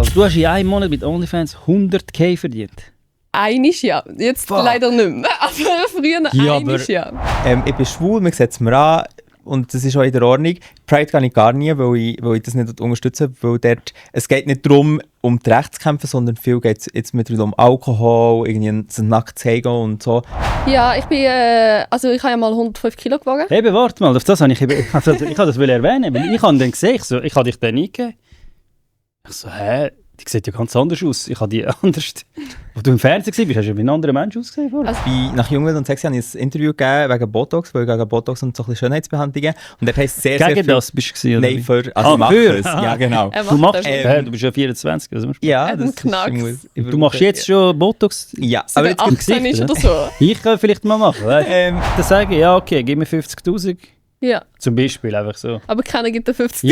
Also du hast in einem Monat mit OnlyFans 100.000 verdient. Einisch ja, jetzt leider nicht mehr, aber früher Ja, einisch ja. Ich bin schwul, man sieht es mir an und das ist auch in der Ordnung. Pride gehe ich gar nie, weil ich das nicht unterstütze, weil dort, es geht nicht darum, um die Rechte zu kämpfen, sondern viel geht es jetzt mittlerweile um Alkohol, irgendwie nackt zeigen und so. Ja, ich bin, also ich habe ja mal 105 Kilo gewogen. Eben, warte mal, auf das habe ich das erwähnen, weil ich habe dann gesehen, ich habe dich dann eingegeben. Ich so, die sieht ja ganz anders aus. Ich habe die anders. Als du im Fernsehen warst, hast du wie ein anderer Mensch ausgesehen vorher. Nach Jungwild und Sexy habe ich ein Interview gegeben wegen Botox, weil gegen Botox und so ein bisschen Schönheitsbehandlungen. Und dort heisst sehr, Gegen sehr viel... das bist du gewesen, oder? Nein, für... Also ich mache es. Ja, genau. Du machst du bist ja 24. Also Ja, das Knacks. ist... du machst jetzt schon Botox? Ja, Aber aber jetzt... 18 ist oder so. Ich kann vielleicht mal machen. Dann sage ich, ja okay, gib mir 50'000. Ja, Zum Beispiel, einfach so. aber keiner gibt dir 50'000.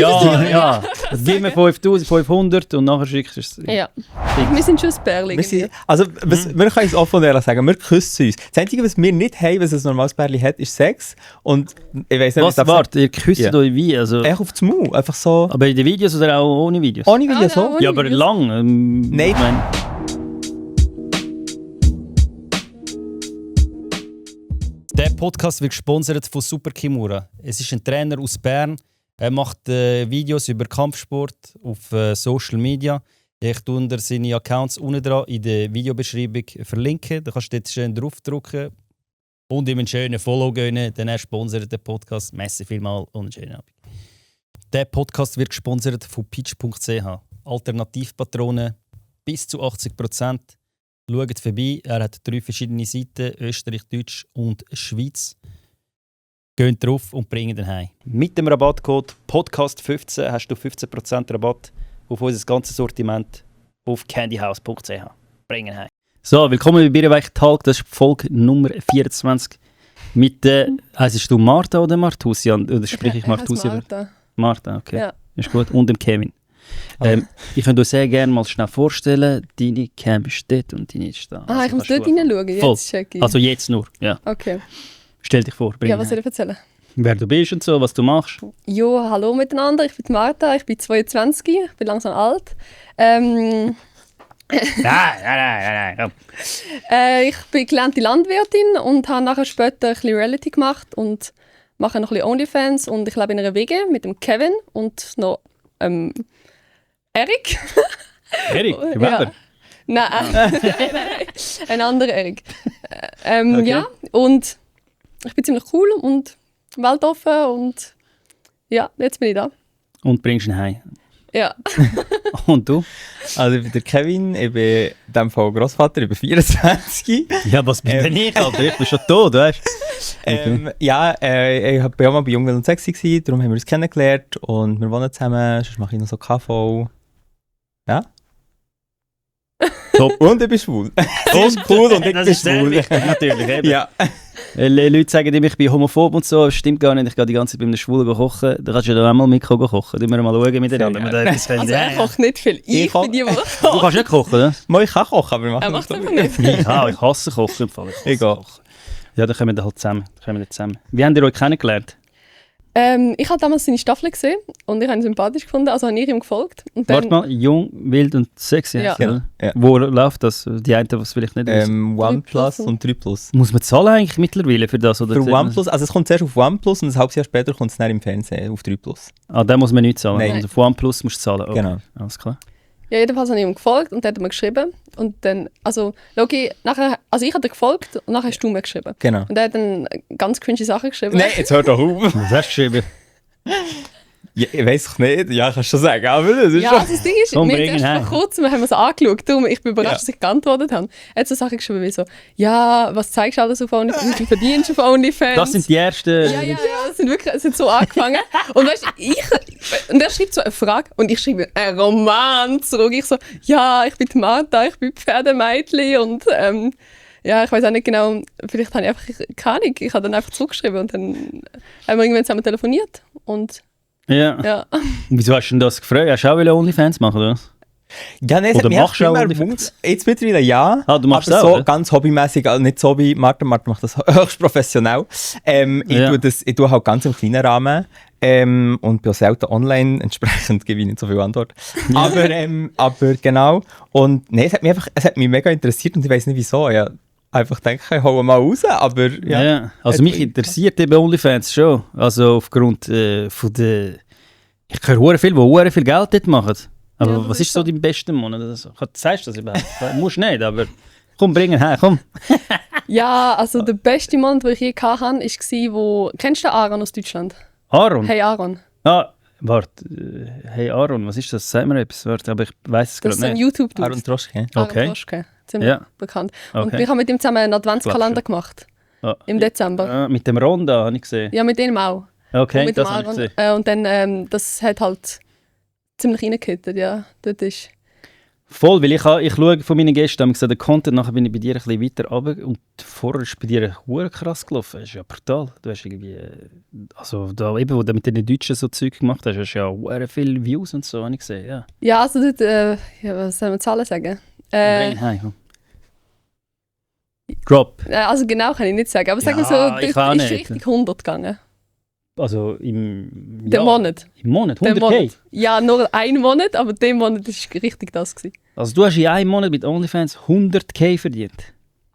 Ja. Gib mir 5'500 und nachher schickst du es. Ja. Wir sind schon ein Pärchen. Wir sind, also, wir können es offen und ehrlich sagen, wir küssen uns. Das Einzige, was wir nicht haben, was ein normales Pärchen hat, ist Sex. Und ich weiss nicht, Was, warte, ihr küsst euch wie? Also, echt auf den Mund, einfach so. aber in den Videos oder auch ohne Videos? Ohne Video so. ohne Ja, aber Videos. lang. Nein. Ich meine, der Podcast wird gesponsert von Super Kimura. Es ist ein Trainer aus Bern. Er macht Videos über Kampfsport auf Social Media. Ich tue unter seine Accounts unten dran in der Videobeschreibung verlinken. Da kannst du jetzt schön draufdrücken und ihm einen schönen Follow gönnen. Dann er sponsert den Podcast. Merci vielmals und einen schönen Abend. Der Podcast wird gesponsert von pitch.ch. Alternativpatronen bis zu 80%. Schaut vorbei, er hat 3 verschiedene Seiten, Österreich, Deutsch und Schweiz. Geht drauf und bringt ihn heim. Mit dem Rabattcode Podcast15 hast du 15% Rabatt auf unser ganzes Sortiment auf candyhouse.ch. Bring ihn heim. So, willkommen bei Bierweich Talk, das ist Folge Nummer 24. Mit heisst du Martha oder Martusian? Oder sprich ich Martusian? Martha, okay. Ja. Ist gut. Und dem Kevin. Ich könnte euch sehr gerne mal schnell vorstellen, deine Cam ist dort und deine ist da. Ich muss dort hineinschauen, jetzt check ich. Also jetzt nur, ja. Okay. Stell dich vor, Ja, was soll ich erzählen? Wer du bist und so, was du machst. Jo, hallo miteinander, ich bin Martha, ich bin 22, ich bin langsam alt. Nein. Ich bin gelernte Landwirtin und habe nachher später ein bisschen Reality gemacht und mache noch ein bisschen Onlyfans und ich lebe in einer WG mit dem Kevin und noch Erik. Erik, Ja. Nein, ein anderer Erik. Okay. Ja, und ich bin ziemlich cool und weltoffen und ja, jetzt bin ich da. Und bringst ihn heim. Ja. Und du? Also ich bin der Kevin, ich bin in diesem Fall Grossvater, ich bin 24. Ja, was bin denn ich, Alter? Ich bin schon tot, weißt du? Ich war auch mal bei Jungwild und Sexy gewesen, darum haben wir uns kennengelernt und wir wohnen zusammen, sonst mache ich noch so KV. Ja? Top. Und ich bin schwul. Das ist cool und ich Das bin ist sehr schwul. wichtig, natürlich. Eben. Ja. Leute sagen immer, ich bin homophob und so, das stimmt gar nicht. Ich gehe die ganze Zeit bei einem Schwulen kochen. Da kannst du ja da einmal mit kochen. Da müssen wir mal schauen miteinander. Sehr wir da etwas Also er finden. kocht nicht viel. Ich bin die, die Du kocht. kannst nicht kochen, oder? Mal, ich kann kochen, aber wir Er machen macht das einfach nicht. Ich hasse Kochen. Im Fall. Ich hasse Egal. Kochen. Ja, dann kommen wir halt zusammen. Wie habt ihr euch kennengelernt? Ich habe damals seine Staffel gesehen und ich habe ihn sympathisch gefunden, also habe ich ihm gefolgt. Und dann, Warte mal, jung, wild und sexy. Ja. heisst es, oder? Ja. Wo läuft das? Die einen, was vielleicht nicht wissen. OnePlus und 3+. Muss man zahlen eigentlich mittlerweile für das? Oder Für OnePlus, also es kommt zuerst auf OnePlus und ein halbes Jahr später kommt es dann im Fernsehen auf 3+. Ah, da muss man nicht zahlen. Nein. Also auf OnePlus musst du zahlen. Okay. Genau. Alles klar. ja, jedenfalls habe ich ihm gefolgt und dann hat er mir geschrieben. Und dann, also, Logi, nachher, also ich habe dir gefolgt und nachher hast du mir geschrieben. Genau. Und er hat dann ganz cringe Sachen geschrieben. Nein, jetzt hört doch auf. Was hast du geschrieben? Ja, ich weiss es nicht, ja, kannst du schon sagen, aber das ist Ja, schon... also das Ding ist, Komm, wir bring haben ihn erst heim. vor kurzem haben wir es angeschaut. Darum, ich bin überrascht, Ja. dass ich geantwortet habe. Er hat so Sachen geschrieben wie so, ja, was zeigst du alles auf OnlyFans, wie viel verdienst du auf OnlyFans? Das sind die ersten... Ja, es sind so angefangen. Und weißt und er schreibt so eine Frage und ich schreibe einen Roman zurück. Ich so, ja, ich bin die Martha, ich bin Pferdemädchen und ja, ich weiß auch nicht genau, vielleicht habe ich einfach, keine Ahnung, ich habe dann einfach zurückgeschrieben und dann haben wir irgendwann zusammen telefoniert und Ja. ja. Wieso hast du denn das gefragt? Hast du auch Onlyfans machen, oder was? Ja, nein, es Oder hat mich machst du auch immer OnlyFans? gewundert. Jetzt mittlerweile ja, Ah, du machst aber es so auch, oder? ganz hobbymäßig, also nicht so wie Martha macht das höchst professionell. Ja. Ich tue halt ganz im kleinen Rahmen. Und bin auch selten online, entsprechend gebe ich nicht so viel Antwort. Aber genau. Und nein, es hat mich mega interessiert und ich weiß nicht wieso. Ja, einfach denke, ich hole mal raus, aber ja. Ja, also mich interessiert eben OnlyFans schon. Also aufgrund von der... Ich höre hure viel, die hure viel Geld dort machen. Aber Ja, das was ist ist so dein bester Monat? Also, sagst du das überhaupt? Musst nicht, aber komm, bring ihn her, komm. Ja, also der beste Monat, den ich je hatte, war, kennst du Aaron aus Deutschland? Aaron? Hey Aaron. Ah, warte. Hey Aaron, was ist das? Sag mir etwas. Warte, aber ich weiß es Das ist gerade ein nicht. YouTube-Dude. Aaron Troschke. Okay. Aaron Troschke. Ziemlich Ja. bekannt. Und Okay. wir haben mit ihm zusammen einen Adventskalender gemacht. Ah, Im Dezember. mit dem Ronda habe ich gesehen. Ja, mit ihm auch. Okay, Und mit das dem habe ich Aaron. gesehen. Und dann, das hat halt ziemlich reingehittet, ja. Dort ist... Voll, weil ich schaue von meinen Gästen, habe ich gesagt, den Content, nachher bin ich bei dir ein bisschen weiter runter und vorher ist bei dir hure krass gelaufen. Das ist ja brutal. Du hast irgendwie, also da eben, wo du mit den Deutschen so Zeug gemacht hast, hast du ja hure viele Views und so, habe ich gesehen, ja. Ja, also dort, ja, was soll man Zahlen sagen? Bring heim, komm. Drop. Also genau kann ich nicht sagen, aber sagen wir Ja, so, ich dort auch ist nicht. richtig 100 gegangen. Also im Der Jahr. Monat. Im Monat, Der 100k? Monat. Ja, nur ein Monat, aber der Monat war richtig das. Gewesen. Also du hast in einem Monat mit OnlyFans 100k verdient?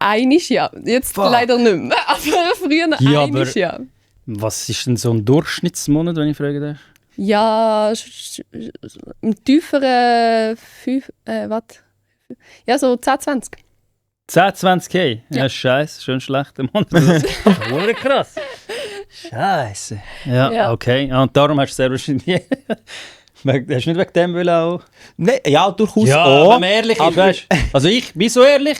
Einisch ja, jetzt Fuck. leider nicht mehr. Aber früher Ja, einisch aber- ja. Was ist denn so ein Durchschnittsmonat, wenn ich fragen darf? Ja, im tieferen 5, was? Ja, so 10, 20. 10, 20k? Ja. Ja, scheiße, schon schlecht im Monat. Das ist hure krass. Scheiße. Ja, Ja. okay. Ja, und darum hast du sehr wahrscheinlich... Hast du nicht wegen dem wollen auch... Nein, ja, durchaus Ja, auch. wenn man ehrlich ist, aber- weißt du. Also ich bin so ehrlich.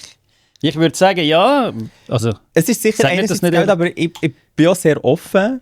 Ich würde sagen, ja. Also, Es ist sicher Sag nicht, einerseits dass nicht Geld, aber ich bin auch sehr offen.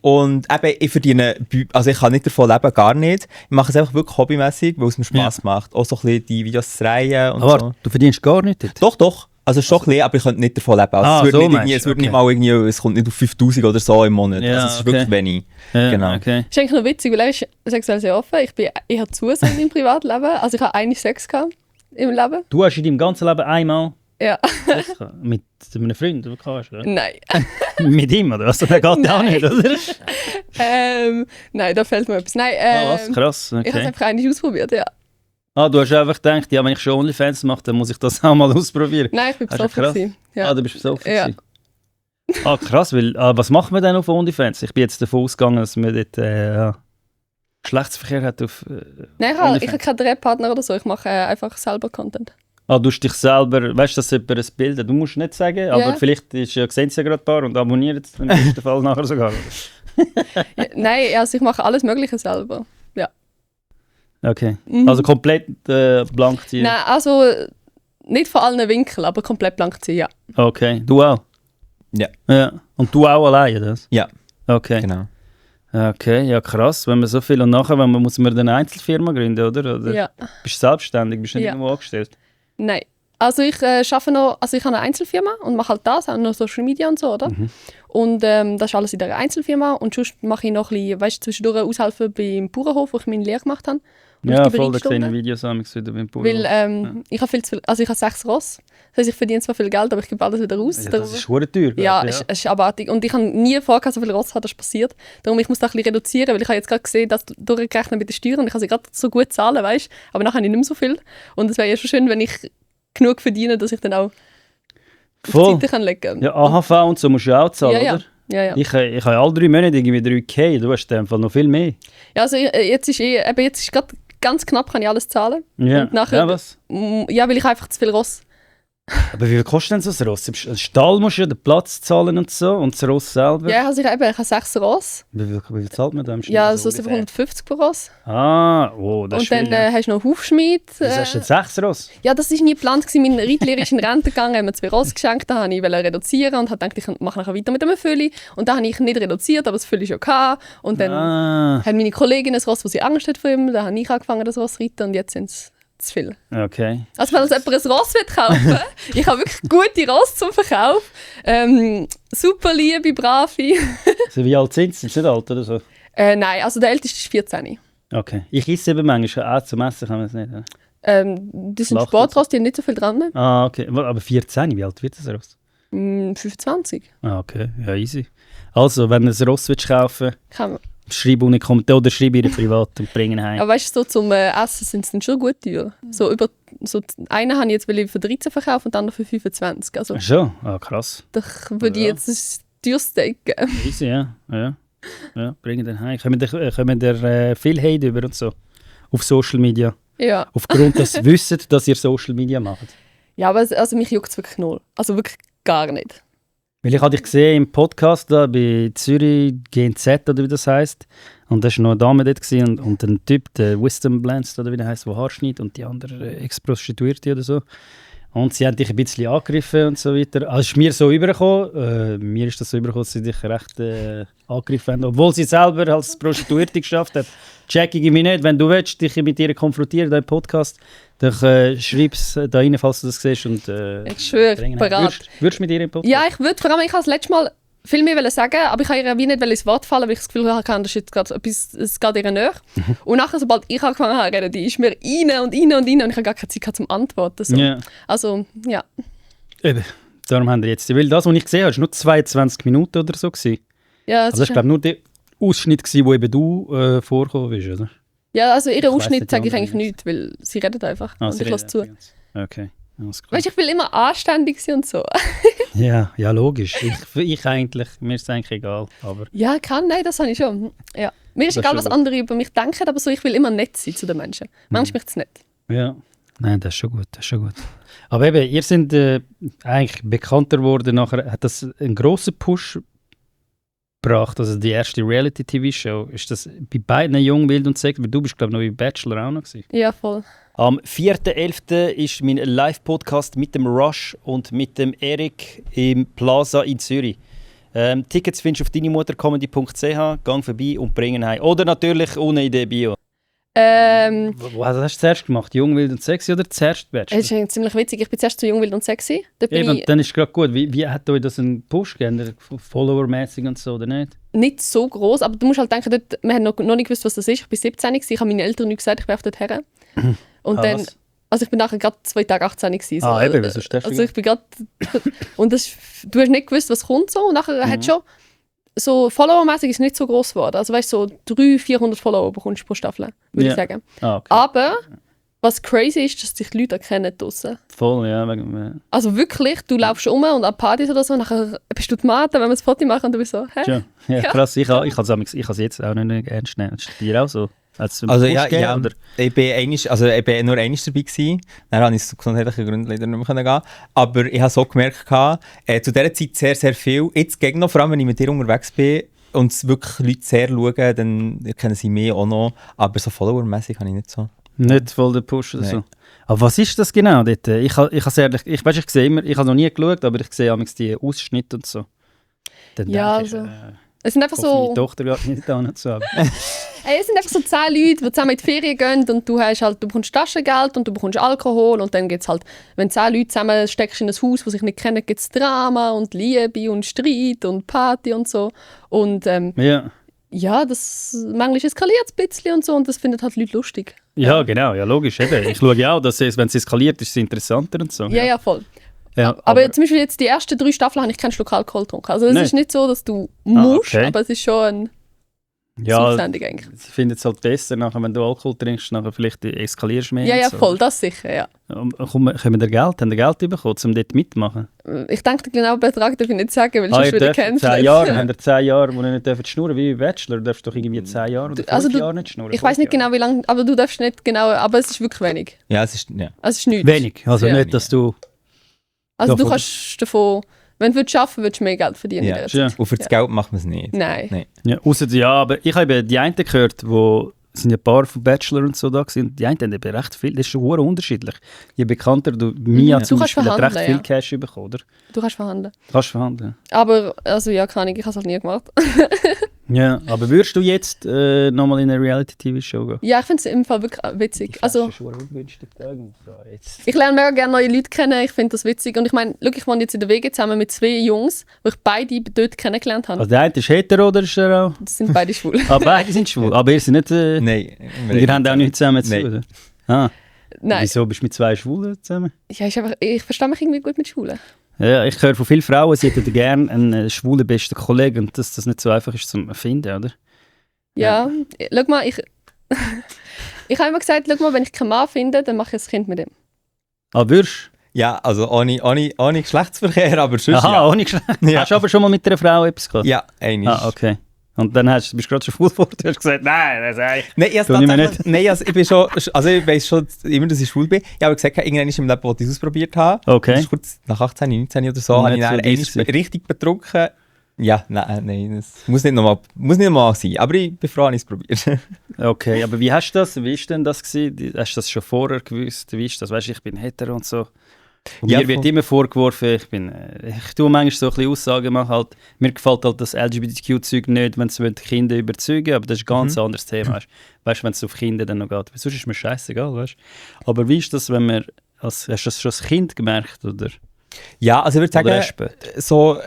Und eben, ich verdiene, also ich kann nicht davon leben, gar nicht. Ich mache es einfach wirklich hobbymäßig, weil es mir Spass macht. Auch so ein bisschen die Videos zu drehen und aber so. du verdienst gar nicht dort. Doch. Also schon ein bisschen, aber ich könnte nicht davon leben. Also Ah, es wird, so nicht, meinst es du, wird nicht okay. mal irgendwie, es kommt nicht auf 5000 oder so im Monat. Ja, Also es ist okay. wirklich wenig. Ja, Genau. Okay. Ist eigentlich noch witzig, weil er ist sexuell sehr offen. Ich bin eher zu so in meinem Privatleben. Also ich habe eigentlich Sex gehabt im Leben. Du hast in deinem ganzen Leben einmal Ja. Sex gehabt? Mit einem Freund, den du hast, oder? Nein. Mit ihm, oder was? Das geht ja auch Nein. nicht, oder? Nein, da fällt mir etwas. Nein, Was? Krass, ich habe es okay. einfach eigentlich ausprobiert, ja. Ah, du hast einfach gedacht, ja, wenn ich schon OnlyFans mache, dann muss ich das auch mal ausprobieren. Nein, ich bin Das ist besoffen. krass. gewesen. Ja. Ah, du bist besoffen. Ja. gewesen. Ah, krass, weil, was machen wir denn auf OnlyFans? Ich bin jetzt davon ausgegangen, dass man dort Geschlechtsverkehr hat auf Nein, ich habe OnlyFans. keinen Drehpartner oder so. Ich mache einfach selber Content. Ah, du hast dich selber, weißt du, dass jemand ein Bild hat? Du musst nicht sagen, aber vielleicht sehen es ja gerade ein paar und abonnieren es im besten Fall nachher sogar. Ja, nein, also ich mache alles Mögliche selber. Okay, Mhm. also komplett blank ziehen. Nein, also nicht von allen Winkeln, aber komplett blank ziehen, ja. Okay, du auch? Ja. Ja. Und du auch alleine, das? Ja. Okay. Genau. Okay, ja krass, wenn man so viel und nachher, muss man dann eine Einzelfirma gründen, oder? Ja. Bist du selbstständig, bist du nicht Ja. irgendwo angestellt? Nein. Also ich arbeite noch, also ich habe eine Einzelfirma und mache halt das, auch noch Social Media und so, oder? Mhm. Und das ist alles in dieser Einzelfirma und sonst mache ich noch ein bisschen, weißt du, zwischendurch aushelfen beim Bauernhof, wo ich meine Lehre gemacht habe. Und Ja, ich gebe voll, da sehe ich Reitstunden. Videos an, wieder beim Bauern. Weil ich habe viel zu viel, also ich habe 6 Ross. Das heißt, ich verdiene zwar viel Geld, aber ich gebe alles wieder raus. Ja, Darum- das ist hure teuer. ja, glaub ich, es ist abartig. Und ich habe nie vorher so viel Ross haben, das ist passiert. Darum ich muss das ein bisschen reduzieren, weil ich habe jetzt gerade gesehen, dass durchgerechnet mit den Steuern und ich kann sie gerade so gut zahlen, weißt? Aber nachher habe ich nicht mehr so viel. Und es wäre ja schon schön, wenn ich genug verdiene, dass ich dann auch Voll. auf die Seite kann legen kann. Ja, AHV und so musst du ja auch zahlen, Ja, ja. oder? Ja. Ich habe alle 3 Monate irgendwie 3K, du hast in dem Fall noch viel mehr. Ja, also jetzt ist gerade ganz knapp, kann ich alles zahlen. Ja, Und nachher- ja was? Ja, weil ich einfach zu viel Ross. Aber wie viel kostet denn so ein Ross? Ein Stall musst du ja den Platz zahlen und so und das Ross selber? Ja, also ich habe 6 Ross. Wie viel zahlt man da im Schnitt? Ja, Also so 750 pro Ross. Ah, oh, das Und ist viel. dann Ja. hast du noch Hufschmied. Wieso hast du jetzt 6 Ross? Ja, das war nie geplant. Mein Reitlehrer ist in Rente gegangen, hat mir 2 Ross geschenkt, da wollte ich reduzieren und habe gedacht, ich mache nachher weiter mit einem Fülli. Und da habe ich nicht reduziert, aber das Fülli schon gehabt. Und dann Ah, hat meine Kollegin ein Ross, wo sie Angst hat vor ihm, da habe ich angefangen, das Ross zu reiten und jetzt sind es zu viel. okay. Also wenn uns jemand ein Ross kaufen will, ich habe wirklich gute Ross zum Verkauf. Super liebe, brave. Also wie alt sind sie? Sind sie nicht alt oder so? Nein, also der älteste ist 14. Okay. Ich esse eben manchmal, auch zum Essen kann man es nicht. Ja. Die sind Schlacht Sportross, die haben nicht so viel dran. Ah, okay. Aber 14, wie alt wird das Ross? 25. Ah, okay. Ja, easy. Also, wenn du ein Ross willst kaufen Kann man. Schreibe ohne Kommentar oder schreibe ihre privat und bringen heim. Aber weißt du, so zum Essen sind es dann schon gut teuer. Einen habe ich jetzt für 13 verkauft und den anderen für 25. Also Schon? Krass. da würde ich jetzt ein teures Steak geben. Easy, ja. Bringen den heim. Kommen der viel Hate über und so? Auf Social Media? Ja. Aufgrund, dass sie wissen, dass ihr Social Media macht? Ja, aber also mich juckt es wirklich null. Also wirklich gar nicht. Weil ich habe dich gesehen im Podcast da bei Zürich GNZ oder wie das heisst. Und da war noch eine Dame dort und ein Typ, der Wisdom Blends oder wie der heisst, der Haar schneidet und die andere Ex-Prostituierte oder so. Und sie haben dich ein bisschen angegriffen und so weiter. Also ist mir so übergekommen. Mir ist das so übergekommen, dass sie dich recht angegriffen haben. Obwohl sie selber als Prostituierte geschafft hat. Check ich mich nicht. Wenn du willst, dich mit ihr konfrontieren in diesem Podcast, dann schreib es da rein, falls du das siehst. Und, ich schwöre, parat. Würdest du mit ihr im Podcast? Ja, ich würde. Vor allem, ich habe das letzte Mal viel mehr sagen, aber ich habe ihr wie nicht ins Wort fallen, weil ich das Gefühl hatte, das ist jetzt gerade etwas, es geht ihr näher. Und nachher, sobald ich angefangen habe zu reden, die ist mir rein und ich habe gar keine Zeit zum Antworten. So. Yeah. Also, ja. Eben, darum haben wir jetzt. Weil das, was ich gesehen habe, war nur 22 Minuten oder so. Ja, Also das war, glaube ich, nur der Ausschnitt, wo eben du vorgekommen bist, oder? Ja, also ihren Ich weiss Ausschnitt nicht, sage ich die eigentlich anderen nicht, weil sie redet einfach und sie ich lasse zu. reden Okay, alles klar. Weißt du, ich will immer anständig sein und so. Ja, logisch. Ich eigentlich, mir ist es eigentlich egal. Aber Ja, nein, das habe ich schon. Ja. Mir ist Das egal, ist was schon andere über mich denken, aber so, ich will immer nett sein zu den Menschen. Manchmal mich das nicht. ja, nein, das ist schon gut. Aber eben, ihr seid eigentlich bekannter geworden. Nachher hat das einen grossen Push gebracht, also die erste Reality-TV-Show. Ist das bei beiden Jung, Wild und Sexy? Weil du bist, glaube ich, noch bei Bachelor auch noch gewesen. Ja, voll. Am 4.11. ist mein Live-Podcast mit dem Rush und mit dem Erik im Plaza in Zürich. Tickets findest du auf deinemuttercomedy.ch, gang vorbei und bringen heim. Oder natürlich unten in der Bio. Was hast du zuerst gemacht? Jung, Wild und Sexy oder zuerst Bachelor? Es ist eigentlich ziemlich witzig. Ich bin zuerst zu Jung, Wild und Sexy. Da bin Eben, ich dann ist es gerade gut. Wie hat euch das einen Push gegeben? Follower-mäßig und so, oder nicht? nicht so groß, aber du musst halt denken, dort, wir haben noch nicht gewusst, was das ist. Ich war 17, ich habe meinen Eltern nicht gesagt, ich werfe dort her. Und dann, was? also ich bin nachher gerade 2 Tage 18 gewesen. So. Eben, was ist das? Also ich bin gerade... und das, du hast nicht gewusst, was kommt so. Und nachher hat schon... So followermäßig ist es nicht so groß geworden. Also weißt du, so 300-400 Follower bekommst du pro Staffel, würde ich sagen. Okay. Aber was crazy ist, dass dich die Leute erkennen draussen. Voll, ja. Wegen, Also wirklich, du laufst um und an Partys oder so, nachher bist du die Mate, wenn wir ein Foto machen und du bist so, hä? ja, krass. Ich kann es jetzt auch nicht ernst nehmen. Ist dir auch so? Also ja, oder? ich bin nur einmal dabei gewesen. Dann habe ich aus gesundheitlichen Gründen leider nicht mehr gehen. Aber ich habe so gemerkt, zu dieser Zeit sehr, sehr viel. Jetzt gegen noch, vor allem wenn ich mit dir unterwegs bin und es wirklich Leute sehr schauen, dann kennen sie mich auch noch. Aber so followermäßig habe ich nicht so. Nicht voll der Push oder Nein. so. Aber was ist das genau dort? Ich sehe immer, ich habe noch nie geschaut, aber ich sehe manchmal die Ausschnitte und so. Dann Ja, denke ich, also, es sind einfach hoffe, meine so... Tochter geht nicht da nicht so. Aber Es sind einfach so 10 Leute, die zusammen in die Ferien gehen und du bekommst Taschengeld und du bekommst Alkohol und dann gibt es halt, wenn 10 Leute zusammen steckst in ein Haus, das sich nicht kennen, gibt es Drama und Liebe und Streit und Party und so. Und ja, manchmal eskaliert es ein bisschen und so und das finden halt Leute lustig. ja, genau, ja, logisch. Eben. Ich schaue ja auch, dass wenn es eskaliert, ist es interessanter und so. Ja, voll. Ja, Aber zum Beispiel jetzt die ersten 3 Staffeln habe ich keinen Schluck Alkohol getrunken. Also es Nein. ist nicht so, dass du musst, okay. aber es ist schon ein ja, Suchsendung eigentlich. ich finde es halt besser, nachher, wenn du Alkohol trinkst, nachher vielleicht eskalierst du mehr. Ja, und ja, so. voll, das sicher, ja. Können wir Geld? Haben wir Geld bekommen, um dort mitmachen? Ich denke, den genauen Betrag darf ich nicht sagen, weil sonst Ihr wieder dürft 10 cancelt. Jahre, habt ihr 10 Jahre, wo ihr nicht dürft schnurren, wie bei Bachelor, du darfst doch irgendwie 10 Jahre oder 5 Also du- Jahre nicht schnurren. Ich weiß nicht genau, wie lange, aber du darfst nicht genau, aber es ist wirklich wenig. Ja, es ist... Ja. Also es ist nichts. Wenig, also Ja. nicht, dass du... Also Ja, du voll. kannst davon, wenn du arbeiten würdest du mehr Geld verdienen. Ja. in dieser Zeit. Und für das Geld macht man es nicht. Nein. Nein. Ja, ausser, ja, aber ich habe die einen gehört, wo sind ja ein paar von Bachelor und so da gewesen, die einen haben eben recht viel, das ist schon sehr unterschiedlich. Je bekannter du, Mia Du zum kannst Beispiel, hat recht verhandeln, viel ja. Cash bekommen, oder? Du kannst verhandeln. Kannst verhandeln. Aber, also ja, keine Ahnung, ich habe es halt nie gemacht. Ja, aber würdest du jetzt nochmal in eine Reality-TV-Show gehen? Ja, ich finde es im Fall wirklich witzig. Also, ist schon ungünstig. So, jetzt. ich lerne mega gerne neue Leute kennen, ich finde das witzig. Und ich meine, ich wohne jetzt in der WG zusammen mit 2 Jungs, die ich beide dort kennengelernt habe. Also der eine ist hetero, oder ist er auch? Die sind beide schwul. Ah, beide sind schwul, aber ihr seid nicht... Nein. ihr habt auch nicht zusammen zu Nein. tun, oder? Ah, Nein. wieso bist du mit 2 Schwulen zusammen? Ja, ich verstehe mich irgendwie gut mit Schwulen. Ja, ich höre von vielen Frauen, sie hätten gerne einen schwulen besten Kollegen und dass das nicht so einfach ist zu finden, oder? Ja, schau mal, ich habe immer gesagt, schau mal, wenn ich keinen Mann finde, dann mache ich ein Kind mit ihm. Ah, würdest Ja, also ohne Geschlechtsverkehr, aber sonst Aha, ja. ohne Geschlecht. Ja. Hast du aber schon mal mit einer Frau etwas gehabt? Ja, einmal. Ah, okay. Und dann bist du gerade schon voll vor, du hast gesagt, nein, das ist eigentlich... Nein, ich Tu ich mir tatsächlich- nein, also ich bin schon, also ich weiss schon immer, dass ich schwul bin. Ich habe gesagt, irgendwann im Leben wollte ich es ausprobiert haben. Okay. Das ist kurz nach 18, 19 oder so, Und habe ich nicht dann so dies einmal richtig betrunken. Ja, nein, das muss nicht nochmal sein. Aber ich bin froh, dass ich es probiert. Okay, aber wie hast du das? Wie war denn das gewesen? Hast du das schon vorher gewusst? Wie ist das? Weißt du, ich bin hetero und so. Und Ja, mir wird voll. immer vorgeworfen, ich tue manchmal so ein bisschen Aussagen machen, halt, mir gefällt halt das LGBTQ-Zeug nicht, wenn sie Kinder überzeugen, aber das ist ein ganz anderes Thema, weißt du, wenn es auf Kinder dann noch geht. Sonst ist mir scheißegal, weißt du. Aber wie ist das, wenn man, hast du das schon als Kind gemerkt, oder? Ja, also ich würde Oder erst sagen, später? so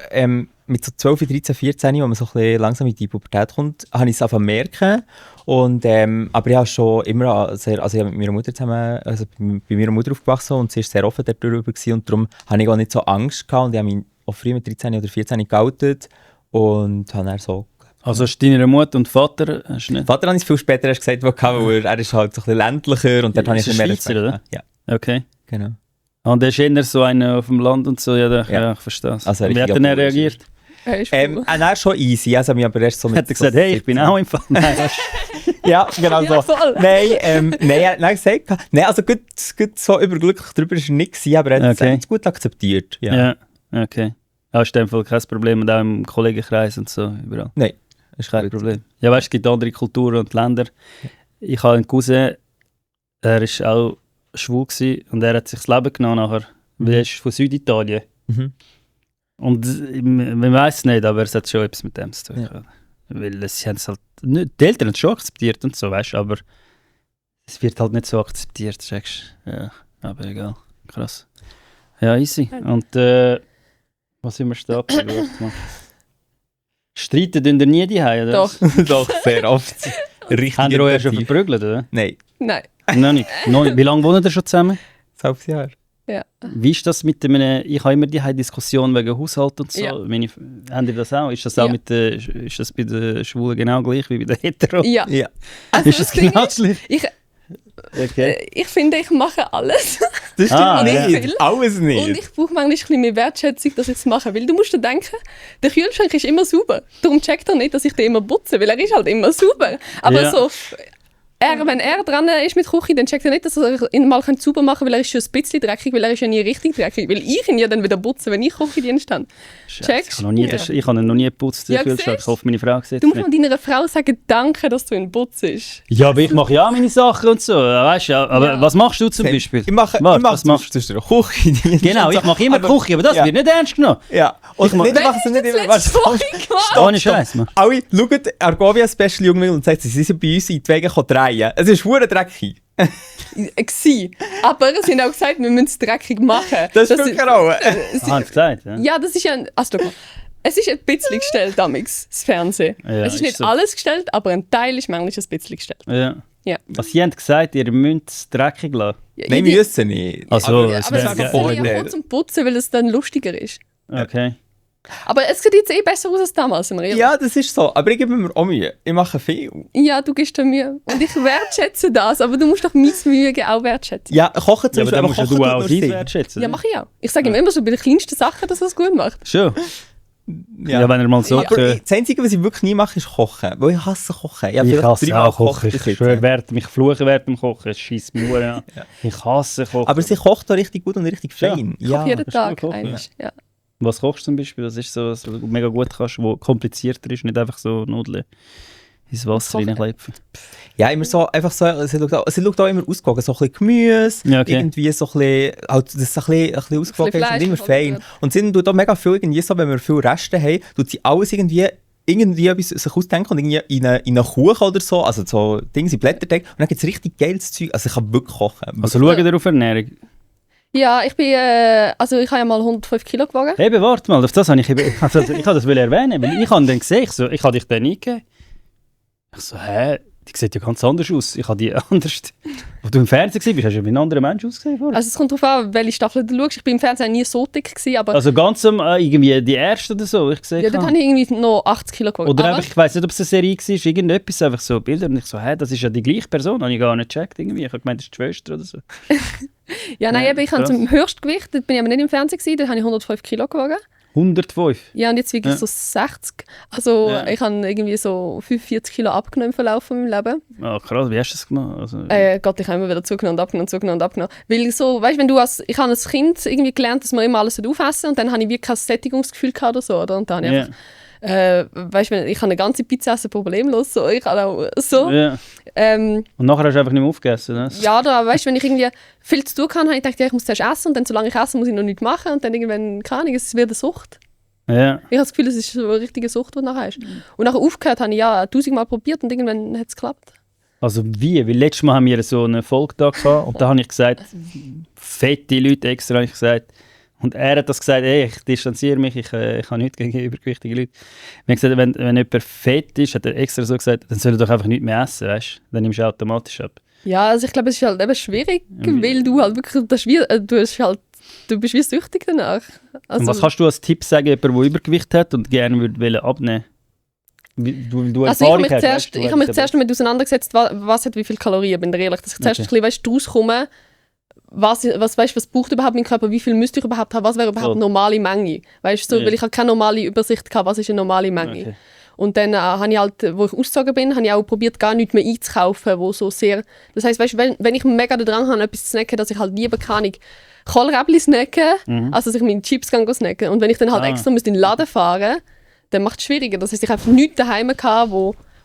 mit so 12, 13, 14, wo man so ein bisschen langsam in die Pubertät kommt, habe ich es angefangen zu merken. Und, aber ich habe schon immer sehr, also ich habe mit meiner Mutter zusammen, also bei meiner Mutter aufgewachsen und sie war sehr offen darüber gewesen, und darum hatte ich auch nicht so Angst gehabt und ich habe mich auch früh mit 13 oder 14 geoutet und habe dann so... Also hast du deine Mutter und Vater, hast du nicht? Vater habe ich viel später erst gesagt, weil er ist halt so ein bisschen ländlicher und dort habe ich Ist ein er bisschen mehr Schweizer, Respekt oder? gehabt. Ja, Okay. genau. Und er ist eher so einer auf dem Land und so, ja, Ja. ich verstehe es. Also Wie hat richtig er abgeholt. reagiert? Er ist Er ist schon easy, also mich aber erst so mit Hat er gesagt, hey, ich bin auch im Fall. Nein, weißt Ja, genau Ja, so. voll. Nein, er hat gesagt, nein, also gut so überglücklich darüber ist er nicht gewesen, aber er hat Okay. es gut akzeptiert. Ja. ja, okay. Hast du in dem Fall kein Problem und auch im Kollegenkreis und so, überall? Nein, ist Kein gut. Problem. Ja, weißt du, es gibt andere Kulturen und Länder. Ich habe einen Cousin, er war auch schwul gewesen, und er hat sich das Leben genommen nachher. Weil er ist von Süditalien. Mhm. Und man weiß es nicht, aber es hat schon etwas mit dem zu tun. Ja. Weil sie haben es halt nicht, die Eltern haben es schon akzeptiert und so, weißt du, aber es wird halt nicht so akzeptiert, sagst du. Ja, aber egal. Krass. Ja, easy. Und was sind wir stehen geblieben? Warte mal. Streiten tun ihr nie die Hause, oder? Doch, Doch, sehr oft. Richtig Haben ihr euch schon intensiv. verprügelt, oder? Nein, nein. Noch nicht. Noch nicht. Wie lange wohnt ihr schon zusammen? ein halbes Jahr. Ja. Wie ist das mit einem, ich habe immer die Diskussion wegen Haushalt und so. Ja. Habt ihr das auch? Ist das auch Ja. ist das bei den Schwulen genau gleich wie bei den Hetero? Ja. Ja. Also Ist das Ding genau ist, gleich? ich, Okay. ich finde, ich mache alles. Das stimmt Ah, nicht. ja. Alles Und nicht. ich brauche manchmal ein bisschen mehr Wertschätzung, dass ich es mache. Weil du musst dir denken, der Kühlschrank ist immer sauber. Darum checkt er nicht, dass ich den immer putze, weil er ist halt immer sauber. Aber Ja. so, wenn er dran ist mit Küche, dann checkt er nicht, dass er ihn mal sauber machen kann, weil er ist schon ein bisschen dreckig, weil er ist ja nie richtig dreckig. Weil ich ihn ja dann wieder putze, wenn ich Küchendienst habe. Scheiße, Checkst? Ich habe noch nie, Ja. ich habe ihn noch nie geputzt, den Ja, Kühlschrank. siehst Ich hoffe, meine Frau sieht Du es musst nicht. mal deiner Frau sagen, danke, dass du ihn putzt. Ja, aber ich mache ja auch meine Sachen und so. Weißt du, aber Ja. was machst du zum Beispiel? Ich mache Was machst du? Der Küche. Genau, ich mache immer Aber- Küche, aber das ja. wird nicht ernst genommen. Ja. Und mach- nicht Wann machen hast sie du nicht das immer. letzte Warte, Woche gemacht? Ohne Scheiß, Mann. Alle, schaut Argovia Special Jungmil und sagt, sie sind bei uns in die Wege drehen. Es ist verdammt dreckig. Gsi. Aber sie haben auch gesagt, wir müssen es dreckig machen. Das spielt keine Rolle. Habe ich gesagt, ja. Ja, das ist ja ein. Also, schau mal. Es ist ein bisschen gestellt, damals, das Fernsehen. Ja, es ist ist nicht so. alles gestellt, aber ein Teil ist manchmal ein bisschen gestellt. Ja. Ja. Was sie haben gesagt, ihr müsst es dreckig lassen. Ja, Nein, ich- wir müssen nicht. Also, Aber- es aber es wär- ist wär- vorher vorher- ja kurz zum Putzen, weil es dann lustiger ist. Okay. Aber es sieht jetzt eh besser aus als damals, im Real. Ja, das ist so. Aber ich gebe mir auch Mühe. Ich mache viel. Ja, du gibst dir Mühe. Und ich wertschätze das, aber du musst doch mein Mühe auch wertschätzen. Ja, kochen Ja, zum aber Beispiel. dann musst ja kochen du tut auch nur dies Sinn. wertschätzen. Ja, mache ich auch. Ich sage ihm immer so bei den kleinsten Sachen, dass er es gut macht. Schon. Ja, wenn er mal so... Aber das Einzige, was ich wirklich nie mache, ist kochen. Weil ich hasse Kochen. Ich vielleicht hasse dreimal auch Kochen. bis Ich jetzt. schwöre, während mich fluchen während dem Kochen. Es scheisst mir nur an. Ich hasse Kochen. Aber sie kocht auch richtig gut und richtig Ja. fein. Ich koche jeden das ist Tag gut kochen, eigentlich. Ja. Was kochst du zum Beispiel? Das ist so, was du mega gut kannst, wo komplizierter ist, nicht einfach so Nudeln ins Wasser Kochen. reinklopfen. Ja, immer so, einfach so, sie schaut auch immer ausgewogen. So ein bisschen Gemüse, Ja, okay. irgendwie so ein bisschen, halt, dass es ein bisschen ausgewogen ist und Fleisch, immer was fein. gut. Und sie tut auch mega viel irgendwie so, wenn wir viel Reste haben, tut sie alles irgendwie etwas sich ausdenken und irgendwie in einen Kuchen oder so, also so Dinge in Blätterteig, und dann gibt es richtig geiles Zeug. Also ich kann wirklich kochen. Also schauen wir auf Ernährung. Ja, ich bin, also ich habe ja mal 105 Kilo gewogen. Eben, warte mal, auf das habe ich das will erwähnen, weil ich habe dann gesehen, ich habe dich dann eingegeben. Ich so, hä? Die sieht ja ganz anders aus. Ich habe die anders... Als du im Fernsehen warst, hast du ja wie ein anderer Mensch ausgesehen vorher. Also es kommt darauf an, welche Staffel du schaust. Ich bin im Fernsehen nie so dick gewesen, aber Also ganz irgendwie die erste oder so, ich gesehen ja, dort habe ich irgendwie noch 80 Kilo gewogen. Oder Aber einfach, ich weiss nicht, ob es eine Serie war, irgendetwas, einfach so Bilder und ich so, das ist ja die gleiche Person, habe ich gar nicht gecheckt irgendwie. Ich habe gemeint, das ist die Schwester oder so. ja, nein, Ja, eben, ich habe krass. zum Höchstgewicht, dort bin ich aber nicht im Fernsehen gewesen, dort habe ich 105 Kilo gewogen. 105. Ja, und jetzt wiege ich Ja. so 60. Also Ja. ich habe irgendwie so 45 Kilo abgenommen im Verlauf von meinem Leben. Ah, krass, wie hast du das gemacht? Also, Gott, ich habe immer wieder zugenommen und abgenommen. Weil so, weißt, wenn du ich habe als Kind irgendwie gelernt, dass man immer alles aufessen und dann habe ich wirklich kein Sättigungsgefühl gehabt oder so, oder? Und dann habe ich ja. einfach, weißt, ich kann eine ganze Pizza essen, problemlos. So. Ich kann auch so. Ja. Und nachher hast du einfach nicht mehr aufgegessen, ne? Ja, da, weißt, wenn ich irgendwie viel zu tun habe, habe ich gedacht, ja, ich muss zuerst essen und dann, solange ich esse, muss ich noch nichts machen und dann irgendwann, keine Ahnung, es wird eine Sucht. Ja. Ich habe das Gefühl, es ist so eine richtige Sucht, die du nachher hast. Und nachher aufgehört habe ich ja 1000-mal probiert und irgendwann hat es geklappt. Also wie? Weil letztes Mal haben wir so einen Folgetag gehabt und da habe ich gesagt, fette Leute extra, habe ich gesagt. Und er hat das gesagt, ich distanziere mich, ich habe nichts gegen übergewichtige Leute. Wir haben gesagt, wenn jemand fett ist, hat er extra so gesagt, dann soll er doch einfach nichts mehr essen, weißt du? Dann nimmst du automatisch ab. Ja, also ich glaube, es ist halt eben schwierig, weil du halt wirklich, du bist wie süchtig danach. Also, Und was kannst du als Tipp sagen, jemand, der Übergewicht hat und gerne würde abnehmen? Du also ich habe mich zuerst damit auseinandergesetzt, was hat wie viele Kalorien, bin ich ehrlich. Dass ich zuerst ein bisschen, weißt, rauskomme, was braucht überhaupt mein Körper, wie viel müsste ich überhaupt haben, was wäre überhaupt eine normale Menge. Weißt, so, Ja. weil ich halt keine normale Übersicht hatte, was ist eine normale Menge. Okay. Und dann habe ich halt, wo ich ausgezogen bin, habe ich auch probiert, gar nichts mehr einzukaufen, wo so sehr... Das heisst, weißt, wenn ich mega den Drang habe, etwas zu snacken, dass ich halt lieber keine Kohlräbchen snacken, als dass ich meine Chips snacken. Und wenn ich dann halt extra in den Laden fahren, dann macht es schwieriger. Das heisst, ich habe nichts daheim gehabt,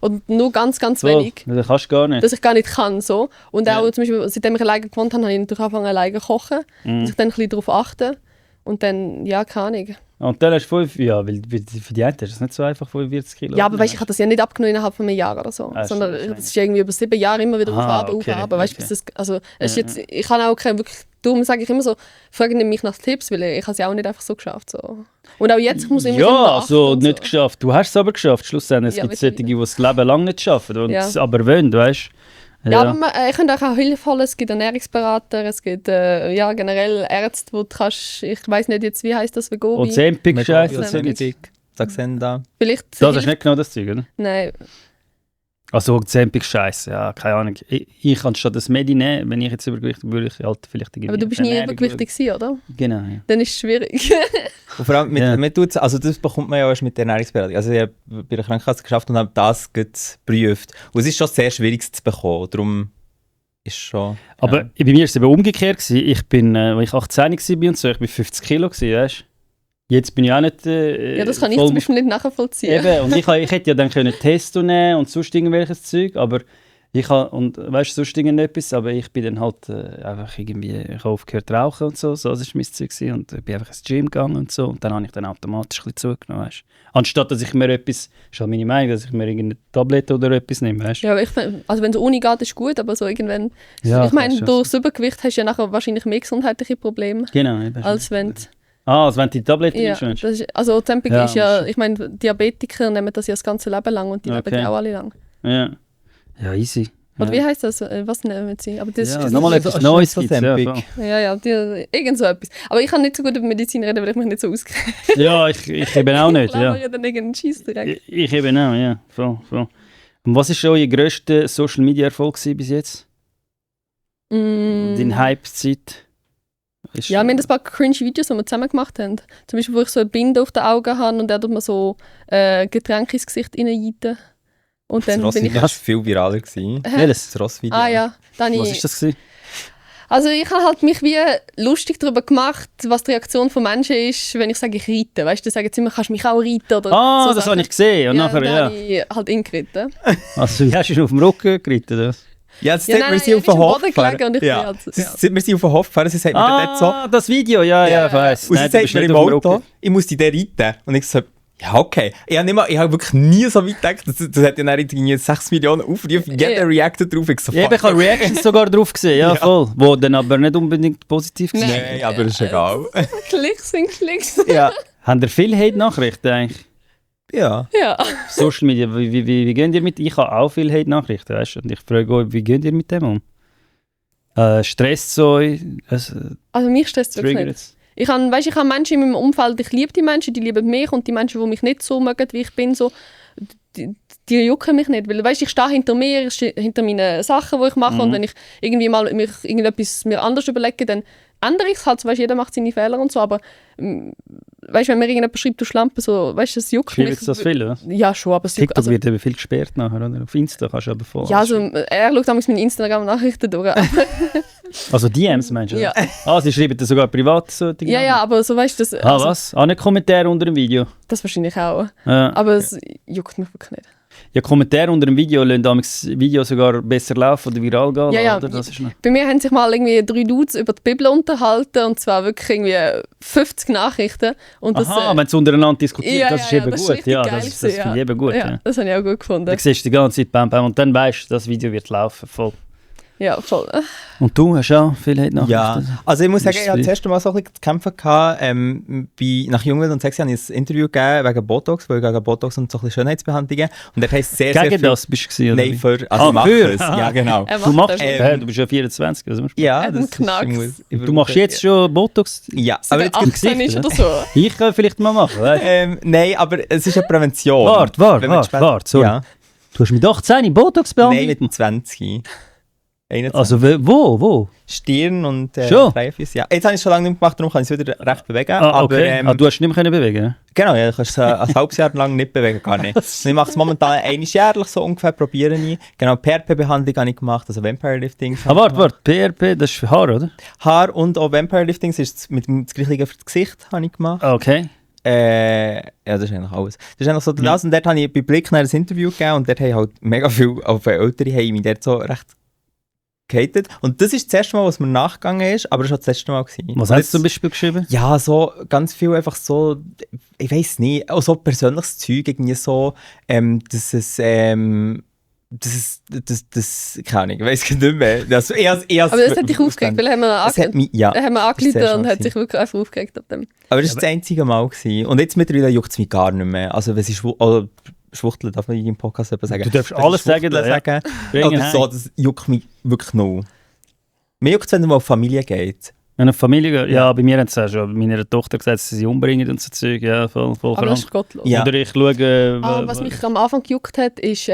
und nur ganz, ganz wenig. Das kannst du gar nicht. Dass ich gar nicht kann. So. Und auch zum Beispiel, seitdem ich alleine gewohnt habe, habe ich natürlich angefangen, alleine zu kochen. Dass ich dann ein bisschen darauf achte. Und dann, ja, keine Ahnung. Und dann hast du weil für die einen ist es nicht so einfach, 45 Kilo. Ja, aber weißt, ich habe das ja nicht abgenommen innerhalb von einem Jahr oder so. Ah, sondern stimmt, das ist ja irgendwie über 7 Jahre immer wieder auf, okay, aber weißt, okay. bis das, also, es ist jetzt, ich kann auch keine wirklich, darum sage ich immer so, fragen mich nach Tipps, weil ich habe es ja auch nicht einfach so geschafft. So. Und auch jetzt muss ich immer Ja, also und nicht geschafft. Du hast es aber geschafft, schlussendlich. Es Ja, gibt solche, wirklich. die das Leben lang nicht schaffen und Ja. es aber wollen, weißt du? Ja, aber ich könnte auch Hilfe holen. Es gibt Ernährungsberater, es gibt ja, generell Ärzte, wo du kannst, ich weiß nicht jetzt, wie heißt das, Vegobi? Und Ozempic-Scheiße, das Ozempic. ist nicht. Saxenda. Vielleicht Das ist nicht genau das Zeug, oder? Nein, Also Ozempic-Scheiße, ja, keine Ahnung. Ich anstatt das Medi nehmen, wenn ich jetzt übergewichtig würde ich halt vielleicht irgendwie... aber du bist nie Ernährung übergewichtig gewesen, oder? Genau, ja. Dann ist es schwierig. Und vor allem, Ja. also das bekommt man ja erst mit der Ernährungsberatung. Also ich habe bei der Krankenkasse geschafft und habe das geprüft. Und es ist schon sehr schwierig zu bekommen. Darum ist schon... Aber ja. bei mir war es eben umgekehrt. Ich bin, als ich 18 war und so, ich bin 50 Kilo, weißt du? Jetzt bin ich auch nicht Ja, das kann ich voll zum Beispiel nicht nachvollziehen. Eben, und ich hätte ja dann können Testo nehmen und sonst irgendwelches Zeug, aber ich habe, und weißt du, sonst irgendetwas, aber ich bin dann halt einfach irgendwie, ich habe aufgehört zu rauchen und so, das war mein Zeug gewesen, und ich bin einfach ins Gym gegangen und so, und dann habe ich dann automatisch ein bisschen zugenommen, weißt du. Anstatt, dass ich mir etwas, ist halt meine Meinung, dass ich mir irgendeine Tablette oder etwas nehme, weißt du. Ja, aber also wenn es ohne geht, ist gut, aber so irgendwann... Ja, ich meine, kannst du durch das Übergewicht hast du ja nachher wahrscheinlich mehr gesundheitliche Probleme, Genau, eben. als wenn... Also wenn du die Tablette Ja, nimmst, das ist, also Ozempic Ja, ist ja... das Ich meine, Diabetiker nehmen das ja das ganze Leben lang und die Okay. leben ja auch alle lang. ja. Ja, easy. Oder ja. wie heisst das? Was nehmen sie? Aber das Ja, ist nochmal etwas Neues gibt's, ja, Ozempic. voll. Ja, irgend so etwas. Aber ich kann nicht so gut über Medizin reden, weil ich mich nicht so auskenne. Ja, ich eben auch nicht, ja. Ich dann irgendeinen Scheiss direkt. Ich eben auch, ja. Voll. Und was war euer grösster Social-Media-Erfolg bis jetzt? Deine Hype-Zeit? Ja, wir haben ein paar cringe Videos, die wir zusammen gemacht haben. Zum Beispiel, wo ich so eine Binde auf den Augen habe und er tut mir so Getränke ins Gesicht reinjeiten. Und dann Das bin ich... Rossvideo war viel viraler gewesen. Welches? Das Rossvideo. Ah ja, dann Was ich... war das gewesen? Also ich habe halt mich wie lustig darüber gemacht, was die Reaktion von Menschen ist, wenn ich sage, ich reite. Weißt du, die sagen jetzt immer, kannst du mich auch reiten? Oder Ah, so das Sachen. habe ich gesehen. Und nachher, dann ja. habe ich halt ihn geritten. Also, wie hast du ihn auf dem Rücken geritten? Das? Ja, jetzt Ja, sind wir nein, sie auf er ist den am Hof Boden gefahren. gelegen und ich bin Ja. halt- Sie ja. sind wir sie auf den Hof gefahren, sie sagt mir dort so. Das Video, ja, ich weiss. Und sie Nein, du sagt bist mir nicht im auf dem Auto, Rücken. ich muss die dann reiten. Und ich so, ja okay. Ich habe wirklich nie so weit gedacht, das hat ja dann irgendwie 6 Millionen Aufrufe, jeder Ja. reactet drauf. Ich so, Ja, ich habe Reactions sogar drauf gesehen, ja, voll. Wo dann aber nicht unbedingt positiv waren. Nein, aber ist egal. Klicks sind Klicks. Ja. Haben ihr viele Hate-Nachrichten eigentlich? Ja. Ja. Social Media, wie gehen ihr mit? Ich habe auch viele Hate-Nachrichten, weißt du? Und ich frage euch, wie geht ihr mit dem um? Stresst es euch? Also mich stresst es wirklich nicht. Ich habe Menschen in meinem Umfeld, ich liebe die Menschen, die lieben mich, und die Menschen, die mich nicht so mögen, wie ich bin, so, die jucken mich nicht. Weil, weißt, ich stehe hinter mir, ich stehe hinter meinen Sachen, die ich mache, und wenn ich irgendwie mal irgendetwas mir anders überlege, dann ändere ich es halt. So, weißt, jeder macht seine Fehler und so, aber weißt, wenn mir irgendjemand schreibt, du Schlampe, so, weißt, das juckt mich. Schreibt das viel, oder? Ja, schon, aber es juckt. TikTok wird eben viel gesperrt nachher, oder? Auf Insta kannst du aber vor. Ja, also er schaut damals meine Instagram-Nachrichten durch. Also DMs meinst du? Ja. Sie schreiben das sogar privat so Dinge. Ja, aber so weißt du das. Was? Auch nicht Kommentare unter dem Video? Das wahrscheinlich auch. Ja. Aber es juckt mich wirklich nicht. Ja, Kommentare unter dem Video lassen das Video sogar besser laufen oder viral gehen. Ja. Oder? Das ist noch... Bei mir haben sich mal irgendwie 3 Dudes über die Bibel unterhalten, und zwar wirklich irgendwie 50 Nachrichten. Und das, wenn sie untereinander diskutieren, das ist eben das gut. Ist Ja, geil das finde ich eben gut. Ja, das habe ich auch gut gefunden. Dann siehst du die ganze Zeit bam, bam, und dann weißt du, das Video wird laufen. Voll. Ja, voll. Und du hast auch viel Hate-Nachrichten? Ja, also ich muss sagen, Ist ich hatte es das erste Mal so ein bisschen zu kämpfen gehabt. Nach Jungwild und Sexy habe ich ein Interview gegeben wegen Botox, weil gegen Botox und so ein bisschen Schönheitsbehandlungen. Und dort heisst sehr, Gegen sehr viel... das bist du gewesen, oder Nein, wie? für... Also ich mache für? es. Ja, genau. Du machst das. du bist ja 24. Also Ja, Hat das einen ist... Knacks. du machst jetzt schon Botox? Ja, aber Aber jetzt... 18 ist oder so. Ich kann vielleicht mal machen, weißt du? Nein, aber es ist eine Prävention. Warte, sorry. Ja. Du hast mit 18 Botox Nein, behandelt? mit dem 20. 21. Also wo? Stirn und Schon? Reihenfüße. Ja. Jetzt habe ich es schon lange nicht gemacht, darum kann ich es wieder recht bewegen. Okay. Aber, Du hast nicht mehr können bewegen? genau, ja, du kannst es ein halbes Jahr lang nicht bewegen, gar nicht. Und ich mache es momentan einmal jährlich so ungefähr, probiere ich. Genau, PRP-Behandlung habe ich gemacht, also Vampire Lifting. Warte, PRP, das ist für Haar, oder? Haar und auch Vampire Liftings ist mit dem das Gleiche für das Gesicht, habe ich gemacht. Okay. Ja, das ist eigentlich alles. Das ist eigentlich so das. Und dort habe ich bei Blick nach ein Interview gegeben, und dort haben halt mega viele, auch Ältere, haben mich dort so recht gehatet. Und das ist das erste Mal, was mir nachgegangen ist, aber das war das letzte Mal gewesen. Was hast du zum Beispiel geschrieben? Ja, so ganz viel einfach so, ich weiß nicht, auch so persönliches Zeug, irgendwie so, das, keine Ahnung, ich weiß nicht mehr. Aber das hat dich aufgeregt, weil haben wir angerufen und hat sich wirklich einfach aufgeregt ab dem. Aber das war das einzige Mal gewesen. Und jetzt mittlerweile juckt es mich gar nicht mehr. Also wenn sie Schwuchteln, darf man in im Podcast etwas sagen? Du darfst Wenn sie alles sagen. Schwuchteln Bring oder so, das juckt mich wirklich null. Mir juckt es, wenn es mal auf Familie geht. Wenn eine Familie geht, ja, bei mir haben sie auch schon meiner Tochter gesagt, dass sie sie umbringen und so Zeug, ja, voll Aber krank. das ist gottlos. Ja. Oder ich schaue... Was mich am Anfang gejuckt hat, ist,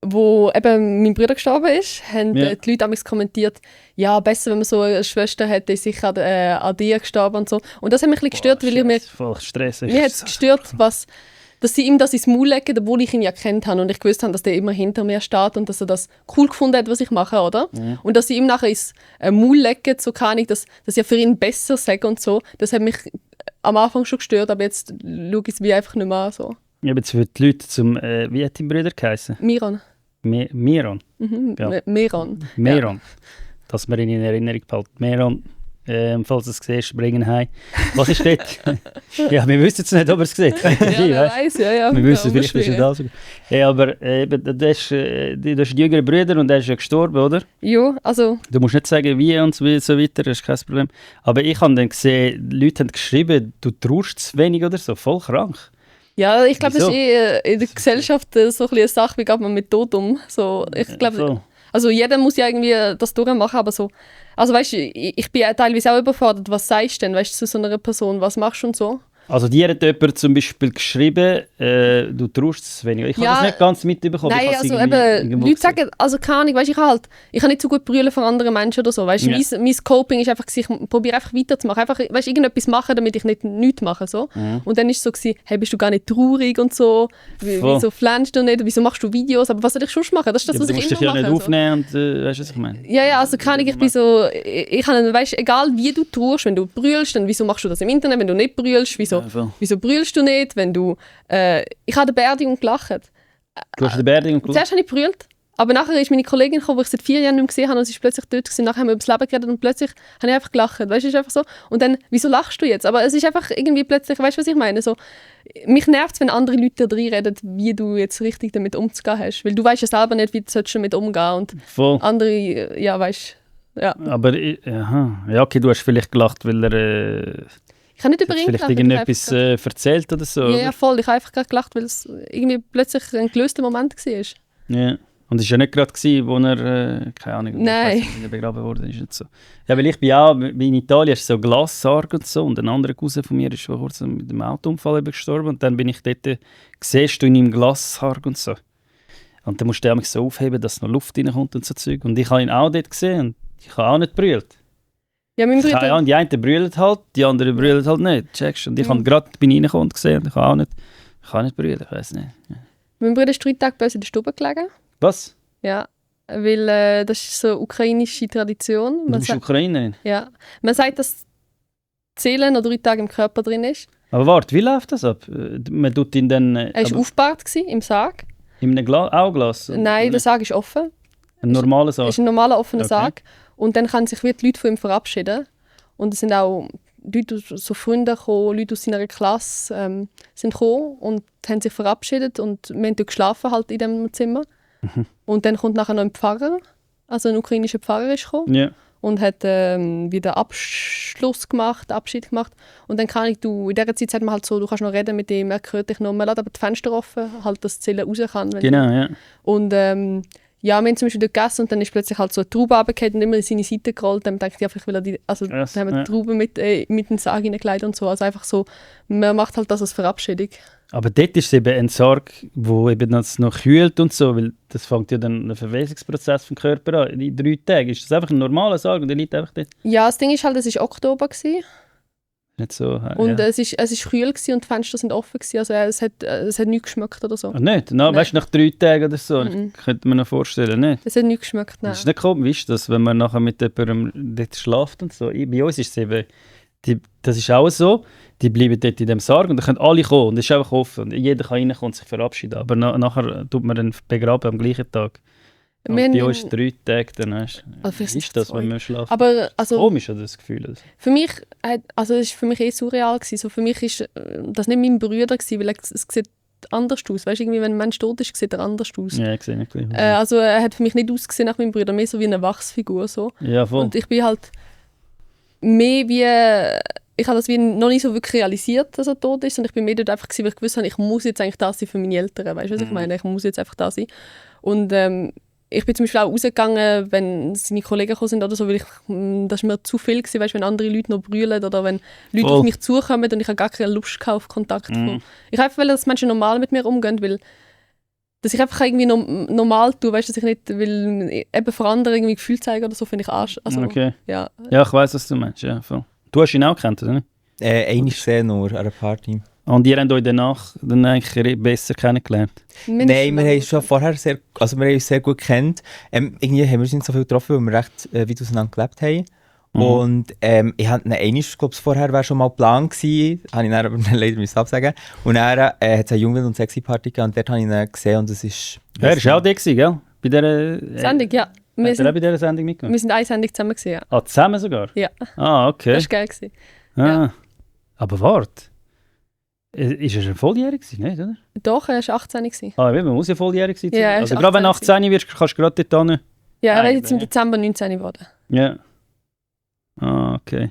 wo eben mein Bruder gestorben ist, haben die Leute damals kommentiert, ja, besser, wenn man so eine Schwester hätte, ist sicher an dir gestorben und so. Und das hat mich ein bisschen gestört, weil ich mir... Voll Stress. Mir hat es gestört, dass sie ihm das ins Maul legen, obwohl ich ihn ja kennt habe und ich gewusst habe, dass der immer hinter mir steht und dass er das cool gefunden hat, was ich mache, oder? Mhm. Und dass sie ihm nachher ins Maul legen, so kann ich, dass ich für ihn besser sage und so, das hat mich am Anfang schon gestört, aber jetzt schaue ich es wie einfach nicht mehr an. So. Ich habe jetzt für die Leute zum... wie hat dein Bruder geheißen? Miran. Miran? Ja. Miran. Ja. Dass man ihn in Erinnerung behält. Miran, falls du es siehst, bringen heim. Was ist dort? Ja, wir wissen jetzt nicht, ob er es sieht. Ja, weiss, ja. Wir wissen es, vielleicht ist er da sogar. Ja, aber du hast einen jüngeren Bruder und der ist ja gestorben, oder? Ja, also... Du musst nicht sagen, wie und so weiter, das ist kein Problem. Aber ich habe dann gesehen, Leute haben geschrieben, du traust zu wenig oder so, voll krank. Ja, ich glaube, das ist in der Gesellschaft so ein bisschen eine Sache, wie geht man mit Tod um. So, ich glaube, also jeder muss ja irgendwie das durchmachen, aber so... Also weißt du, ich bin ja teilweise auch überfordert, was sagst du denn, weißt du, zu so einer Person, was machst du und so? Also dir hat jemand zum Beispiel geschrieben, du traust es weniger. Ich habe das nicht ganz mitbekommen. Nein, also eben, Leute sagen, also keine Ahnung, weißt, ich kann nicht so gut brüllen von anderen Menschen oder so, weißt, mein Coping ist einfach, ich probiere einfach weiterzumachen, einfach, weißt, irgendetwas machen, damit ich nichts mache, so. Und dann ist es so gewesen, hey, bist du gar nicht traurig und so, wieso flänzt du nicht, wieso machst du Videos, aber was soll ich sonst machen? Das ist das, was ich immer mache. Du musst dich ja nicht aufnehmen und, weißt du, was ich meine? Ja, also keine Ahnung, ich bin so, ich kann, weißt, egal wie du tust, wenn du brüllst, dann wieso machst du das im Internet, wenn du nicht brüllst, wieso brüllst du nicht, wenn du... ich habe an der Beerdigung gelacht. Du hast an der Beerdigung gelacht? Zuerst habe ich brüllt, aber nachher ist meine Kollegin gekommen, die ich seit 4 Jahren nicht mehr gesehen habe, und sie ist plötzlich dort gewesen. Nachher haben wir über das Leben geredet und plötzlich habe ich einfach gelacht. Weißt du, ist einfach so. Und dann, wieso lachst du jetzt? Aber es ist einfach irgendwie plötzlich, weißt du, was ich meine? So, mich nervt es, wenn andere Leute da reinreden, wie du jetzt richtig damit umzugehen hast. Weil du weißt ja selber nicht, wie du damit umgehen und voll. Andere, ja, weißt du. Ja. Aber, ja, okay, du hast vielleicht gelacht, weil er... Ich habe nicht über Hast ihn vielleicht gelacht. irgendetwas erzählt oder so? Ja, voll. Ich habe einfach gerade gelacht, weil es irgendwie plötzlich ein gelöster Moment war. Ja. Und es war ja nicht gerade, wo er, keine Ahnung, Nein. Ich weiss nicht, wie er begraben wurde. Ist nicht so. Ja, weil ich bin auch, wie in Italien, ist so Glassarg und so. Und ein anderer Cousin von mir ist vor kurzem mit einem Autounfall gestorben. Und dann bin ich dort, siehst du in ihm Glassarg und so. Und dann musst du dich so aufheben, dass noch Luft reinkommt und so Zeug. Und ich habe ihn auch dort gesehen und ich habe auch nicht brüllt. Ja, mein Bruder... Ja, und die einen brüllen halt, die anderen brüllen halt nicht. Checkst du? Und ich habe gerade reingekommen und gesehen und ich kann nicht brüllen, ich weiß nicht. Ja. Mein Bruder ist 3 Tage bei uns in der Stube gelegen. Was? Ja, weil das ist so eine ukrainische Tradition. Du bist Ukrainerin? Ja. Man sagt, dass die Seele noch 3 Tage im Körper drin ist. Aber warte, wie läuft das ab? Man tut ihn dann... Er war aufgebahrt im Sarg. In einem Glas? Nein, der Sarg ist offen. Ein normaler Sarg? Es ist ein normaler offener Okay. Sarg. Und dann können sich die Leute von ihm verabschieden. Und es sind auch Leute, so Freunde gekommen, Leute aus seiner Klasse sind gekommen und haben sich verabschiedet. Und wir haben dort geschlafen halt in diesem Zimmer. Und dann kommt nachher noch ein Pfarrer, also ein ukrainischer Pfarrer ist gekommen. Ja. Und hat wieder Abschluss gemacht, Abschied gemacht. Und dann kann in dieser Zeit sagt man halt so, du kannst noch reden mit ihm, er hört dich noch, man lässt aber die Fenster offen, halt, dass die Zelle raus kann. Genau, ja. Und ja, wir haben zum Beispiel dort gegessen und dann ist plötzlich halt so eine Traube runtergefallen und immer in seine Seite gerollt. Dann dachte ich, ja, vielleicht will er die, also Yes, dann haben wir ja. die Traube mit den Sarg hineingelegt und so. Also einfach so, man macht halt das als Verabschiedung. Aber dort ist es eben ein Sarg, wo eben das noch kühlt und so, weil das fängt ja dann ein Verwesungsprozess vom Körper an. In 3 Tagen ist das einfach ein normaler Sarg und der liegt einfach dort. Ja, das Ding ist halt, es war Oktober gewesen, Nicht so... und ja. es ist kühl gewesen und die Fenster sind offen gewesen. Also es hat nichts geschmeckt oder so. Ah, nicht? No, Nein. weißt du, nach 3 Tagen oder so, Mhm. könnte man mir noch vorstellen, nicht? Es hat nichts geschmeckt, nein. Das ist nicht komisch, dass wenn man nachher mit jemandem dort schläft und so. Bei uns ist es eben, das ist auch so, die bleiben dort in dem Sarg und dann können alle kommen und es ist einfach offen. Und jeder kann reinkommen und sich verabschieden. Aber nachher tut man dann begraben am gleichen Tag. Und Wir bei haben- uns 3 Tage, dann weißt du, Also vielleicht ist sind das, es wenn 2. man schläft. Aber also, Komisch, hat das Gefühl. Also. für mich, also es war für mich surreal gewesen. So, für mich ist das nicht mein Bruder gewesen, weil es sieht anders aus. Weißt du, irgendwie, wenn ein Mensch tot ist, sieht er anders aus. Ja, ich sehe nicht gleich. Also er hat für mich nicht ausgesehen nach meinem Bruder, mehr so wie eine Wachsfigur. So. Ja, voll. Und ich bin halt mehr wie... Ich habe das wie noch nicht so wirklich realisiert, dass er tot ist. Und ich bin mehr dort einfach gewesen, weil ich gewusst habe, ich muss jetzt eigentlich da sein für meine Eltern. Weißt du, was ich meine? Ich muss jetzt einfach da sein. Und ich bin zum Beispiel auch rausgegangen, wenn seine Kollegen gekommen sind oder so, weil das war mir zu viel gewesen, weißt, wenn andere Leute noch brüllen oder wenn Leute Voll. auf mich zukommen und ich habe gar keine Lust gehabt auf Kontakt. Ich einfach will, dass Menschen normal mit mir umgehen, weil dass ich einfach irgendwie normal tue, weißt, dass ich nicht will, eben vor anderen irgendwie Gefühl zeigen oder so, finde ich Arsch. Also, Okay. ja. Ja, ich weiss, was du meinst. Ja, voll. Du hast ihn auch gekannt, oder nicht? Einmal gesehen nur, an einer Party. Und ihr habt euch danach dann eigentlich besser kennengelernt? Nein, wir haben schon vorher wir haben uns sehr gut gekannt. Irgendwie haben wir uns nicht so viel getroffen, weil wir recht weit auseinander gelebt haben. Mhm. Und ich hatte ihn einmal, glaube vorher wäre schon mal Plan gewesen, habe ich dann aber leider müssen absagen. Und dann hat es eine Jungwild- und Sexy-Party gegeben und dort habe ich ihn gesehen und es ist... Ja, er war auch der, gell? Bei dieser Sendung, ja. Hat er auch bei dieser Sendung mitgemacht? Wir sind eine Sendung zusammen gewesen, ja. Ah, zusammen sogar? Ja. Ah, okay. Das war geil gewesen. Ah. ja. Aber warte. Ist er schon volljährig gewesen, nicht, oder? Doch, er war 18 gewesen. Ah, man muss ja volljährig sein. Ja, er also ist gerade wenn du 18 18 wirst, kannst du gerade dort hin. Ja, er ist Eigentlich, jetzt im ja. Dezember 19 geworden. Ja. Ah, okay.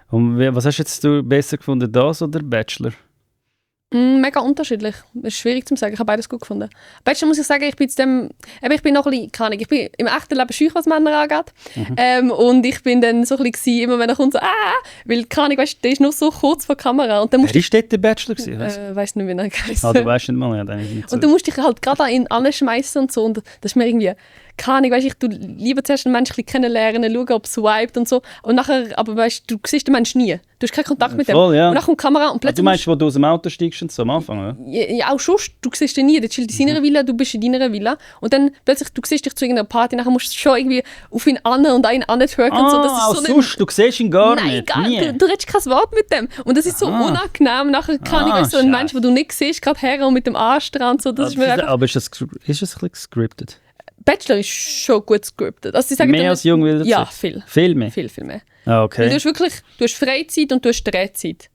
Und was hast jetzt du besser gefunden, das oder Bachelor? Mega unterschiedlich. Es ist schwierig zu sagen. Ich habe beides gut gefunden. Bachelor muss ich sagen, ich bin ich bin noch ein bisschen, keine Ahnung, ich bin im echten Leben schüch, was Männer angeht. Und ich bin dann so ein bisschen, immer wenn er kommt, so, weil, keine Ahnung, weißt, der ist nur so kurz vor der Kamera. Und dann musst Wer war dort der Bachelor? Gewesen, weißt nicht, wie er heisst. du weißt nicht mal, ja, dann ist nicht so. Und du musst dich halt gerade an ihn anschmeißen und so. Und das ist mir irgendwie, keine Ahnung, weißt, ich tu lieber zuerst einen Menschen kennenlernen, schauen, ob es swiped und so. Und nachher, aber weißt du, siehst den Menschen nie. Du hast keinen Kontakt mit dem. Voll, ja. Und dann kommt die Kamera und Du plötzlich... meinst, wo du aus dem Auto steigst und so am Anfang, oder? Ja, auch schon, du siehst ihn nie. Der chillt in seiner Villa, du bist in deiner Villa. Und dann plötzlich, du siehst dich zu irgendeiner Party, nachher musst du schon irgendwie auf ihn an und an ihn antwerken und so. Das ist auch so sonst, du siehst ihn gar Nein, nicht. gar Nie. du redest kein Wort mit dem. Und das ist so unangenehm. Nachher kann ich, weißt, so ein Scheiße. Mensch, den du nicht siehst, gerade her und mit dem Anstrand. So, das ist mir einfach... Aber ist das ein bisschen gescriptet? Bachelor ist schon gut scriptet. Also, sie sagen Mehr dann- als Jungwilder? Ja, viel. Viel mehr? Viel, viel mehr. Ah, Weil okay. du hast wirklich, du hast Freizeit und du hast Drehzeit.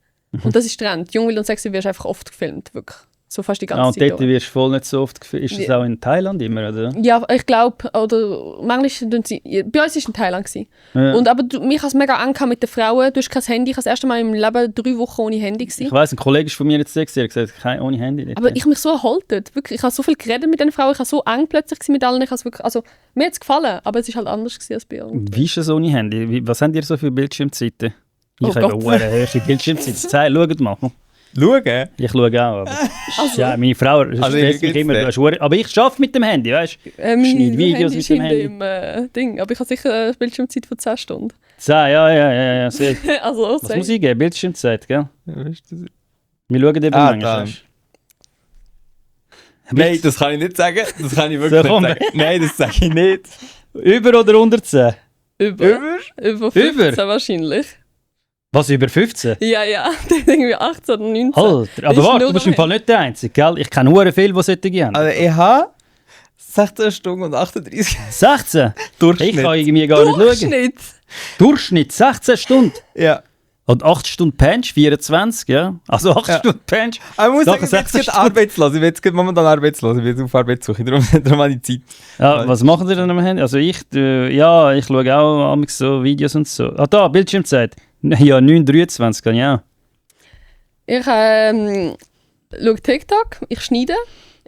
Und das ist Trend. Jungwild und Sexy wirst einfach oft gefilmt, wirklich. So fast die Ah, ganze und Zeit dort durch. wirst du voll nicht so oft gefilmt. Ist das auch in Thailand immer, oder? Ja, ich glaube, oder manchmal tun sie, bei uns war es in Thailand. Gewesen. Ja. Und aber mich hat es mega Angst mit den Frauen. Du hast kein Handy. Ich war das erste Mal im Leben 3 Wochen ohne Handy. Ich Gewesen. weiss, ein Kollege ist von mir jetzt 6, er hat gesagt, kein ohne Handy. Nicht. Aber ich habe mich so erholt dort. Wirklich, ich habe so viel geredet mit den Frauen. Ich habe so eng plötzlich gewesen mit allen. Ich wirklich, also, mir hat es gefallen, aber es war halt anders gewesen als bei uns. Wie ist es ohne Handy? Was habt ihr so für Bildschirmzeiten? Ich Oh habe Gott. eine hohe Bildschirmzeit. Schaut mal. Schauen? Ich schaue auch. Aber Also, ja, meine Frau Also, stresst mich ich immer. gibt's Du hast aber ich arbeite mit dem Handy, weißt du? mein schneide Videos Handy mit ist dem hinten Handy. im Ding. Aber ich habe sicher eine Bildschirmzeit von 10 Stunden. Ja. Sehr. Also, Was muss ich geben? Bildschirmzeit, gell? Ja, weißt du, Wir schauen eben Ah, manchmal. da. weißt Nein, das kann ich nicht sagen. Das kann ich So, wirklich komm. nicht sagen. Nein, das sage ich nicht. du? Über oder unter 10? Über 15 wahrscheinlich. Was, über 15? Ja, dann irgendwie 18 oder 19. Alter, aber Ist warte, nur du bist am im Fall nicht der Einzige, gell? Ich kenne hure viele, die solche haben. Also ich habe 16 Stunden und 38 16? Durchschnitt. Ich kann irgendwie gar nicht schauen. Durchschnitt. Durchschnitt 16 Stunden. Ja. Und 8 Stunden Pench, 24, ja? Also 8 Ja. Stunden Pench. Aber ich muss Sachen sagen, ich bin jetzt 16 gerade arbeitslos. Ich bin jetzt gerade momentan arbeitslos. Ich bin jetzt auf Arbeitssuche. Darum habe ich Zeit. Ja, was machen ihr dann am Handy? Also ich schaue auch manchmal so Videos und so. Ah, da, Bildschirmzeit. Ja, 9:23 kann ich auch. Ich schaue TikTok, ich schneide.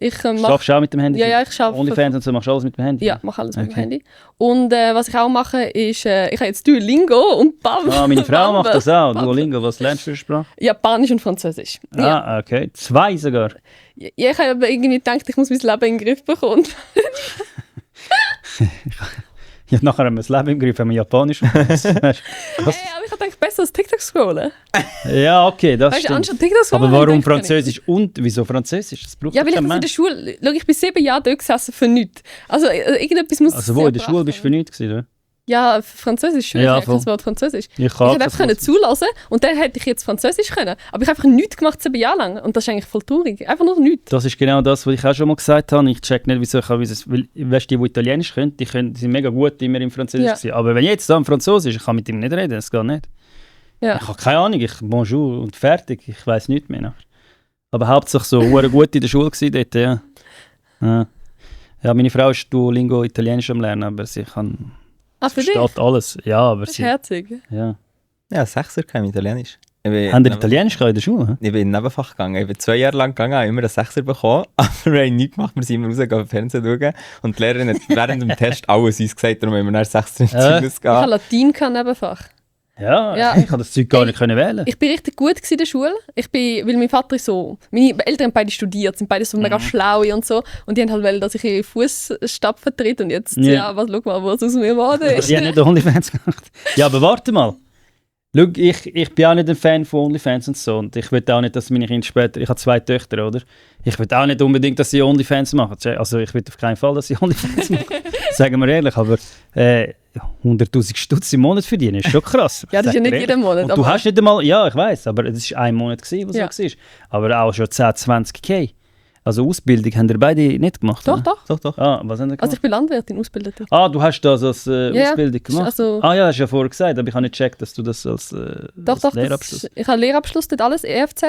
Ich mache... Schaffst du auch mit dem Handy? Ja, ich arbeite. OnlyFans und so, machst du alles mit dem Handy? Ja, mache alles mit dem Okay. Handy. Und was ich auch mache, ist, ich habe jetzt Duolingo und Bam. Ah, meine Frau macht das auch. Bam. Duolingo, was lernst du für Sprache? Japanisch und Französisch. Ja. Ah, okay. 2 sogar. Ja, ich habe aber irgendwie gedacht, ich muss mein Leben in den Griff bekommen. Ja, nachher haben wir das Leben im Griff, wenn wir Japanisch machen. Aber ich habe gedacht, besser als TikTok scrollen. Ja, okay, das Weißt du, stimmt. anstatt TikTok scrollen. Aber habe ich warum gedacht, kann ich- Französisch und wieso Französisch? Das braucht Ja, weil ich kein das in der Mensch. Schule... Schau, ich bin 7 Jahre dort gesessen für nichts. Also irgendetwas muss... Also wo, in der Schule bist du für nichts gewesen, oder? Ja, Französisch, schön, Ja, ich voll. das Wort Französisch. Ich Ich hätte einfach das zulassen und dann hätte ich jetzt Französisch können. Aber ich habe einfach nichts gemacht 7 Jahre lang. Und das ist eigentlich voll traurig. Einfach nur nichts. Das ist genau das, was ich auch schon mal gesagt habe. Ich check nicht, wieso ich habe, weil, weißt du, die Italienisch können, die sind mega gut immer im Französisch. Ja. gewesen. Aber wenn ich jetzt da im Französisch, ich kann mit ihm nicht reden, das geht nicht. Ja. Ich habe keine Ahnung, ich bonjour und fertig, ich weiß nichts mehr. Nachher. Aber hauptsächlich so hure gut in der Schule gewesen dort, ja. Ja, meine Frau ist Duolingo Italienisch am Lernen, aber sie kann, Ah, für dich? versteht alles. Ja, aber Das ist sie, herzig. ja. Ja, 6er kann ich Italienisch. Ich bin Haben die Italienisch gehabt in der Schule? Ich bin in Nebenfach gegangen. Ich bin 2 Jahre lang gegangen, habe immer einen 6er bekommen. Aber wir haben nichts gemacht. Wir sind immer rausgegangen, Fernsehen schauen. Und die Lehrerin hat während dem Test alles uns gesagt. Darum haben wir dann 6er im Zeugnis Ich habe gehabt. Latein nebenfach. Ja, Ja. ich konnte das Zeug gar nicht können wählen. Ich bin richtig gut in der Schule. Weil mein Vater ist so... Meine Eltern haben beide studiert, sind beide so mega schlau und so. Und die haben halt wollen, dass ich ihre Fußstapfen tritt. Und jetzt, Ja. was, schau mal, was aus mir geworden ist. Die haben nicht OnlyFans gemacht. Ja, aber warte mal. Schau, ich bin auch nicht ein Fan von OnlyFans und so. Und ich will auch nicht, dass meine Kinder später... Ich habe 2 Töchter, oder? Ich will auch nicht unbedingt, dass sie OnlyFans machen. Also ich will auf keinen Fall, dass sie OnlyFans machen. Sagen wir ehrlich. Aber 100'000 Stutz im Monat verdienen ist schon krass. Ja, das ist ja Sag nicht dir jeden ehrlich. Monat. Und du hast nicht einmal... Ja, ich weiß, aber es war ein Monat, gewesen, was Ja. so war. Aber auch schon 10, 20k. Also Ausbildung haben ihr beide nicht gemacht? Doch, oder? doch. Doch, doch. Ah, was haben ihr gemacht? Also ich bin Landwirtin, ausgebildet. Ah, du hast das als Ja, Ausbildung gemacht? also- Ah ja, hast du ja vorher gesagt, aber ich habe nicht gecheckt, dass du das als, Doch, als doch. Lehrabschluss... Ich habe Lehrabschluss, dort alles, EFZ.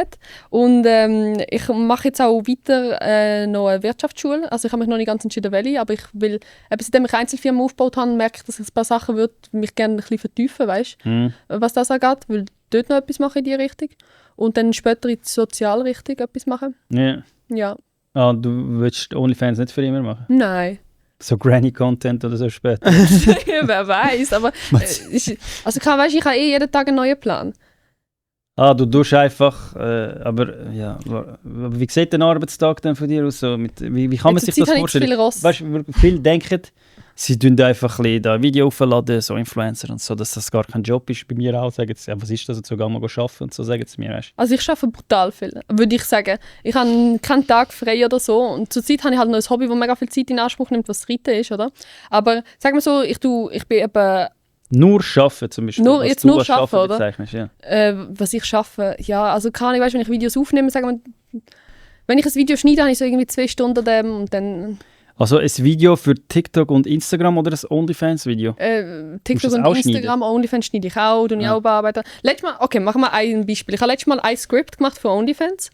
Und ich mache jetzt auch weiter noch eine Wirtschaftsschule. Also ich habe mich noch nicht ganz entschieden, welche, aber ich will, seitdem ich Einzelfirmen aufgebaut habe, merke ich, dass ich ein paar Sachen würde mich gerne ein bisschen vertiefen, weißt, Hm. was das angeht. Will dort noch etwas machen in die Richtung. Und dann später in die Sozialrichtung etwas machen. Ja. Ja. Ah, du willst OnlyFans nicht für immer machen? Nein. So Granny-Content oder so später? Wer weiß, aber also weißt, ich habe jeden Tag einen neuen Plan. Ah, du tust einfach, aber ja, wie sieht der Arbeitstag denn von dir aus? So, wie kann man sich Zurzeit das habe ich zu vorstellen? viel Ross. Weißt du, viele denken, sie tun einfach ein bisschen da Video aufladen, so Influencer und so, dass das gar kein Job ist. Bei mir auch, sagen sie, ja, was ist das, und so, geh mal arbeiten und so, sagen sie mir, weißt Also ich arbeite brutal viel, würde ich sagen. Ich habe keinen Tag frei oder so. Und zurzeit habe ich halt noch ein Hobby, das mega viel Zeit in Anspruch nimmt, was das Reiten ist, oder? Aber sag mal so, ich bin eben, Nur arbeiten zum Beispiel. Nur- was jetzt du nur als arbeiten, oder? bezeichnest, ja. was ich arbeite, ja, also kann ich, weißt, wenn ich Videos aufnehme, sagen wir, wenn ich ein Video schneide, habe ich so irgendwie 2 Stunden an dem und dann Also ein Video für TikTok und Instagram oder ein OnlyFans-Video? TikTok das und auch Instagram, OnlyFans schneide ich auch, tue ich Ja. auch bearbeiten. Letztes Mal, okay, machen wir ein Beispiel. Ich habe letztes Mal ein Skript gemacht für OnlyFans.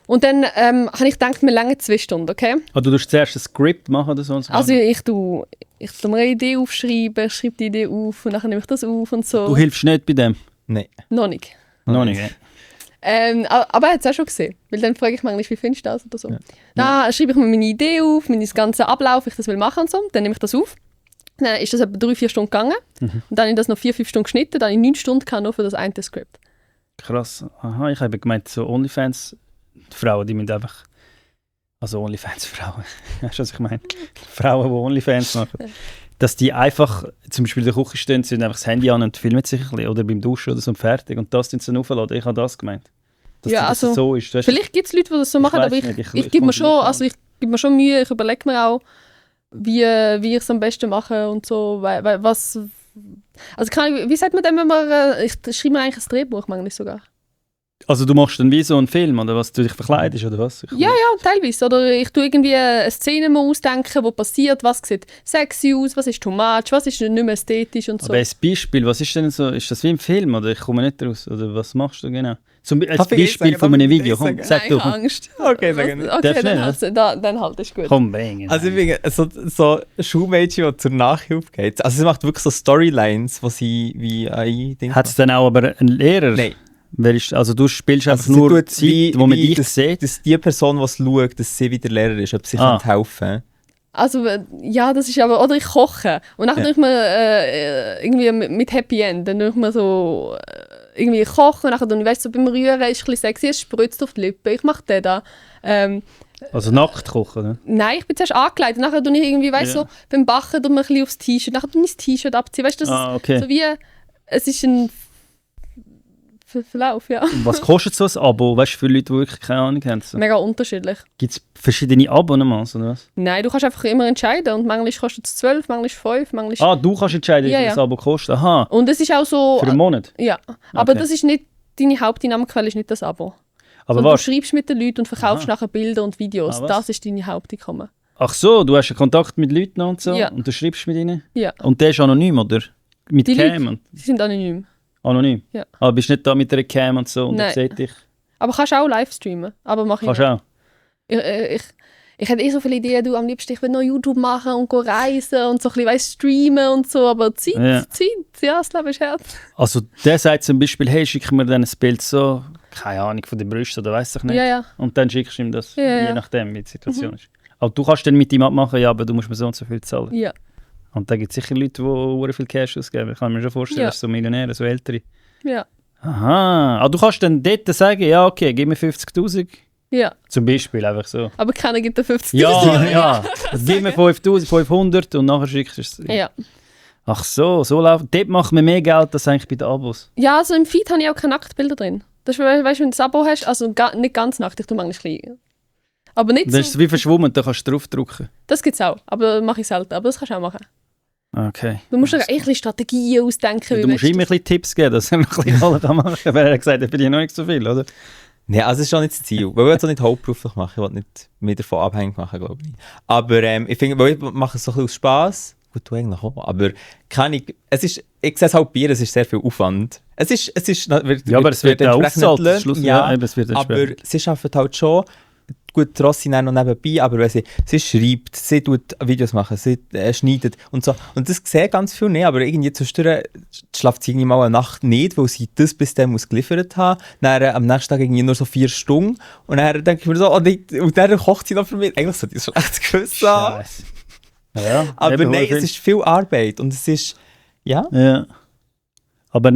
Und dann habe ich gedacht, wir länger 2 Stunden, okay? Ah, du tust zuerst ein Skript machen oder so? Also ich tu mir eine Idee aufschreiben, ich schreibe die Idee auf und dann nehme ich das auf und so. Du hilfst nicht bei dem? Nein. Noch nicht. Noch nicht, ja. Aber er hat es auch schon gesehen. Weil dann frage ich manchmal, wie findest du das oder so. Ja. Dann schreibe ich mir meine Idee auf, meinen ganzen Ablauf, wie ich das will machen und so. Dann nehme ich das auf. Dann ist das etwa 3-4 Stunden gegangen. Und dann habe ich das noch 4-5 Stunden geschnitten. Dann habe ich 9 Stunden gehabt, nur für das eine Skript. Krass. Aha, ich habe gemeint, so OnlyFans-Frauen, die müssen einfach... Also OnlyFans-Frauen. Weißt du, was ich meine? Frauen, die OnlyFans machen. Dass die einfach, zum Beispiel in der Küche stehen, sie einfach das Handy an und filmen sich ein bisschen. Oder beim Duschen oder so und fertig. Und das dann aufladen. Ich habe das gemeint. Dass Ja, das also, so ist. Weißt, Vielleicht gibt es Leute, die das so machen, weiss aber ich nicht, gebe mir komme schon, nicht also ich gebe mir schon Mühe, ich überlege mir auch, wie ich es am besten mache und so, weil was... Also wie sagt man denn, wenn man... Ich schreibe mir eigentlich ein Drehbuch manchmal sogar. Also du machst dann wie so einen Film, oder was? Du dich verkleidest, oder was? Ja, teilweise. Oder ich tue irgendwie eine Szene mal ausdenken, wo passiert, was sieht sexy aus, was ist too much, was ist nicht mehr ästhetisch und so. Aber als Beispiel, was ist denn so? Ist das wie im Film, oder? Ich komme nicht raus. Oder was machst du genau? Als Darf ich Beispiel sagen? von Darf einem ich Video. sagen? Komm, sag Nein, du. ich habe Angst. Okay, sag nicht. Okay, Darfst dann, nicht, dann halt, ist gut. Komm, bringen. Also ich finde, so Schulmädchen, die zur Nachhilfe geht, also sie macht wirklich so Storylines, wo sie wie ein Ding Hat es dann auch aber einen Lehrer? Nein. Wer ist, also du spielst einfach Also sie nur tut Zeit, wo man dich sieht? dass die Person, die es schaut, dass sie wieder Lehrer ist, ob sie helfen kann. Also, ja, das ist aber... Oder ich koche. Und dann tue ich mir irgendwie mit Happy End, dann tue ich mir so irgendwie kochen und dann, weißt du, so beim Rühren ist es ein bisschen sexy, es spritzt auf die Lippen, ich mache den da. Also nackt kochen, ne? Nein, ich bin zuerst angekleidet. Nachher tue ich irgendwie, weißt du, so beim Backen tue ich ein bisschen aufs T-Shirt. Nachher tue ich das T-Shirt abziehen. Weißt du, das okay. ist so wie... Es ist ein Verlauf, ja. Und was kostet so ein Abo? Weißt du, für Leute, die wirklich keine Ahnung haben? So. Mega unterschiedlich. Gibt es verschiedene Abonnements, oder was? Nein, du kannst einfach immer entscheiden. Und manchmal kostet es 12, manchmal 5, manchmal... Du kannst entscheiden, wie Ja, viel ja. das Abo kostet. Aha, Und es ist auch so... für einen Monat. Ja, aber Okay. das ist nicht... Deine Haupteinnahmequelle ist nicht das Abo. Aber Sondern du was? schreibst mit den Leuten und verkaufst nachher Bilder und Videos. Ah, was? Das ist deine Haupteinkommen. Ach so, du hast einen Kontakt mit Leuten und so? Ja. Und du schreibst mit ihnen? Ja. Und der ist anonym, oder? Mit Die Cam? Leute, die sind anonym. Anonym? Ja. Aber bist nicht da mit einer Cam und so und Nein. er sieht dich? Aber kannst auch live streamen. Aber mach ich Kannst nicht. auch? Ich hätte so viele Ideen, du am liebsten, ich will noch YouTube machen und go reisen und so ein bisschen, weißt, streamen und so, aber Zeit, ja, das Leben ist hart. Also der sagt zum Beispiel, hey, schick mir dann ein Bild so, keine Ahnung, von den Brüsten oder weiss ich nicht. Ja, ja. Und dann schickst du ihm das, Ja, je ja. nachdem, wie die Situation ist. Aber du kannst dann mit ihm abmachen, ja, aber du musst mir so und so viel zahlen. Ja. Und da gibt es sicher Leute, die sehr viel Cash ausgeben. Ich kann mir schon vorstellen, Ja. dass so Millionäre, so Ältere. Ja. Aha, du kannst dann dort sagen, ja, okay, gib mir 50'000. Ja. Zum Beispiel, einfach so. Aber keiner gibt dir 50'000. Ja. Gib mir 5'500 und nachher schickst du es. Ja. Ach so läuft. Dort macht man mehr Geld als eigentlich bei den Abos. Ja, also im Feed habe ich auch keine Nacktbilder drin. Das ist, weißt du, wenn du ein Abo hast, also nicht ganz nackt, ich tue manchmal ein bisschen. Aber nicht Dann ist so. es wie verschwommen, da kannst du draufdrücken. Das gibt es auch, aber das mache ich selten. Aber das kannst du auch machen. Okay. Du musst dir ein bisschen Strategien ausdenken. Du musst ihm ein bisschen Tipps geben, dass er noch ein bisschen alles machen kann. Aber er hat gesagt, er verdient noch nicht so viel, oder? Nein, also das ist schon nicht das Ziel. Weil ich will es auch nicht hauptberuflich machen, ich will nicht mehr davon abhängig machen, glaube ich. Aber ich finde, weil ich mache es so ein bisschen aus Spass. Gut, du eigentlich auch. Aber ich sehe es halt bei ihr, es ist sehr viel Aufwand. Es wird auch entsprechend ausgezahlt, gelöst, Schluss, ja, eben, es wird aber entsprechend. sie arbeitet halt schon. Gut, Rossi noch nebenbei, aber wenn sie schreibt, sie tut Videos machen, sie schneidet und so. Und das sehe ganz viel nicht, aber irgendwie zwischendurch schläft sie irgendwie mal eine Nacht nicht, weil sie das bis dann geliefert haben. Dann am nächsten Tag irgendwie nur so 4 Stunden. Und dann denke ich mir so, und dann kocht sie noch für mich. Eigentlich sollte ich das schlecht Gewissen haben. Scheiße. Ja, Aber eben, nein, viel- es ist viel Arbeit und es ist, ja. Ja. Aber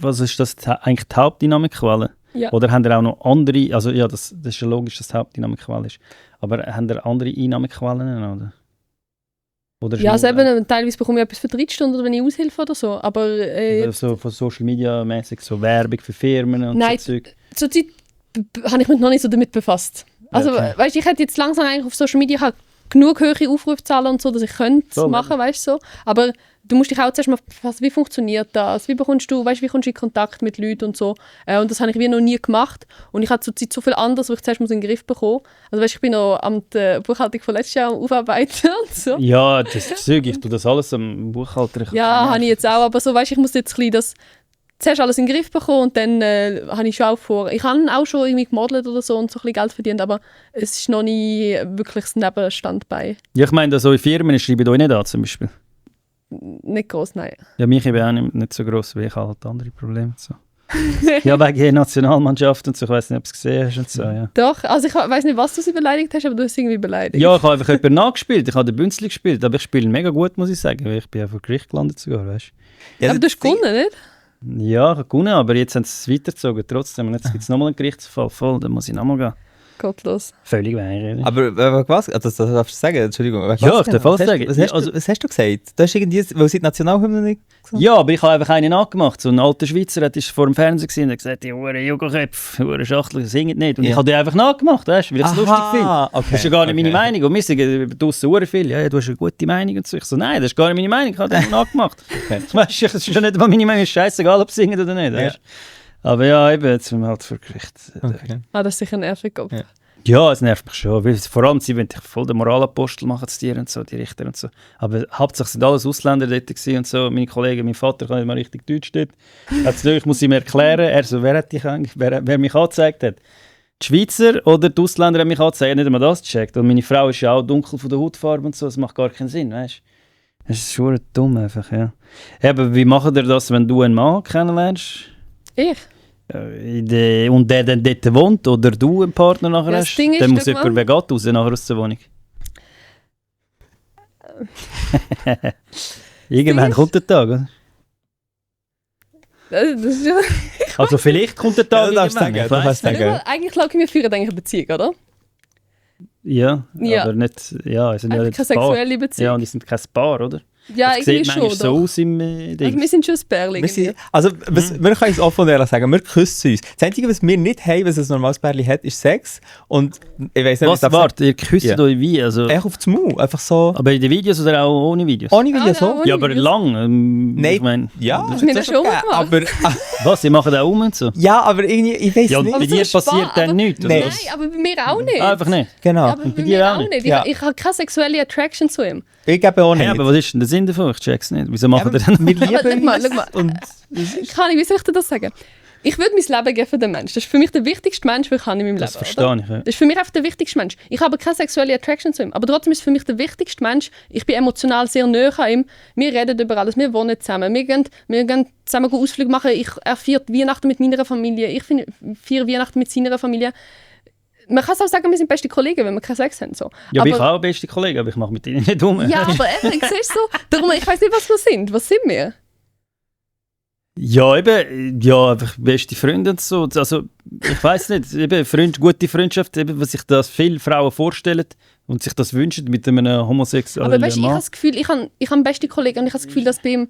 was ist das eigentlich die Hauptdynamikquelle? Ja. Oder haben ihr auch noch andere, also ja, das ist ja logisch, dass die Hauptdynamikquelle ist. Aber haben ihr andere Einnahmequellen, oder? Ja, also eben, teilweise bekomme ich etwas für 3 Stunden oder wenn ich aushilfe oder so. Aber Oder so von Social Media mäßig so Werbung für Firmen und Nein. so Zeug. zurzeit habe ich mich noch nicht so damit befasst. Also, Okay. weißt du, ich hätte jetzt langsam eigentlich auf Social Media halt genug hohe Aufrufzahlen und so, dass ich könnte So, machen, weißt du, so. Aber du musst dich auch zuerst mal befassen, wie funktioniert das, wie kommst du in Kontakt mit Leuten und so. Und das habe ich wie noch nie gemacht. Und ich habe zurzeit so viel anderes, was ich zuerst mal in den Griff bekommen. Also weißt, ich bin noch am die Buchhaltung von letztes Jahr am Aufarbeiten und so. Ja, das Zeug, ich tue das alles am Buchhalter. Ja, habe ich jetzt auch, aber so, weißt, ich muss jetzt ein bisschen das zuerst alles in den Griff bekommen und dann habe ich schon auch vor. Ich habe auch schon irgendwie gemodelt oder so und so ein bisschen Geld verdient, aber es ist noch nie wirklich das Nebenstandbein. Ja, ich meine, so in Firmen schreiben euch nicht an, zum Beispiel. Nicht groß, nein. Ja, mich eben auch nicht so gross, weil ich habe halt andere Probleme. So. Ja, wegen der Nationalmannschaft und so, ich weiß nicht, ob du es gesehen hast und so, ja. Doch, also ich weiß nicht, was du sie beleidigt hast, aber du hast sie irgendwie beleidigt. Ja, ich habe einfach jemanden nachgespielt, ich habe den Bünzli gespielt, aber ich spiele mega gut, muss ich sagen, weil ich bin ja vor Gericht gelandet sogar, weißt Ja, aber du hast gewonnen, nicht? du. Ja, ich habe gewonnen, aber jetzt haben sie es weitergezogen trotzdem und jetzt gibt es nochmal einen Gerichtsfall, voll, dann muss ich nochmal gehen. Gottlos. Völlig weird. Aber was? Also, das darfst du sagen, Entschuldigung. Was Ja, ich genau? darf alles Was hast- sagen. Was Ja, hast, also- was hast du gesagt? Du hast irgendwie, weil sie die Nationalhymne nicht gesagt Ja, aber ich habe einfach einen nachgemacht. So ein alter Schweizer hat vor dem Fernsehen gesehen und hat gesagt, die Hure Jugendköpfe, Hure Schachtel, singen nicht. Und Ja. ich habe die einfach nachgemacht, weißt, weil ich es lustig finde. okay. Das ist ja gar nicht meine Meinung. Und wir sagen draussen Hure viel, ja, du hast eine gute Meinung und so. Ich so, nein, das ist gar nicht meine Meinung, ich habe den nachgemacht. Weißt du, es ist schon nicht mal meine Meinung, es ist scheißegal, ob sie singen oder nicht. Weißt? Aber ja, eben, jetzt sind wir halt vor Gericht. Okay. Ah, das ist sicher nervig. Ja. Ja, es nervt mich schon. Weil vor allem, sie wollen dich voll den Moralapostel machen zu dir und so, die Richter und so. Aber hauptsächlich sind alles Ausländer dort gewesen und so. Meine Kollegen, mein Vater kann nicht mal richtig Deutsch dort. Ich muss ihm erklären, er so, wer mich angezeigt hat. Die Schweizer oder die Ausländer haben mich angezeigt, er hat nicht einmal das gecheckt. Und meine Frau ist ja auch dunkel von der Hautfarbe und so, das macht gar keinen Sinn, weißt du. Das ist schon dumm einfach, ja. Aber wie machen ihr das, wenn du einen Mann kennenlernst? Ich? Und der dann dort wohnt oder du einen Partner nachher Ja, das hast, Ding ist, dann muss schau jemand mal. raus nachher aus der Wohnung. Irgendwann kommt der Tag, oder? Das ist ja... Also vielleicht kommt der Tag Ja, du darfst irgendwann, sagen, ich du weiss darfst nicht. sagen. Eigentlich glaube ich, wir führen eigentlich eine Beziehung, oder? Ja, Ja. aber nicht, ja, es sind ja Einfach nicht keine ein Paar. sexuelle Beziehung. Ja, und die sind kein Paar, oder? Ja, Das irgendwie sieht schon, manchmal so doch. aus im Also Ding. wir sind schon ein Pärchen. Wir, sind, also, wir können es offen und ehrlich sagen, wir küssen uns. Das Einzige, was wir nicht haben, was ein normales Pärchen hat, ist Sex. Und ich weiss nicht, Was, darf warte, ihr küsst Ja. euch wie? Also, echt auf den Mund. Einfach so. aber in den Videos oder auch ohne Videos? Ohne Video Ah, ja, so. ohne Ja, aber Videos. lang. Nein. Ich meine, Ja, Das haben wir hat's schon auch mal gegeben. gemacht. Aber, was, ihr macht auch und so? ja, aber irgendwie, ich weiß Ja, und nicht. bei Aber so dir ein Spaß, passiert dann aber- nichts, oder Nein. was? Nein, aber bei mir auch nicht. Einfach nicht. Genau. Ja, aber Und bei bei dir mir auch auch nicht? nicht. Ja. Ich habe keine sexuelle Attraction zu ihm. Ich gebe auch nicht. Hey, aber was ist denn der Sinn davon? Ich check's nicht. Wieso machen Ja, ihr dann? wir Aber lieben schau mal, uns. schau mal. Und Wie soll ich dir das sagen? Ich würde mein Leben geben für den Menschen. Das ist für mich der wichtigste Mensch, den ich habe in meinem Das Leben. verstehe oder? ich. Ja. Das ist für mich einfach der wichtigste Mensch. Ich habe keine sexuelle Attraction zu ihm. Aber trotzdem ist es für mich der wichtigste Mensch. Ich bin emotional sehr nahe an ihm. Wir reden über alles. Wir wohnen zusammen. Wir gehen zusammen Ausflüge machen. Er feiert Weihnachten mit meiner Familie. Ich feiere Weihnachten mit seiner Familie. Man kann es auch sagen, wir sind beste Kollegen, wenn wir keinen Sex haben. So. Ja, aber ich habe auch beste Kollegen, aber ich mache mit ihnen nicht um. Ja, aber eben, siehst du so. Darum, ich weiß nicht, was wir sind. Was sind wir? Ja, eben, ja, einfach beste Freunde und so. Also, ich weiß nicht, eben gute Freundschaft, eben, was sich das viele Frauen vorstellen und sich das wünschen mit einem homosexuellen Aber weißt, ich habe Mann. das Gefühl, ich habe beste Kollegen und ich habe das Gefühl, dass bei ihm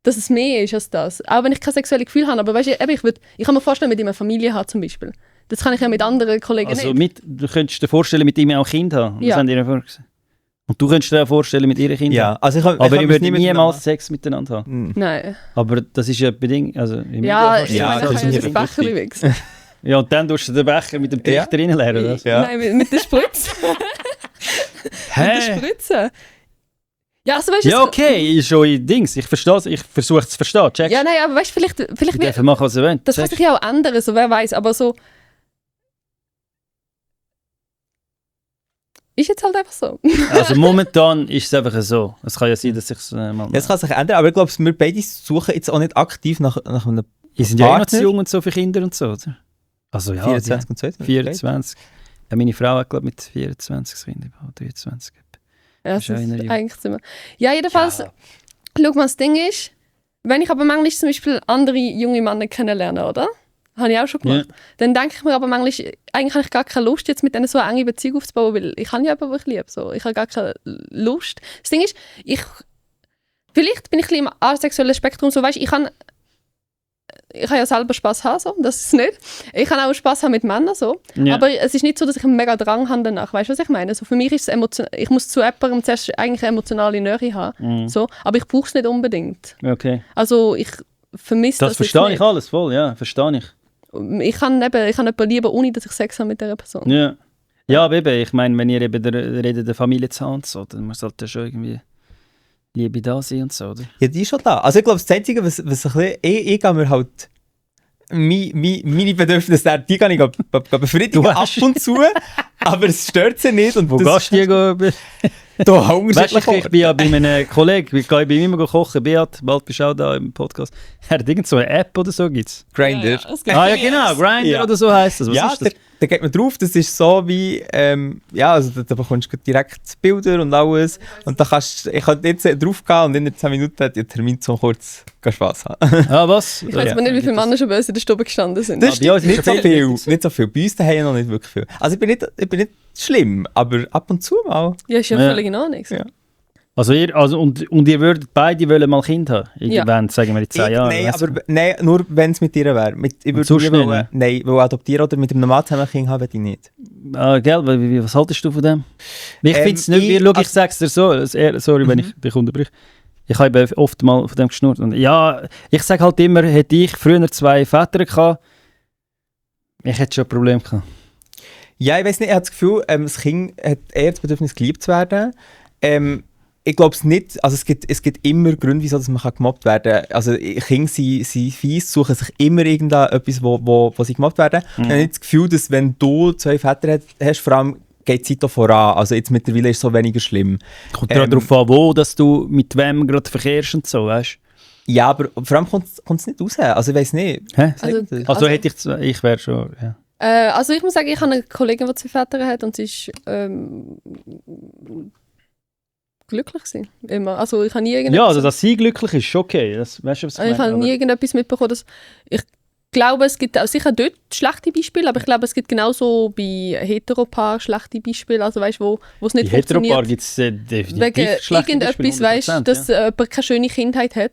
dass es mehr ist als das. Auch wenn ich kein sexuelles Gefühl habe. Aber weißt, eben, ich kann mir vorstellen, mit ihm eine Familie haben zum Beispiel. Das kann ich ja mit anderen Kollegen Also, nicht. du könntest dir vorstellen, mit ihm auch Kind haben. Das Ja. haben die ja vorgesehen. Und du könntest dir auch vorstellen, mit ihren Kindern. ja, also ich Aber ihr würdet niemals Sex miteinander haben. Hm. Nein. Aber das ist ja bedingt. Also, im Ja, Idealfall- ich Ja, meine, das ich ist kann ja nicht den Becher richtig. übrigens. Ja, und dann tust du den Becher mit dem Ja. Trichter reinleeren. Oder? Ja. Nein, mit der Spritze. Mit der Spritze. Ja, also weißt du, Ja, okay, ist schon ein Dings. Ich verstehe es, ich versuche es zu verstehen. Check. Ja, nein, aber weißt du, vielleicht Die dürfen machen, was sie wollen. das kann Check. sich ja auch ändern, so wer weiß, aber so. Ist jetzt halt einfach so. Also momentan ist es einfach so. Es kann ja sein, dass sich mal... Ja, es kann sich ändern, aber ich glaube, wir beide suchen jetzt auch nicht aktiv nach einem Die sind ja eh noch zu Partner. jung und so für Kinder und so, oder? Also ja, 24 und 22. 24. Ja, meine Frau hat, glaube ich, mit 24 das Kind bekommen, 23. Ja, das Ist ja ist einer jung. eigentlich ziemlich. Ja, jedenfalls, schau mal, das Ding ist, wenn ich aber manchmal zum Beispiel andere junge Männer kennenlerne, oder? Habe ich auch schon gemacht. Dann denke ich mir aber manchmal, eigentlich habe ich gar keine Lust, jetzt mit denen so eine enge Beziehung aufzubauen, weil ich habe ja jemanden, den ich liebe. So. Ich habe gar keine Lust. Das Ding ist, vielleicht bin ich ein bisschen im asexuellen Spektrum, so, weißt, ich kann ja selber Spass haben, so, das ist es nicht. Ich kann auch Spass haben mit Männern, so. Ja. Aber es ist nicht so, dass ich einen mega Drang habe danach. Weißt du, was ich meine? So, für mich ist es ich muss zu jemandem zuerst eigentlich eine emotionale Nähe haben. Mhm. So, aber ich brauche es nicht unbedingt. Okay. Also ich vermisse Das das verstehe jetzt ich alles voll, ja, verstehe ich. nicht. Ich kann jemanden lieben, ohne dass ich Sex habe mit dieser Person. Ja. Ja, aber eben, ich meine, wenn ihr eben redet, der Familie zu haben und so, dann muss halt das schon irgendwie Liebe da sein und so, oder? Ja, die ist schon da. Also ich glaube, das Einzige, was ein bisschen... Ich gehe mir halt... Meine Bedürfnisse, die kann ich befriedigen ab und zu, aber es stört sie nicht. Und Wo gehst du die? Da unterschiedlich. Weißt du, ich bin ja bei meinem Kollegen, ich gehe bei ihm immer kochen, Beat, bald bist du auch da im Podcast. Er hat irgend so eine App oder so, gibt's? Grindr. Ja, genau, Grindr oder so heisst das. Was ja, ist das? Da geht man drauf, das ist so wie, also da bekommst du direkt Bilder und alles. Und da ich kann jetzt drauf gehen und in 10 Minuten hat der Termin so kurz Spaß haben. Ah, was? Ich weiß aber nicht, wie viele Männer schon bei uns in der Stube gestanden sind. Das bei uns ist ist nicht so schon viel. Nicht so viel. Bei uns daheim noch nicht wirklich viel. Also ich bin nicht schlimm, aber ab und zu mal. Ja, ist ja Ja. völlig in Ordnung. Ja. Also und ihr würdet beide wollen mal Kind haben? Irgendwann, sagen wir in 10 Jahren. Nein, weißt du? aber nein, nur wenn es mit dir wäre. Ich würde sonst nie nicht, wollen, nein, weil adoptieren oder mit einem Mann zusammen ein Kind haben, würde ich nicht. Ah, gell, was haltest du von dem? Ich finde es nicht, ich sage es dir so, sorry, wenn ich dich unterbreche. Ich habe eben oft mal von dem geschnurrt. Und ja, ich sage halt immer, hätte ich früher 2 Väter gehabt, ich hätte schon ein Problem gehabt. Ja, ich weiß nicht, ich habe das Gefühl, das Kind hat eher das Bedürfnis, geliebt zu werden. Ich glaube es nicht, also es gibt immer Gründe, wieso dass man gemobbt werden kann. Also Kinder sind fies, suchen sich immer irgendetwas, wo sie gemobbt werden. Ich habe nicht das Gefühl, dass wenn du 2 Väter hast, vor allem geht die Zeit auch voran. Also jetzt mittlerweile ist es so weniger schlimm. Kommt gerade darauf an, wo dass du mit wem gerade verkehrst und so, weißt du? Ja, aber vor allem kommt es nicht raus. Also ich weiß nicht. Hä? Also Hätte ich wäre schon, ja. Also ich muss sagen, ich habe eine Kollegin, die 2 Väter hat und sie ist glücklich gewesen. Immer. Also ich habe nie Ja, also dass sie glücklich ist, ist okay. Das, weißt du, was ich habe nie irgendetwas mitbekommen, dass ich glaube, es gibt auch sicher dort schlechte Beispiele, aber ich glaube, es gibt genauso bei Heteropaar schlechte Beispiele, also weißt wo es nicht bei Heteropaar funktioniert. gibt es definitiv Wegen schlechte irgendetwas, weißt, 100%, dass jemand keine schöne Kindheit hat.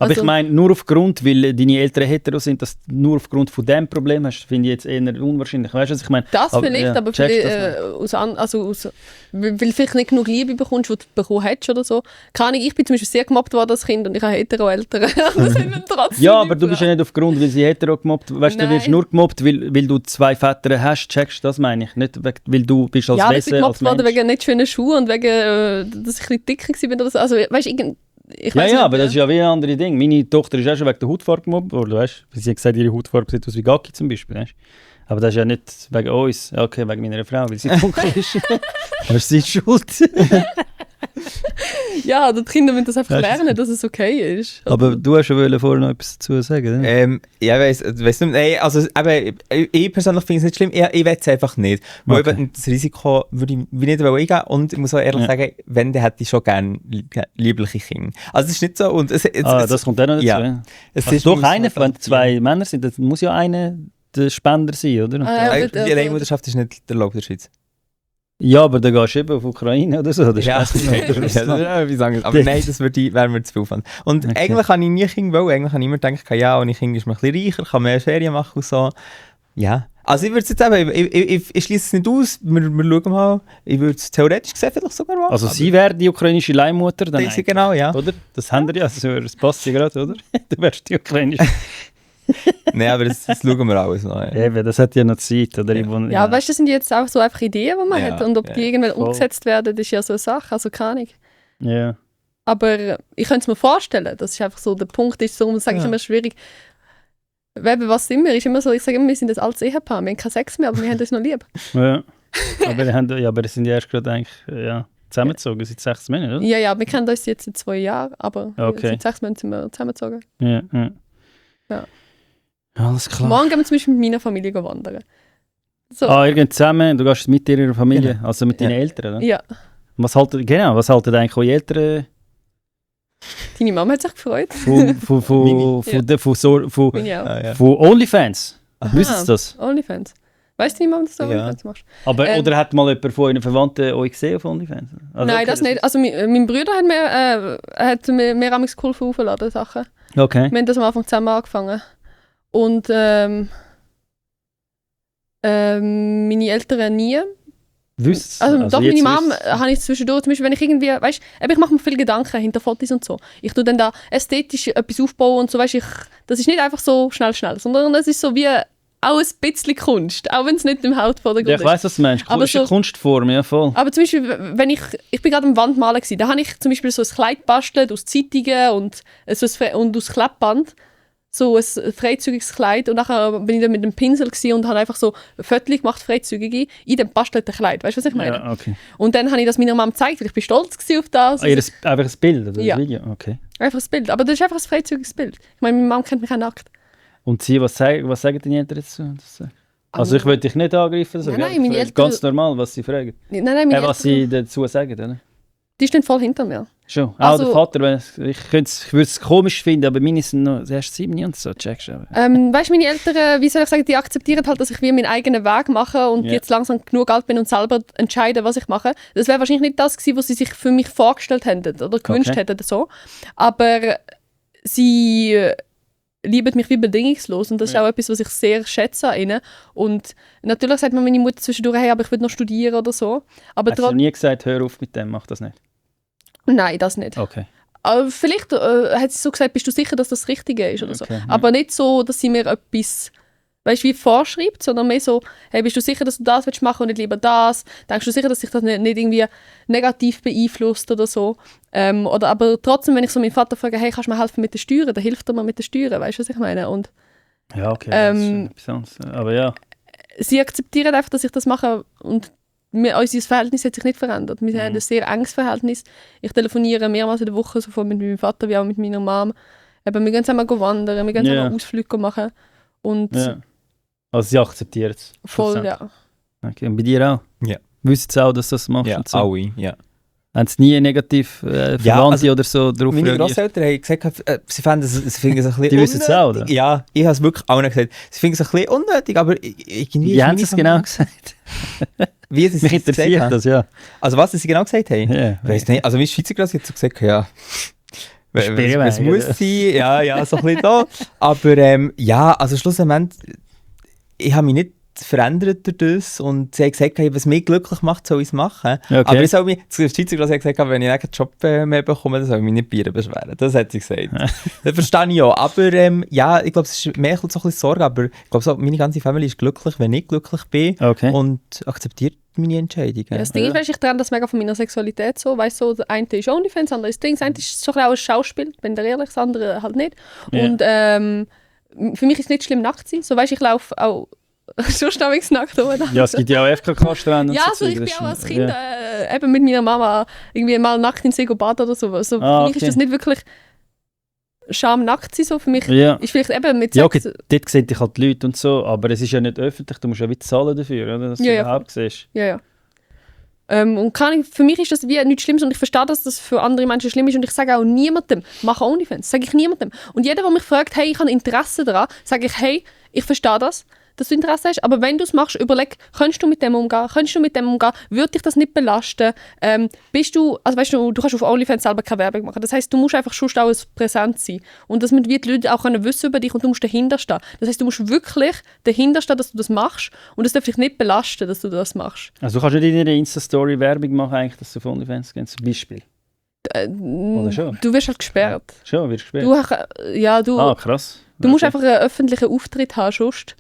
Aber Also- ich meine, nur aufgrund, weil deine Eltern hetero sind, dass du nur aufgrund von diesem Problem hast, finde ich jetzt eher unwahrscheinlich. Weißt du, was ich meine? Das vielleicht, ja, aber checkst vielleicht, das weil du vielleicht nicht genug Liebe bekommst, die du bekommen hättest oder so. Keine Ahnung, ich bin zum Beispiel sehr gemobbt worden als Kind und ich habe Hetero-Eltern. Das sind wir trotzdem Ja, aber du nicht bist ja nicht aufgrund, weil sie hetero gemobbt. Weißt du, du wirst Nein. nur gemobbt, weil du 2 Väter hast, checkst du, das meine ich. Nicht, weil du bist als ja, ich Wesen, bin als gemobbt worden Mensch. wegen nicht schönen Schuhen und wegen, dass ich ein bisschen dicker war oder so. Also, weißt du, ich Ja, weiss ja, nicht, aber das ist ja wie ein anderes Ding. Meine Tochter ist auch schon wegen der Hautfarbe gemobbt worden, weißt du? Sie hat gesagt, ihre Hautfarbe sieht aus wie Gacki zum Beispiel, weißt du? Aber das ist ja nicht wegen uns, ja, okay, wegen meiner Frau, weil sie dunkel ist. Aber sie ist schuld. Ja, die Kinder müssen das einfach Weißt du? lernen, dass es okay ist. Aber du hast ja vorher noch etwas dazu sagen, oder? Ja, ich weiss nicht. Nein, also eben, ich persönlich finde es nicht schlimm. Ich will es einfach nicht. Weil Okay. eben das Risiko würde ich wie nicht eingehen. Und ich muss auch ehrlich Ja. sagen, wenn, dann hätte ich schon gerne liebliche Kinder. Also es ist nicht so. Und Das kommt auch noch dazu. ja. Ja. Es Also ist doch muss einer, halt wenn 2 Männer sind, dann muss ja einer der Spender sein, oder? Und Ah, ja. dann- aber- Die Alleinmutterschaft ist nicht erlaubt in der Schweiz. ja, aber dann gehst du eben auf Ukraine oder so. Das Ja, ist besser. ja, wie sagen wir. Aber nein, das wäre mir zu viel von. Und Okay. eigentlich habe ich nie Kinder wollen. Eigentlich habe ich immer gedacht, ja, und ich Kind ist man ein bisschen reicher, kann mehr Ferien machen und so. Ja. Also ich würde es jetzt eben, ich schließe es nicht aus, wir schauen mal. Ich würde es theoretisch gesehen vielleicht sogar machen. Also sie wäre die ukrainische Leihmutter, dann Das ist genau, ja. oder? Das haben wir ja, das passt ja gerade, oder? Du wärst die ukrainische. Nein, aber das schauen wir alles noch. Ja. Eben, das hat ja noch Zeit, oder? Ja. Ja, weißt du, das sind jetzt auch so einfach Ideen, die man Ja, hat. Und ob die ja. irgendwann Voll. umgesetzt werden, das ist ja so eine Sache. Also keine Ahnung. Ja. Aber ich könnte es mir vorstellen, das ist einfach so, der Punkt ist so, das sage ich Ja. immer schwierig. Eben, was sind wir? Ist immer so, ich sage immer, wir sind das altes Ehepaar, wir haben keinen Sex mehr, aber wir haben uns noch lieb. Ja. Aber sie sind ja erst gerade eigentlich zusammengezogen, seit 6 Monaten, oder? Ja, ja, wir kennen uns jetzt seit 2 Jahren, aber Okay. seit 6 Monaten sind wir zusammengezogen. Ja. Ja. Alles klar. Morgen gehen wir zum Beispiel mit meiner Familie wandern. So, Ah, ihr geht zusammen, du gehst mit ihrer Familie, Genau. also mit deinen Ja. Eltern, oder? ja, Was halten eigentlich eure Eltern deine Mama hat sich gefreut. von Meine auch. Ah, ja. von OnlyFans? Wissen Sie das? OnlyFans. Weißt du, deine Mama, dass du Ja. OnlyFans machst? Aber, Ähm, oder hat mal jemand von euren Verwandten euch gesehen auf OnlyFans? Also, Nein, okay, das nicht. Also mein Bruder hat mir amigs geholfen aufzuladen, Sachen. Okay. Wir haben das am Anfang zusammen angefangen. Und meine Eltern nie. Wisst Also, doch, meine jetzt Mom wisst- habe ich zwischendurch, zum Beispiel, wenn ich irgendwie, weißt du, ich mache mir viele Gedanken hinter Fotos und so. Ich tue dann da ästhetisch etwas aufbauen und so, weißt du, das ist nicht einfach so schnell, sondern es ist so wie auch ein bisschen Kunst, auch wenn es nicht im Hauptvordergrund Ja, ich weiss, was du meinst. Aber ist eine so- Kunstform, ja voll. Aber zum Beispiel, wenn ich bin gerade am Wandmalen gewesen, da habe ich zum Beispiel so ein Kleid bastelt aus Zeitungen und, und aus Klebband. So ein freizügiges Kleid und nachher bin ich dann mit dem Pinsel gewesen und habe einfach so Fotos gemacht, freizügige, in dem bastelten Kleid. Weißt du, was ich meine? Ja, okay. Und dann habe ich das meiner Mama gezeigt, weil ich bin stolz gewesen auf das. Einfach ein Bild oder Ja. ein Video? Okay. Einfach ein Bild. Aber das ist einfach ein freizügiges Bild. Ich meine, meine Mama kennt mich auch nackt. Und sie, was sagen deine Eltern dazu? Also ich will dich nicht angreifen, so, Nein, gell? nein, meine Eltern- Ganz normal, was sie fragen. Nein, meine Was Eltern- sie dazu sagen, oder? Die stehen voll hinter mir. Schon. Auch Also- der Vater, ich würde es komisch finden, aber meine sind noch erst 7 und so, checkst du. Weißt du, meine Eltern, wie soll ich sagen, die akzeptieren halt, dass ich wie meinen eigenen Weg mache und Ja. jetzt langsam genug alt bin und selber entscheide, was ich mache. Das wäre wahrscheinlich nicht das gewesen, was sie sich für mich vorgestellt hätten oder gewünscht Okay. hätten. So. Aber sie lieben mich wie bedingungslos und das ist Ja. auch etwas, was ich sehr schätze an ihnen. Und natürlich sagt mir meine Mutter zwischendurch, hey, aber ich will noch studieren oder so. Aber Hast du nie gesagt, hör auf mit dem, mach das nicht? Nein, das nicht. Okay. Aber vielleicht hat sie so gesagt, bist du sicher, dass das Richtige ist oder so. Okay, ja. Aber nicht so, dass sie mir etwas, weißt, wie vorschreibt, sondern mehr so, hey, bist du sicher, dass du das willst machen und nicht lieber das? Denkst du sicher, dass sich das nicht irgendwie negativ beeinflusst oder so? Oder aber trotzdem, wenn ich so meinen Vater frage, hey, kannst du mir helfen mit den Steuern? Dann hilft er mir mit den Steuern, weißt du, was ich meine? Und Ja, okay, das ist schon etwas anderes. Aber ja. sie akzeptieren einfach, dass ich das mache und unser Verhältnis hat sich nicht verändert. Wir haben ein sehr enges Verhältnis. Ich telefoniere mehrmals in der Woche, sowohl mit meinem Vater wie auch mit meiner Mom. Eben, wir gehen zusammen wandern, wir gehen Ja. zusammen Ausflüge machen. Und Ja. Also sie akzeptieren es. voll, ja. Okay. Und bei dir auch? Ja. Wissen sie auch, dass du das machst? Ja, und so? alle, ja. Haben sie nie negativ Verwandte Ja, also oder so darauf Meine reagiert? Grosseltern haben gesagt, sie finden es ein bisschen Die wissen es auch, oder? Ja, ich habe es wirklich allen gesagt. Sie finden es ein bisschen unnötig, aber irgendwie... Wie haben sie es genau gesagt? Wie sie es Mich gesagt interessiert haben. das, ja. Also was sie genau gesagt haben? Ja. Weiss nicht. Also mein Schweizer Gras hat so gesagt, ja... Was Spielweg, muss oder? sein? Ja, so ein bisschen da. Aber ja, also schlussendlich, ich habe mich nicht verändert durch das und sie hat gesagt, hey, was mich glücklich macht, soll ich es machen. Okay. Aber ich soll mich, das Schweizer Gras hat gesagt, wenn ich einen Job mehr bekomme, dann soll ich mich nicht Bier beschweren. Das hat sie gesagt. Das verstehe ich auch. Aber ja, ich glaube, es ist mehr so ein bisschen Sorge, aber ich glaube, so, meine ganze Familie ist glücklich, wenn ich glücklich bin Okay. und akzeptiert meine Entscheidungen. Ja, das Ding ist, Ja. weißt, ich trenne das mega von meiner Sexualität so. Weißt du, so, der eine ist OnlyFans, das andere ist Ding. Das eine ist so ein bisschen auch ein Schauspiel, wenn der ehrlich, das andere halt nicht. Ja. Und für mich ist es nicht schlimm, nackt zu sein. So, weißt, ich laufe auch schon stammig nackt rum. Ja, es gibt ja auch FKK-Strände. Ja, also ich bin auch als Kind eben mit meiner Mama irgendwie mal nackt in See baden oder so. Also Ah, für mich ist okay. das nicht wirklich Scham, nackt zu sein. So. Für mich Ja. ist vielleicht eben mit Ja, Sex... okay, dort sehen dich halt die Leute und so, aber es ist ja nicht öffentlich, du musst ja wie zahlen dafür, oder? Dass du Ja, ja. überhaupt siehst. Ja, ja. Und für mich ist das wie nichts Schlimmes und ich verstehe, dass das für andere Menschen schlimm ist und ich sage auch niemandem, mach OnlyFans, sage ich niemandem. Und jeder, der mich fragt, hey, ich habe Interesse daran, sage ich, hey, ich verstehe das, dass du Interesse hast, aber wenn du es machst, überleg, kannst du mit dem umgehen, würde dich das nicht belasten, bist du, also weißt du kannst auf OnlyFans selber keine Werbung machen, das heisst, du musst einfach schon auch präsent sein und das müssen die Leute auch können wissen über dich und du musst dahinter stehen. Das heisst, du musst wirklich dahinter stehen, dass du das machst und es darf dich nicht belasten, dass du das machst. Also du kannst nicht in deiner Insta-Story Werbung machen, eigentlich, dass du auf OnlyFans gehst, zum Beispiel. Oder schon? Du wirst halt gesperrt. Schon, wirst du gesperrt? Du, Krass. du musst Okay. einfach einen öffentlichen Auftritt haben, sonst.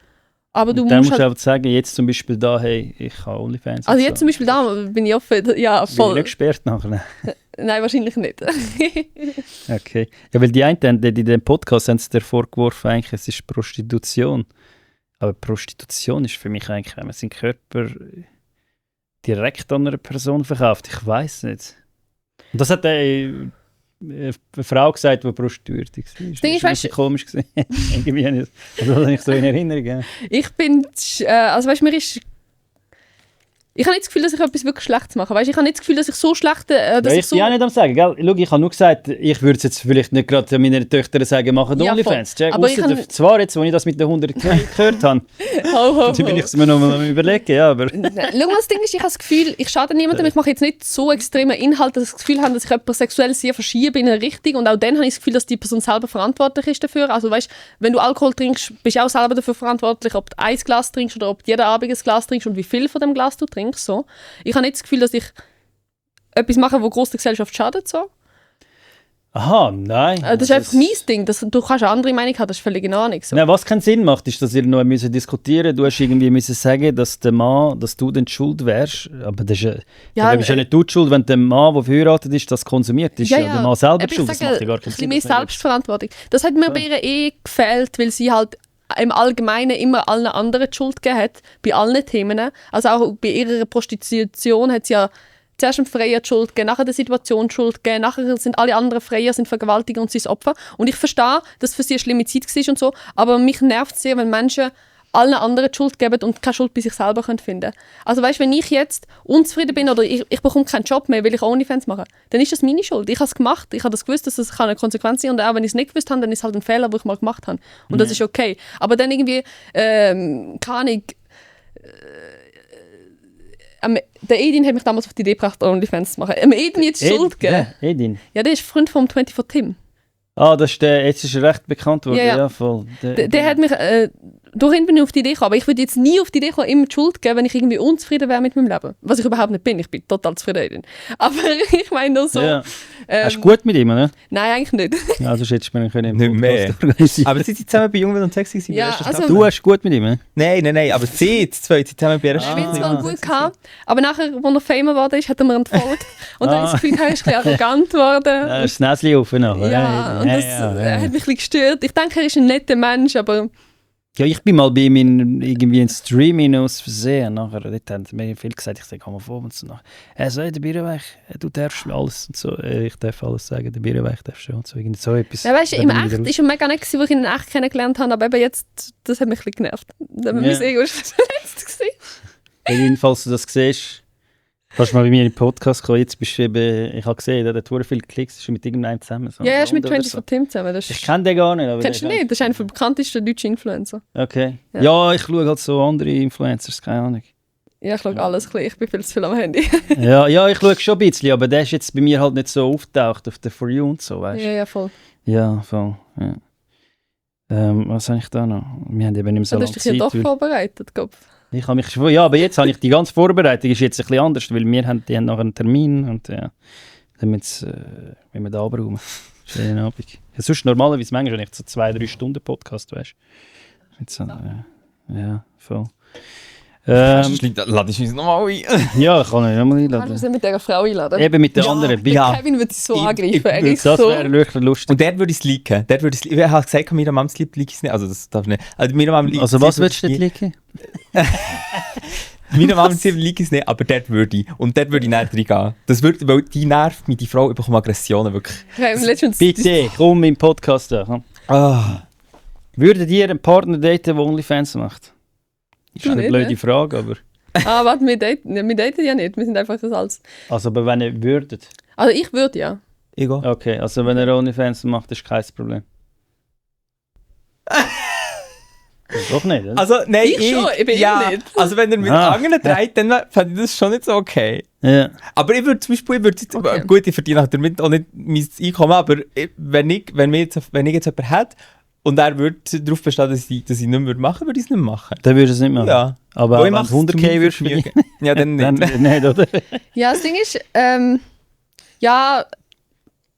Aber du Und dann musst musst du halt, einfach sagen, jetzt zum Beispiel da, hey, ich habe OnlyFans. also und jetzt so. zum Beispiel da bin ich offen, ja, Bin ich voll. nicht gesperrt nachher? Nein, wahrscheinlich nicht. Okay. Ja, weil die einen, die in dem Podcast haben es dir vorgeworfen, eigentlich, es ist Prostitution. Aber Prostitution ist für mich eigentlich, wenn man seinen Körper direkt an einer Person verkauft. Ich weiß nicht. Und das hat eine Frau gesagt, die prostituiert war. Das Ding ist, war weißt du- komisch gewesen. Irgendwie habe ich das habe ich so in Erinnerung. Ja. Ich bin, also weißt du, mir ist, ich habe nicht das Gefühl, dass ich etwas wirklich Schlechtes mache. Weißt, ich habe nicht das Gefühl, dass ich so schlecht, dass Ja, ich ich so... bin auch nicht am sagen, gell? Schau, ich habe nur gesagt, ich würde es jetzt vielleicht nicht gerade meinen Töchtern sagen, machen Ja, OnlyFans. Check, Aber ich ausser kann- zwar jetzt, als ich das mit den 100 gehört habe, Ho, ho, dann bin ho. ich es mir noch mal am überlegen, ja, aber... Schau mal, das Ding ist, ich habe das Gefühl, ich schade niemandem, ich mache jetzt nicht so extreme Inhalte, dass ich das Gefühl habe, dass ich jemanden sexuell sehr verschiebe in eine Richtung und auch dann habe ich das Gefühl, dass die Person selber verantwortlich ist dafür. Also weißt, wenn du Alkohol trinkst, bist du auch selber dafür verantwortlich, ob du ein Glas trinkst oder ob du jeden Abend ein Glas trinkst und wie viel von dem Glas du trinkst. So. Ich habe nicht das Gefühl, dass ich etwas mache, wo gross der Gesellschaft schadet. So. Aha, nein. Das ist einfach mein Ding. Du kannst eine andere Meinung haben, das ist völlig in Ordnung. So. Nein, was keinen Sinn macht, ist, dass ihr noch diskutieren müsst. Du hast irgendwie müssen sagen, dass du denn die Schuld wärst. Aber das ist ja, bist ja nicht du die Schuld, wenn der Mann, der verheiratet ist, das konsumiert. Ist ja der Mann selber die Schuld. Das macht ja gar keinen Sinn. Mehr Selbstverantwortung. Das hat mir bei ihr gefällt, weil sie halt im Allgemeinen immer allen anderen die Schuld gegeben hat, bei allen Themen. Also auch bei ihrer Prostitution hat sie ja zuerst dem Freier die Schuld gegeben, nachher der Situation die Schuld gegeben, nachher sind alle anderen Freier sind Vergewaltiger und sie sind Opfer. Und ich verstehe, dass für sie eine schlimme Zeit war und so, aber mich nervt es sehr, wenn Menschen allen anderen die Schuld geben und keine Schuld bei sich selber finden können. Also weißt, wenn ich jetzt unzufrieden bin oder ich bekomme keinen Job mehr, weil ich OnlyFans mache, dann ist das meine Schuld. Ich habe es gemacht, ich habe das gewusst, dass das eine Konsequenz sein kann und auch wenn ich es nicht gewusst habe, dann ist es halt ein Fehler, den ich mal gemacht habe. Und das ist okay. Aber dann irgendwie, keine Ahnung, der Edin hat mich damals auf die Idee gebracht, OnlyFans zu machen. Edin jetzt Schuld geben. Edin? Ja, der ist Freund vom 24 Tim. Ah, das ist jetzt ist er recht bekannt worden. Ja. Voll. Der hat mich, durch ihn bin ich auf die Idee gekommen, aber ich würde jetzt nie auf die Idee kommen, ihm die Schuld geben, wenn ich irgendwie unzufrieden wäre mit meinem Leben. Was ich überhaupt nicht bin, ich bin total zufrieden. Aber ich meine nur so... Ja. Hast du gut mit ihm, oder? Nein, eigentlich nicht. Ja, sonst hättest du mir können nicht mehr. Aber sind sie zusammen bei Jungwild und Sexy gewesen? Ja, also, du hast gut mit ihm, ne? Nein, aber sie zwei sind zusammen bei ihrer Staffel. Ich bin zwar gut gehabt, aber nachher, als er Fame geworden ist, hat er mir entfolgt. Und dann ist das Gefühl, er ist ein bisschen arrogant geworden. Ja, ist das Näschen auf nachher. Ja, und das hat mich ein bisschen gestört. Ich denke, er ist ein netter Mensch, aber... Ja, ich bin mal bei ihm irgendwie in Streaming aus Versehen. Nachher, dort haben sie mir viel gesagt, ich sage, komm mal vor und so. Er sagt, der Bierweich, du darfst alles und so. Ich darf alles sagen, der Bierweich darfst du und so. Irgendwie so etwas. Ja, weißt du, im Echt ist er mega nett gewesen, wo ich ihn in echt kennengelernt habe, aber eben jetzt, das hat mich ein bisschen genervt. Mein Ego ist verletzt gewesen. Jedenfalls, du das siehst, kannst du mal bei mir in den Podcast kommen. Jetzt bist du eben, ich habe gesehen, der hat viele Klicks, ist mit irgendeinem zusammen. So. Ja, er ist mit 24 Tim zusammen. Ich kenne den gar nicht. Aber kennst du nicht? Das ist einer der bekanntesten deutschen Influencer. Okay. Ja, ich schaue halt so andere Influencers, keine Ahnung. Ja, ich schaue alles. Ich bin viel zu viel am Handy. ja, ich schaue schon ein bisschen, aber der ist jetzt bei mir halt nicht so auftaucht auf der For You und so, weißt du? Ja, voll. Ja, voll. Ja. Was habe ich da noch? Wir haben eben im Salon Zeit. Du hast dich ja doch vorbereitet, Kopf. Ich habe mich schon, ja, aber jetzt habe ich die ganze Vorbereitung ist jetzt ein bisschen anders, weil die haben noch einen Termin und ja, damit wenn wir da abräumen. Schönen Abend. Ja, sonst normalerweise manchmal habe ich so 2-3 Stunden Podcast, weißt du? Ja, voll. Lade ich uns nochmal ein? Ja, kann ich nochmal einladen. Kannst du uns mit dieser Frau einladen? Eben mit der anderen. Ja. Kevin würde sich so angreifen. Das wäre wirklich lustig. Und der würde es liken. Ich habe gesagt, meiner Mama liebt es nicht. Also das darf nicht. Also was willst du nicht liken? Meiner Mama liegt es nicht, aber dort würde ich. Und dort würde ich nicht reingehen. Das würde, weil die nervt mich, die Frau bekommt Aggressionen, wirklich. Bitte, komm im Podcast da. Würdet ihr einen Partner daten, der OnlyFans macht? Das ist eine blöde Frage, aber... Warte, wir daten ja nicht. Wir sind einfach das als... Also, aber wenn ihr würdet? Also ich würde, ja. Ego? Okay, also wenn ihr OnlyFans macht, ist kein Problem. Doch nicht, oder? Also, nein, ich bin nicht. Also wenn ihr mit anderen dreht, dann fände ich das schon nicht so okay. Ja. Aber ich würde zum Beispiel, gut, ich verdiene damit auch nicht mein Einkommen, aber wenn ich jetzt jemanden hätte, und er würde darauf bestehen, dass ich es nicht mehr machen würde ich es nicht machen. Dann würdest du es nicht machen? Ja. Aber wenn du 100k würdest verdienen? Ja, dann nicht. Dann nicht, oder? Ja, das Ding ist, ja,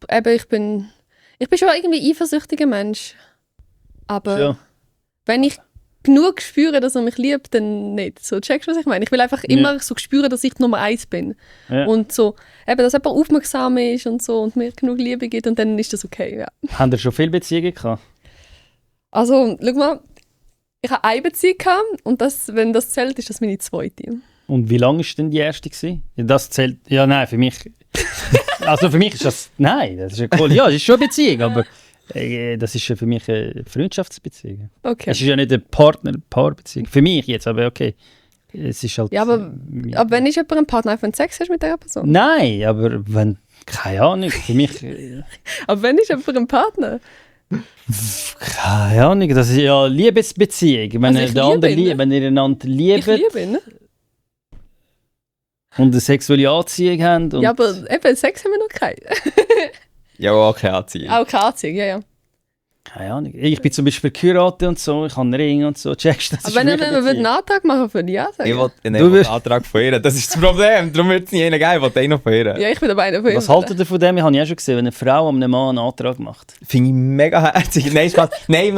eben, ich bin schon irgendwie eifersüchtiger Mensch. Aber ja. Wenn ich genug spüre, dass er mich liebt, dann nicht. So, checkst du, was ich meine? Ich will einfach immer so spüren, dass ich die Nummer 1 bin. Ja. Und so, eben, dass jemand aufmerksam ist und so und mir genug Liebe gibt und dann ist das okay, ja. Haben ihr schon viele Beziehungen gehabt? Also, schau mal, ich hatte eine Beziehung gehabt und wenn das zählt, ist das meine zweite. Und wie lange war denn die erste gewesen? Ja, das zählt, ja nein, für mich, also für mich ist das, nein, das ist ja cool, ja, es ist schon eine Beziehung, aber das ist ja für mich eine Freundschaftsbeziehung. Okay. Es ist ja nicht eine Paarbeziehung, für mich jetzt, aber okay. Es ist halt, ja, aber wenn ich jemand einen Partner einfach Sex hast mit dieser Person? Nein, aber wenn, keine Ahnung, für mich... aber wenn ich jemand einen Partner... Keine Ahnung, das ist ja eine Liebesbeziehung. Wenn ihr einander liebt. Ich liebe ihn. Und eine sexuelle Anziehung habt. Ja, aber eben Sex haben wir noch keine. Ja, auch keine Anziehung. Auch keine Anziehung, ja. Keine Ahnung. Ich bin zum Beispiel geheiratet und so, ich habe einen Ring und so. Checkst du das? Aber wenn wir einen Antrag machen für die Ja sagen. Ich will Du einen wirst- Antrag von ihr. Das ist das Problem. Darum wird es nie einen geben. Ich will einen von ihr. Ja, ich bin dabei von Was haltet ihr von dem? Ich habe ja schon gesehen, wenn eine Frau einem Mann einen Antrag macht. Finde ich mega herzig. Nein, Spaß. Nein, im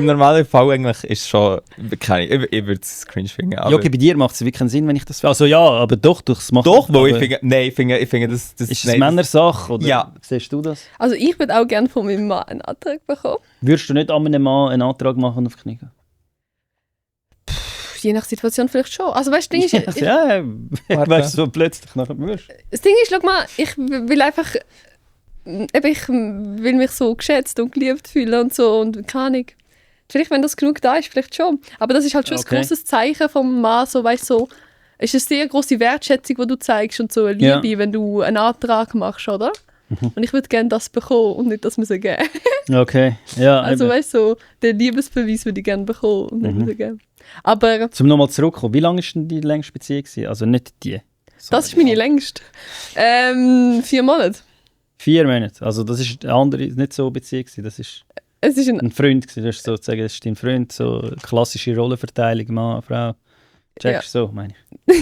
normalen Fall eigentlich ist schon... Ich würde es cringe finden. Aber Ja, okay, bei dir macht es wirklich keinen Sinn, wenn ich das... Also ja, aber doch, es macht... doch, weil aber ich finde... Nein, ich finde das... Ist es nein, Männersache oder Ja. siehst du das? Also ich würde auch gerne von meinem Mann einen Antrag bekommen. Würdest du nicht an einem Mann einen Antrag machen auf die Knie? Je nach Situation vielleicht schon. Also weißt du, das Ding ist, Ja, Warte. weißt du, so plötzlich nachher würdest. das Ding ist, schau mal, ich will einfach, ich will mich so geschätzt und geliebt fühlen und so und keine Ahnung. Vielleicht, wenn das genug da ist, vielleicht schon. Aber das ist halt schon Okay. ein grosses Zeichen vom Mann, so weißt so, es ist eine sehr grosse Wertschätzung, die du zeigst und so eine Liebe, Ja. wenn du einen Antrag machst, oder? Und ich würde gerne das bekommen und nicht das müssen geben. Okay, ja. Also eben. weißt du, so, den Liebesbeweis würde ich gerne bekommen und nicht müssen geben. Aber Zum nochmal zurückkommen, wie lange war denn die längste Beziehung gewesen? Also nicht die. das ist meine längste. 4 Monate. 4 Monate. Also das ist eine andere, nicht so eine Beziehung gewesen. Das ist Es ist ein ein Freund gewesen. Du hast sozusagen, das ist dein Freund, so klassische Rollenverteilung, Mann, Frau. Checkst du so, meine ich.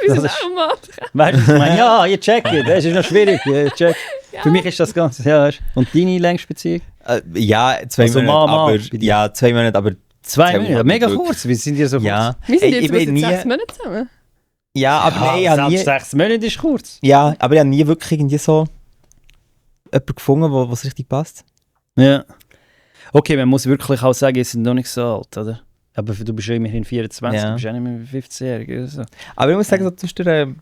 Wir sind Das ist- auch Mann. Weißt du, was ich meine? Ja, ihr checkt, das ist noch schwierig. Ihr checkt. Für mich ist das Ganze, ja. Weißt du. Und deine längste Beziehung? ja, 2 Also Monate, Mann, aber... bei dir. Ja, 2 Monate, aber... 2 Zähl Monate, mal mega wirklich. kurz. Wie sind ihr so kurz? Ja. Wir sind Ey, jetzt ich bin seit nie... 6 Monaten zusammen. Ja, aber nein, ich habe nie... 6 Monate ist kurz. Ja, aber ich habe nie wirklich irgendwie so... jemanden gefunden, wo es richtig passt. Ja. Okay, man muss wirklich auch sagen, ihr seid noch nicht so alt, oder? Aber du bist ja immerhin 24, Ja. du bist ja nicht mehr 15-jährig oder so. Aber ich muss sagen, so zwischen der... in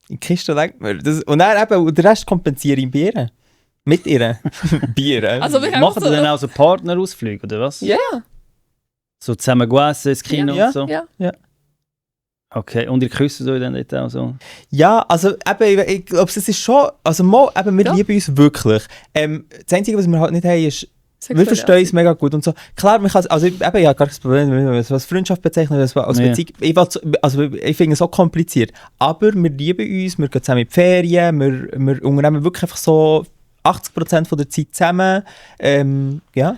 die Kiste denkt man... Das, und dann eben, und den Rest kompensiere ich in Bieren. Mit ihr. Bieren. Also wir haben Machen so, die dann auch so Partnerausflüge, oder was? Ja, So zusammen essen, ins Kino Ja. und so? ja. Okay, und ihr küsst euch dann dort auch so? Ja, also eben, ich glaube, es ist schon... Also mal, eben, wir Ja. lieben uns wirklich. Das Einzige, was wir halt nicht haben, ist... Wir Sexuelle verstehen uns mega gut und so. Klar, man kann also ich habe gar kein Problem, wenn man es als Freundschaft bezeichnet, als Ja. Beziehung. Ich finde es so kompliziert. Aber wir lieben uns, wir gehen zusammen in die Ferien, wir unternehmen wirklich einfach so 80% von der Zeit zusammen. Ja.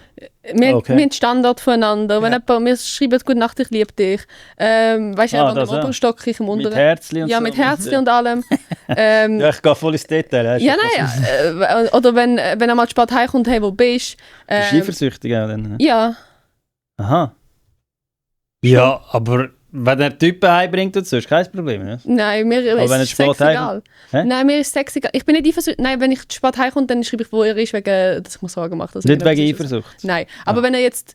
Wir, Okay. wir haben Standard voneinander. Wenn Ja. jemand mir schreibt, gute Nacht, ich liebe dich. Weißt du, Ah, er das im ja. oberen Stock, ich im Mit unteren. Herzli und Ja, so? mit Herzli und allem. Ja, ich gehe voll ins Detail. hast du Ja, das? nein. Oder wenn er mal spät heimkommt, hey, wo bist du? Bist du eifersüchtig auch dann? Ja. Aha. Ja, aber wenn er Typen heimbringt und so, ist kein Problem, ne? Nein, mir Aber wenn er ist spät Sex egal. Hä? Nein, mir ist Sex egal. Ich bin nicht eifersüchtig. Nein, wenn ich spät heimkomme, dann schreibe ich, wo er ist, wegen, dass ich mir Sorgen mache. dass er Nicht wegen irgendetwas ist. Eifersucht. Nein, aber wenn er jetzt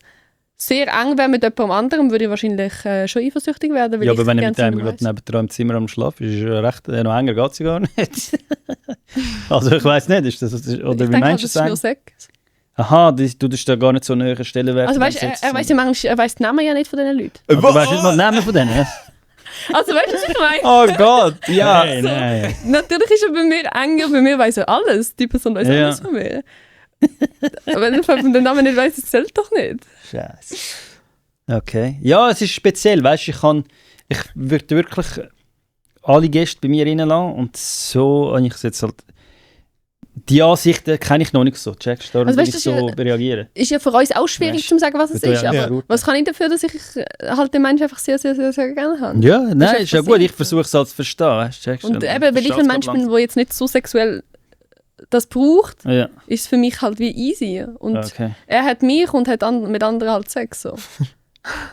sehr eng wäre mit jemandem anderem, würde ich wahrscheinlich schon eifersüchtig werden. Weil Ja, ich aber wenn er gerne mit einem zusammen gerade nebendran im Zimmer am Schlafen ist, ist er recht, noch enger geht es ja gar nicht. Also ich weiss nicht, ist das, oder ich wie denke, halt, meinst du das ist nur das? Sex. Aha, du tust da gar nicht so eine hohe Stellenwert. Also weißt, er weiß ja manchmal, er weiss die Namen ja nicht von diesen Leuten. Du weißt nicht mal den Namen von denen, ja? Also weißt du, was ich meine? Oh Gott, ja. Nein, nein. Natürlich ist er bei mir enger, bei mir weiss er alles. Die Person weiss Ja. alles von mir. Aber wenn er von den Namen nicht weiss, das zählt doch nicht. Scheiße. Okay. Ja, es ist speziell, weißt du, ich würde wirklich alle Gäste bei mir reinlassen und so habe ich es jetzt halt. Die Ansichten kenne ich noch nicht so, checkst du? Darum Also will weißt ich du, so das reagieren. Ist ja für uns auch schwierig Weißt, zu sagen, was es du ist. ja Aber beurteilen. was kann ich dafür, dass ich halt den Menschen einfach sehr, sehr, sehr, sehr gerne habe? Ja, nein, ist ist ja einfach gut, ich sehr- versuche es halt zu verstehen, weißt du, checkst du? Und eben, weil ich ein Mensch bin, der jetzt nicht so sexuell das braucht, Ja, ist es für mich halt wie easy. Und okay. er hat mich und hat mit anderen halt Sex. So.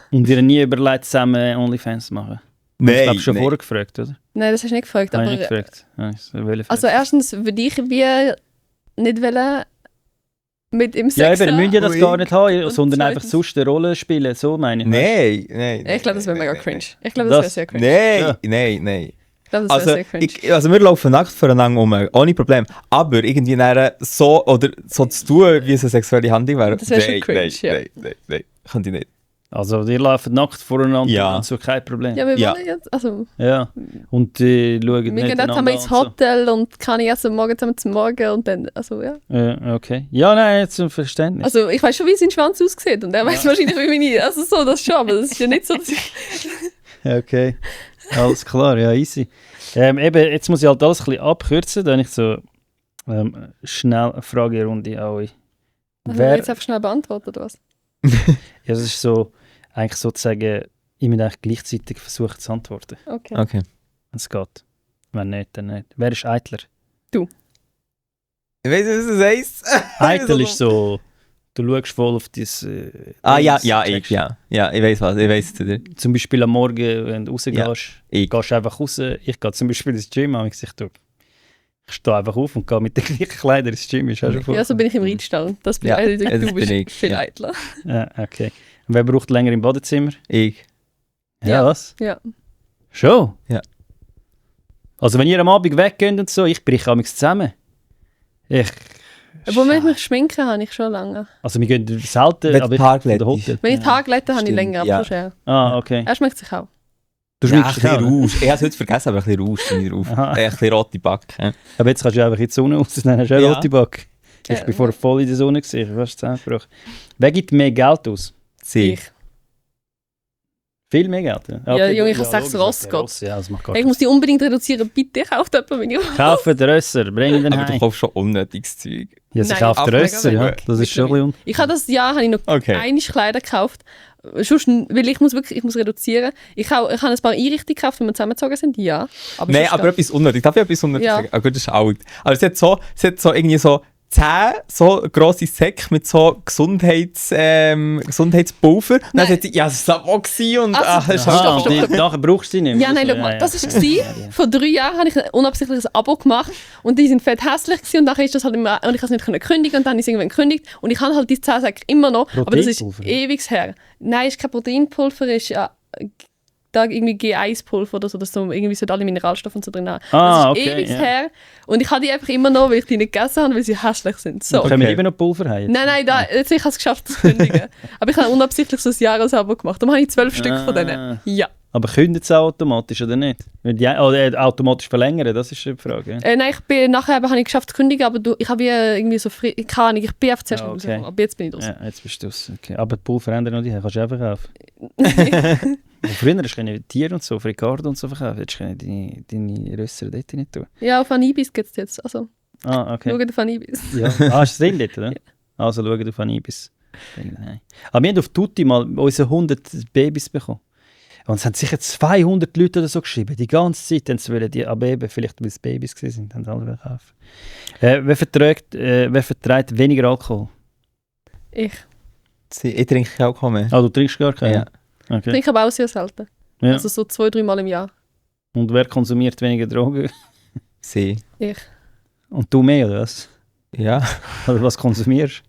Und ihr nie überlegt, zusammen OnlyFans zu machen? Ich habe schon vorher gefragt, oder? Nein, das hast du nicht gefragt. Habe Aber, ich nicht gefragt. Ja, ich will also erstens würde ich wie nicht wollen mit ihm Sex ja, eben, wir müssen ja das Ui. gar nicht haben, Und sondern einfach zweitens- sonst eine Rolle spielen, so meine ich. Nein. Ich glaube, das wäre mega cringe. Ich glaube, das wäre Das- sehr cringe. Nein. Ich glaube, das wäre Also, sehr cringe. also wir laufen nackt voneinander um, ohne Problem. Aber irgendwie nachher so, oder so zu tun, wie es eine sexuelle Handlung wäre. Das wäre schon cringe, ja. Nein. Könnte ich nicht. Also, ihr lauft nackt voreinander Ja. und so, kein Problem. Ja, wir ja. wollen jetzt, also, Ja. Und die schauen wir nicht gehen dort haben wir ins Hotel und kann ich essen morgen zusammen zum Morgen und dann, also ja. Ja, okay. Ja, nein, zum Verständnis. Also ich weiß schon, wie sein Schwanz aussieht und er weiß wahrscheinlich, wie meine, also so, das schon, aber das ist ja nicht so, dass ich... Okay. Alles klar, ja, easy. Eben, jetzt muss ich halt alles ein bisschen abkürzen, dann ich so schnell eine Fragerunde an euch Wer, Jetzt einfach schnell beantworten, oder was? ja, das ist so, eigentlich sozusagen, ich muss eigentlich gleichzeitig versuchen zu antworten, Okay. Okay. wenn es geht. Wenn nicht, dann nicht. Wer ist Eitler? Ich weiß nicht, was das heisst. Eitel ist so, du schaust voll auf dein... Ja, Dings, ich checkst. weiß was, ich weiß es. Zum Beispiel am Morgen, wenn du rausgehst, Ich. gehst du einfach raus. Ich gehe zum Beispiel ins Gym, und ich stehe einfach auf und gehe mit den gleichen Kleidern ins Gym. Ist auch schon Ja, so bin ich im Reitstall. Das bin Ja, du das bist bin ich, viel ja. eitler. Ja, okay. Und wer braucht länger im Badezimmer? Ich. Ja, Ja. was? Ja. Schon? Ja. Also wenn ihr am Abend weggeht und so, ich breche amigs zusammen. Obwohl, wenn ich mich schminke, habe ich schon lange. Also wir gehen selten, Wenn aber du Tag von der glättest. Hotel. Wenn ich Tagglätte habe ich Stimmt, länger, ja. aber schon. Ah, okay. Er schmeckt sich auch. Du Ja, ein schminkst dich bisschen auch, ne? Rouge. Ich habe es heute vergessen, aber ein bisschen Rouge bin ich drauf. Aha. Ein bisschen rote Backe. Aber jetzt kannst du einfach in die Sonne raus, dann hast du eine Ja. rote Backe. Ich Ja. bin vorher voll in der Sonne gesehen, ich habe fast zusammengebrochen. Wer gibt mehr Geld aus? Sie. Ich. Viel mehr Geld? Ja, Junge, ich habe 6 logisch, Ross okay, gehabt. Ross, ja, das macht gar Ich muss die unbedingt reduzieren. Bitte, kauft jemand meine Ross. Kaufen den Rösser, bring ihn dann Aber du heim. kaufst schon unnötiges Zeug. Ja, sie Nein. kauft den Aber Rösser, mega ja. gut. Das ist schon ein bisschen... Ich habe das Jahr habe ich noch Okay. einige Kleider gekauft. Sonst, weil ich muss reduzieren. Ich habe ein paar Einrichtungen gekauft, wenn wir zusammengezogen sind, ja. Aber Nein, sonst aber gar- etwas unnötig. Darf ich etwas unnötig Ja. sagen? Ah, gut, das ist alt. Aber es hat so irgendwie so 10 so grosse Säcke mit so Gesundheitspulver. Und dann Nein. sagt sie, ja, das war auch gewesen und Also, das ist Aha, halt und nachher brauchst du sie nicht mehr. Ja, nein, schau mal, das war vor 3 Jahren habe ich ein unabsichtliches Abo gemacht und die sind fett hässlich gewesen und nachher ist das halt immer, und ich konnte es nicht kündigen und dann ist es irgendwann gekündigt und ich habe halt die 10 Säcke immer noch, aber das ist Proteinpulver? ewig her. Nein, ist kein Proteinpulver, ist ja da irgendwie G1-Pulver oder so, dass so irgendwie so alle Mineralstoffe und so drin haben. Ah, das ist okay, ewig ja. her und ich habe die einfach immer noch, weil ich die nicht gegessen habe, weil sie hässlich sind. So. Können wir Okay. immer noch Pulver haben? Nein, jetzt, ich habe es geschafft zu kündigen. Aber ich habe unabsichtlich so ein Jahresabo gemacht. Darum habe ich 12 Stück von denen. Ja. Aber kündet es auch automatisch oder nicht? Oder automatisch verlängern, das ist die Frage. Ja? Nein, nachher habe ich geschafft zu kündigen, aber ich habe wie irgendwie so keine Ahnung, ich bin einfach zuerst Ah, nicht okay. rausgekommen, aber jetzt bin ich raus. Ja, jetzt bist du es. Okay. Aber die Pulver ändern noch die, kannst du einfach kaufen. Und früher hast du Tiere und so, Fricardo und so verkaufen. Jetzt kannst du deine Rösser dort nicht tun. Ja, auf Anibis geht es jetzt. Also, Ah, okay. schaut auf Anibis. Ja. Ah, ist es drin dort, oder? Also schauen auf Anibis. Nein. Aber wir haben auf Tutti mal unsere 100 Babys bekommen. Und es haben sicher 200 Leute oder so geschrieben. Die ganze Zeit haben sie die Abebe, vielleicht weil es Babys waren, haben sie alle verkauft. Wer verträgt weniger Alkohol? Ich Ich trinke Alkohol mehr. Ah, du trinkst gar keinen? Ja. Okay. trinke aber auch sehr selten. Ja. Also so 2-3 Mal im Jahr. Und wer konsumiert weniger Drogen? Sie. Ich. Und du mehr, oder was? Ja. Oder was konsumierst?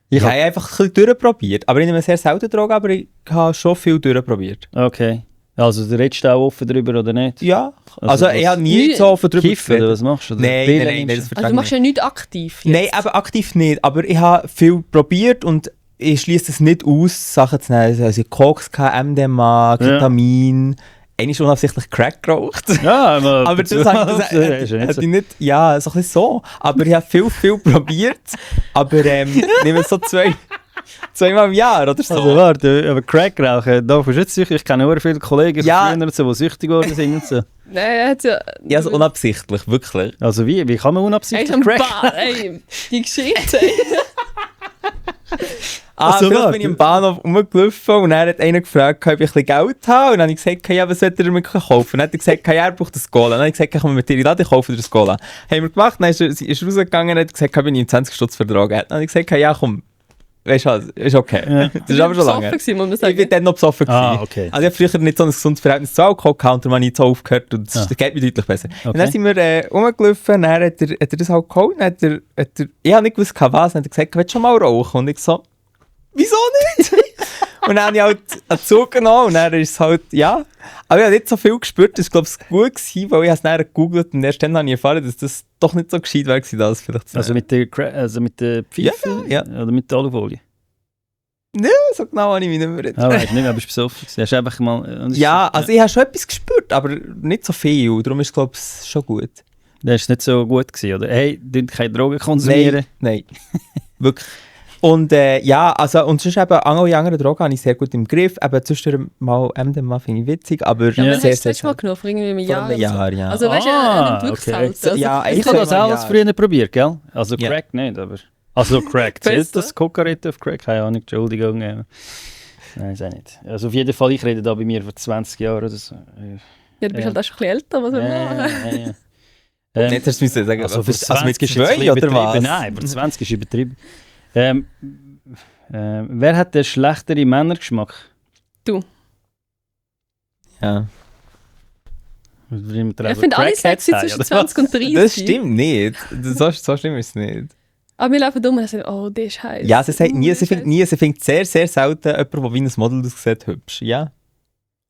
Ich habe einfach ein bisschen durchprobiert. Aber ich nehme sehr selten Drogen, aber ich habe schon viel durchprobiert. Okay. Also du redest auch offen darüber, oder nicht? Ja. Also ich habe nie Nie- so offen drüber Kiffen, oder was machst du? Oder Nein, Pillen nein, nimmst das Also du machst ja nichts aktiv. Nein, jetzt. eben aktiv nicht. Aber ich habe viel probiert und ich schließe es nicht aus, Sachen zu nehmen. Also Koks, MDMA, Ketamin. Einmal schon unabsichtlich Crack geraucht. du? Ja, Aber das ist ja nicht hätte so. ich nicht, ja, so ein bisschen so. Aber ich habe viel probiert. Aber nehme so zweimal im Jahr oder so. Also warte, aber Crack rauchen, da bist du nicht süchtig. Ich kenne auch viele Kollegen von Ja. früher und so, die süchtig geworden sind und so. Nein, er hat ja... Ja, so unabsichtlich, wirklich. Also wie kann man Ey, unabsichtlich Crack? ey, die Geschichte. ey. Also, warte. bin ich im Bahnhof rumgelaufen und dann hat einer gefragt, ob ich ein bisschen Geld habe. Und dann habe ich gesagt, ja, was sollte er mir kaufen? Und dann hat er gesagt, ja, er braucht ein Cola. Dann habe ich gesagt, ich komme mit dir in den Laden, ich kaufe dir ein Cola. Haben wir gemacht, dann ist er rausgegangen und hat gesagt, ich ihm 20 Stutz vertragen. Dann habe ich gesagt, ja, komm, weißt du was, ist okay. Ja. Das ist aber schon lange. Besoffen gewesen, muss man Ich bin sagen. dann noch besoffen. Ah, gewesen. okay. Also ich habe früher nicht so ein gesundes Verhältnis zu Alkohol gehabt und dann habe ich jetzt so aufgehört und das Ah. geht mir deutlich besser. Und Okay. dann sind wir rumgelaufen, dann hat er das halt geholt, dann hat er, ich habe nicht gewusst, was, dann hat er gesagt, willst du schon mal rauchen? Und ich so, wieso nicht? Und dann habe ich halt einen Zug genommen und dann ist es halt, ja. Aber ich habe nicht so viel gespürt, das war glaube ich gut gewesen, weil ich es dann gegoogelt und erst dann habe ich erfahren, dass das doch nicht so gescheit wäre, das vielleicht zu Also mit der Pfeife Ja, oder mit der Alufolie? so genau habe ich mich nicht mehr erinnert. Ah, weißt du nicht, aber bist du besoffen gewesen. Hast du einfach mal... Ja, also ich habe schon etwas gespürt, aber nicht so viel, darum ist es glaube ich schon gut. Das ist nicht so gut gewesen, oder? Hey, du keine Drogen konsumieren. Nein, wirklich. Und ja, also und sonst eben alle anderen Drogen habe ich sehr gut im Griff. Eben zwischendurch mal MDMA finde ich witzig, aber Ja, Ja. aber sehr, hast du sehr das letzte Mal genommen? Vor irgendwie einem Vor Jahr? einem oder so? Jahr, ja. Also weißt du, er nimmt wirklich okay. selten. Also, Ja, Ich ich habe das sag mal, alles ja. früher probiert, gell? Also Ja. Crack nicht, aber... Also Crack, zählt Besser. das Kokarette auf Crack? Keine Ahnung, Entschuldigung. Nein, ist auch nicht. Also auf jeden Fall, ich rede da bei mir vor 20 Jahren oder so. Ja, du bist halt auch schon ein bisschen älter, was soll man machen? Nicht, dass du sagen, Also für 20 mit ist jetzt Geschwäche ein bisschen oder was? übertrieben. Nein, aber 20 ist übertrieben. Wer hat den schlechteren Männergeschmack? Ja. Ich finde alle sexy zwischen 20 und 30. Das stimmt nicht. So schlimm ist es nicht. Aber wir laufen dumm und sagen, oh, der ist heiß. Ja, sie sagt nie, sie findet sehr, sehr selten jemanden, der wie ein Model aussieht, hübsch. Ja.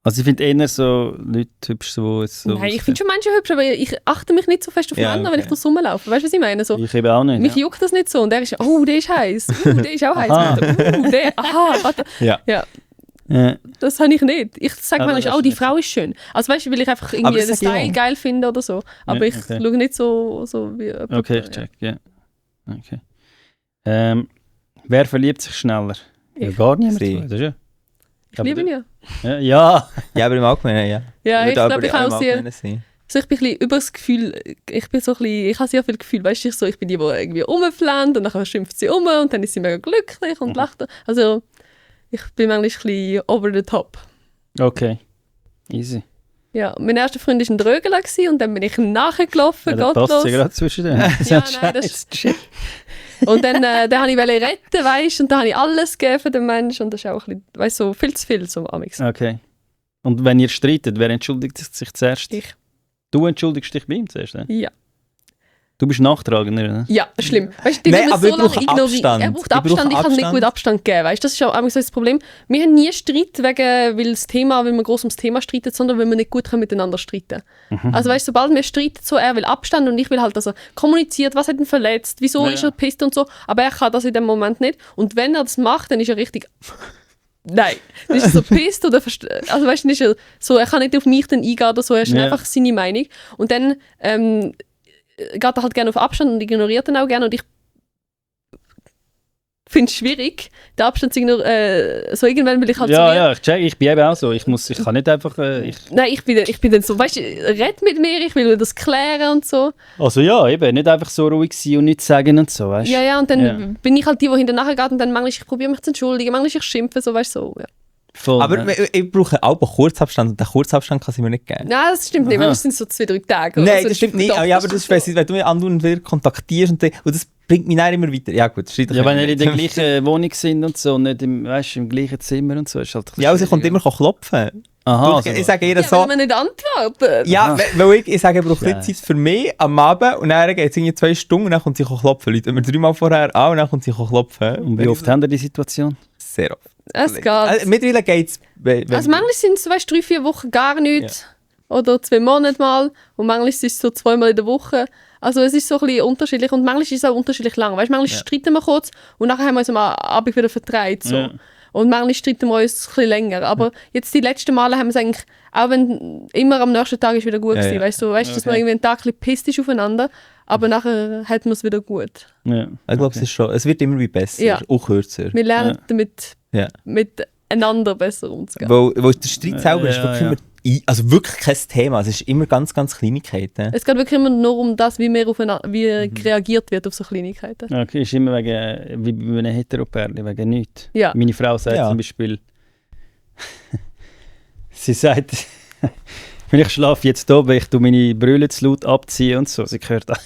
Also ich finde eher so Leute hübsch, so jetzt so. Nein, ich finde schon Menschen hübsch, aber ich achte mich nicht so fest auf Männer, wenn ich durchs Rumlaufe. Weißt du, was ich meine? So, Ich eben auch nicht. mich juckt das nicht so. Und der ist, oh, der ist heiß. Der ist auch heiß. Warte. Ja. Ja. Das habe ich nicht. Ich sage Aber manchmal, das oh, die ist Frau ist schön. Also weißt du, weil ich einfach Aber irgendwie das den sag ich Style auch. geil finde oder so. Aber Ja, ich okay. schaue nicht so wie jemand. Okay, ich check, ja. Okay. Wer verliebt sich schneller? Ja, Ich. gar niemand. Sie. Das ist ja. Ich liebe ihn ja. Ja. Ja, aber im Allgemeinen, ja. Ja, ich Würde aber glaube, ich im auch sehr... Allgemeinen sein. So, ich bin ein bisschen über das Gefühl, ich habe sehr viel Gefühl, weißt du, ich bin die irgendwie rumflennt und dann schimpft sie und dann ist sie mega glücklich und lacht. Also, ich bin manchmal ein bisschen over the top. Okay. Easy. Ja, mein erster Freund war ein Drögler und dann bin ich nachgelaufen, Ja, da passt gottlos. ja gerade zwischen denen. Ja, nein, das Und dann wollte ich retten, weißt du, und dann habe ich alles gegeben für den Menschen und das ist auch ein bisschen, weißt du, so viel zu viel, so amix. Okay. Und wenn ihr streitet, wer entschuldigt sich zuerst? Ich. Du entschuldigst dich bei ihm zuerst, ne? Ja. Du bist Nachtragender, ne? Ja, schlimm. Weißt du, die Nein, müssen aber so ich lange brauche ignorieren. Abstand. Er braucht Ich brauche Abstand, ich kann nicht Abstand. gut Abstand geben. Weißt? Das ist auch manchmal so das Problem. Wir haben nie Streit, weil wir groß ums Thema streiten, sondern weil wir nicht gut miteinander streiten. Also weißt du, sobald wir streiten, so, er will Abstand und ich will halt, dass er kommuniziert, was hat ihn verletzt, wieso Ja. ist er pisst und so. Aber er kann das in dem Moment nicht. Und wenn er das macht, dann ist er richtig... Nein, dann ist er so pisst oder also weißt du, dann ist er so, er kann nicht auf mich dann eingehen oder so, er ist Ja. einfach seine Meinung. Und dann geht er halt gerne auf Abstand und ignoriert dann auch gerne und ich finde es schwierig, den Abstand zu ignorieren. So irgendwann will ich halt Ja, so ja, ich check, ich bin eben auch so. Ich kann nicht einfach... Nein, ich bin dann so, weißt du, red mit mir, ich will das klären und so. Also ja, eben, nicht einfach so ruhig sein und nichts sagen und so, weißt du? Ja, ja, und dann Ja. bin ich halt die hinterher geht und dann manchmal ich probiere mich zu entschuldigen, manchmal ich schimpfe, so, weißt du, so, ja. Voll, Aber ne? ich brauche auch einen Kurzabstand und den Kurzabstand kann sie mir nicht geben. Nein, das stimmt nicht, Aha. manchmal sind es so 2-3 Tage. oder Nein, so. das stimmt nicht. Doch, Ja, aber das ist, wenn du mich andauernd wieder kontaktierst und das bringt mich dann immer weiter. Ja gut, das Ja, wenn ihr in der gleichen Wohnung sind und so, nicht im gleichen Zimmer und so, ist halt ein bisschen Ja, sie kommt schwieriger. immer klopfen. Aha, Du, also, ich sage ihr Ja, so... wenn man nicht antwortet. Ja, weil ich sage, ich brauche Geil. nicht Zeit für mich am Abend und dann geht es irgendwie 2 Stunden und dann kommt sie klopfen. Leute, mir 3-mal vorher an und dann kommt sie klopfen. und wie oft haben ihr die Situation? Sehr oft. Es geht. Mittlerweile geht es... Also manchmal sind es, weißt du, 3-4 Wochen gar nichts. Oder 2 Monate mal. Und manchmal ist es so 2-mal in der Woche. Also es ist so ein bisschen unterschiedlich. Und manchmal ist es auch unterschiedlich lang. Weißt du, manchmal streiten wir kurz und nachher haben wir uns am Abend wieder vertreibt. So. Ja. Und manchmal streiten wir uns ein bisschen länger. Aber jetzt die letzten Male haben wir es eigentlich, auch wenn immer am nächsten Tag ist wieder gut gewesen. ja. Weißt du, dass Okay. man irgendwie einen Tag ein bisschen pisst ist aufeinander. Aber nachher hat man es wieder gut. Ja. Ich glaube, es wird immer wie besser Ja. und kürzer. Wir lernen damit Ja. miteinander besser umzugehen. Weil der Streit selber ist Ja, wirklich ja. immer... Also wirklich kein Thema. Es ist immer ganz, ganz Kleinigkeiten. Es geht wirklich immer nur um das, wie Mhm. reagiert wird auf so Kleinigkeiten. Okay, ist immer wegen, wie bei einem Heteropärchen, wegen nichts. Ja. Meine Frau sagt Ja. zum Beispiel, sie sagt, wenn ich schlafe jetzt oben, ich tue meine Brille zu laut abziehen und so, sie hört an.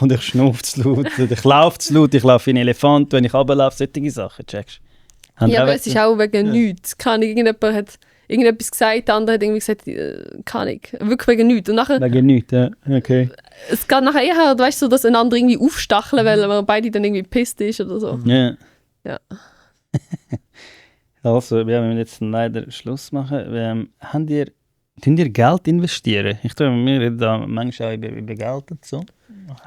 Und ich schnaufe zu laut, und ich laufe zu laut, ich laufe wie ein Elefant, wenn ich runterlaufe, solche Sachen, checkst du? Ja, aber es ist auch wegen nichts. Irgendjemand hat irgendetwas gesagt, der andere hat irgendwie gesagt, keine Ahnung, wirklich wegen nichts. Und nachher, Wegen nichts, ja, okay. es geht nachher eher, weißt du, so, dass einander irgendwie aufstacheln, weil man beide dann irgendwie pisst ist oder so. Ja. Ja. Also, wir müssen jetzt leider Schluss machen. Tun ihr Geld investieren? Ich tue mir da manchmal auch über Geld und so.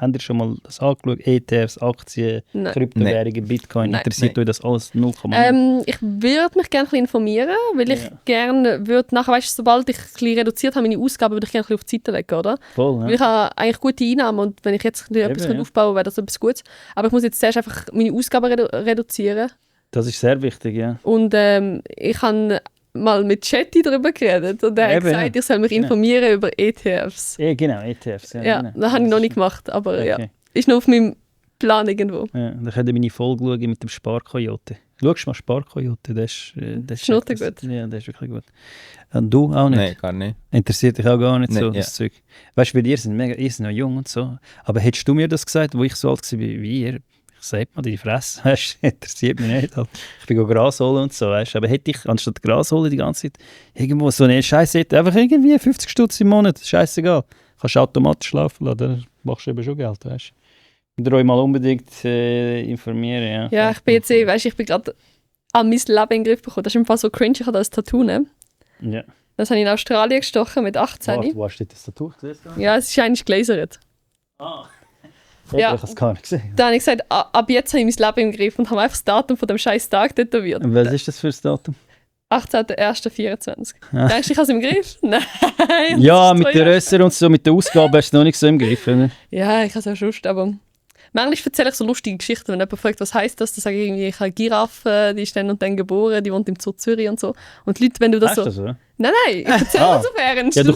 Habt ihr schon mal das angeschaut? ETFs, Aktien, Nein. Kryptowährungen, Bitcoin? Nein. Interessiert euch das alles 0,0? Ich würde mich gerne ein bisschen informieren, weil ich gerne würde, nachher, weißt du, sobald ich ein bisschen reduziert habe, meine Ausgaben, würde ich gerne ein bisschen auf die Seite legen, oder? Voll, Weil ja. ich habe eigentlich gute Einnahmen und wenn ich jetzt ein bisschen etwas Eben, ja. aufbauen wäre das etwas Gutes. Aber ich muss jetzt zuerst einfach meine Ausgaben reduzieren. Das ist sehr wichtig, ja. Und ich habe mal mit Chatty darüber geredet und er hat Eben, gesagt, ja. ich soll mich informieren über ETFs. Genau, ETFs. Ja, Ja, genau. das habe ich noch nicht gemacht, aber ja. Okay. Ist noch auf meinem Plan irgendwo. Ja, dann könnt ihr meine Folge schauen mit dem Sparkoyote. Schaust du mal Sparkoyote? Das ist Schnurrt gut. Ja, das ist wirklich gut. Und du auch nicht? Nein, gar nicht. Interessiert dich auch gar nicht Nein, so, ja. das Zeug. Weißt du, weil ihr seid noch jung und so. Aber hättest du mir das gesagt, wo ich so alt war wie ihr? Ich sag mal, die Fresse, weißt, interessiert mich nicht. Halt. Ich bin Gras holen und so, weißt. Aber hätte ich anstatt Gras holen die ganze Zeit irgendwo so eine Scheiße, einfach irgendwie 50 Stutz im Monat, scheißegal. Kannst automatisch schlafen lassen, dann machst du eben schon Geld, weißt. Ich euch mal unbedingt informieren, ja. Ja, ich bin jetzt ich bin gerade an mein Leben in den Griff bekommen. Das ist im Fall so cringe, ich habe das Tattoo, ne? Ja. Das habe ich in Australien gestochen mit 18. Warte, wo hast du das Tattoo gesehen? Ja, es ist eigentlich glasert. Ah. Ja. Ich habe es gar nicht gesehen. Dann habe ich gesagt, ab jetzt habe ich mein Leben im Griff und habe einfach das Datum von dem scheiß Tag tätowiert. Und was ist das für ein Datum? 18.01.24. Ja. Denkst du, ich habe es im Griff? Nein. Ja, das ist mit so, den Rösser und so, mit der Ausgabe hast du noch nicht so im Griff, oder? Ja, ich habe es auch schon, aber manchmal erzähle ich so lustige Geschichten, wenn jemand fragt, was heisst das, dann sage ich irgendwie, ich habe eine Giraffe, die ist dann und dann geboren, die wohnt im Zoo Zürich und so. Und die Leute, wenn du das Hast so... du das, oder? Nein, ich erzähle das auf Ernst. Ja, du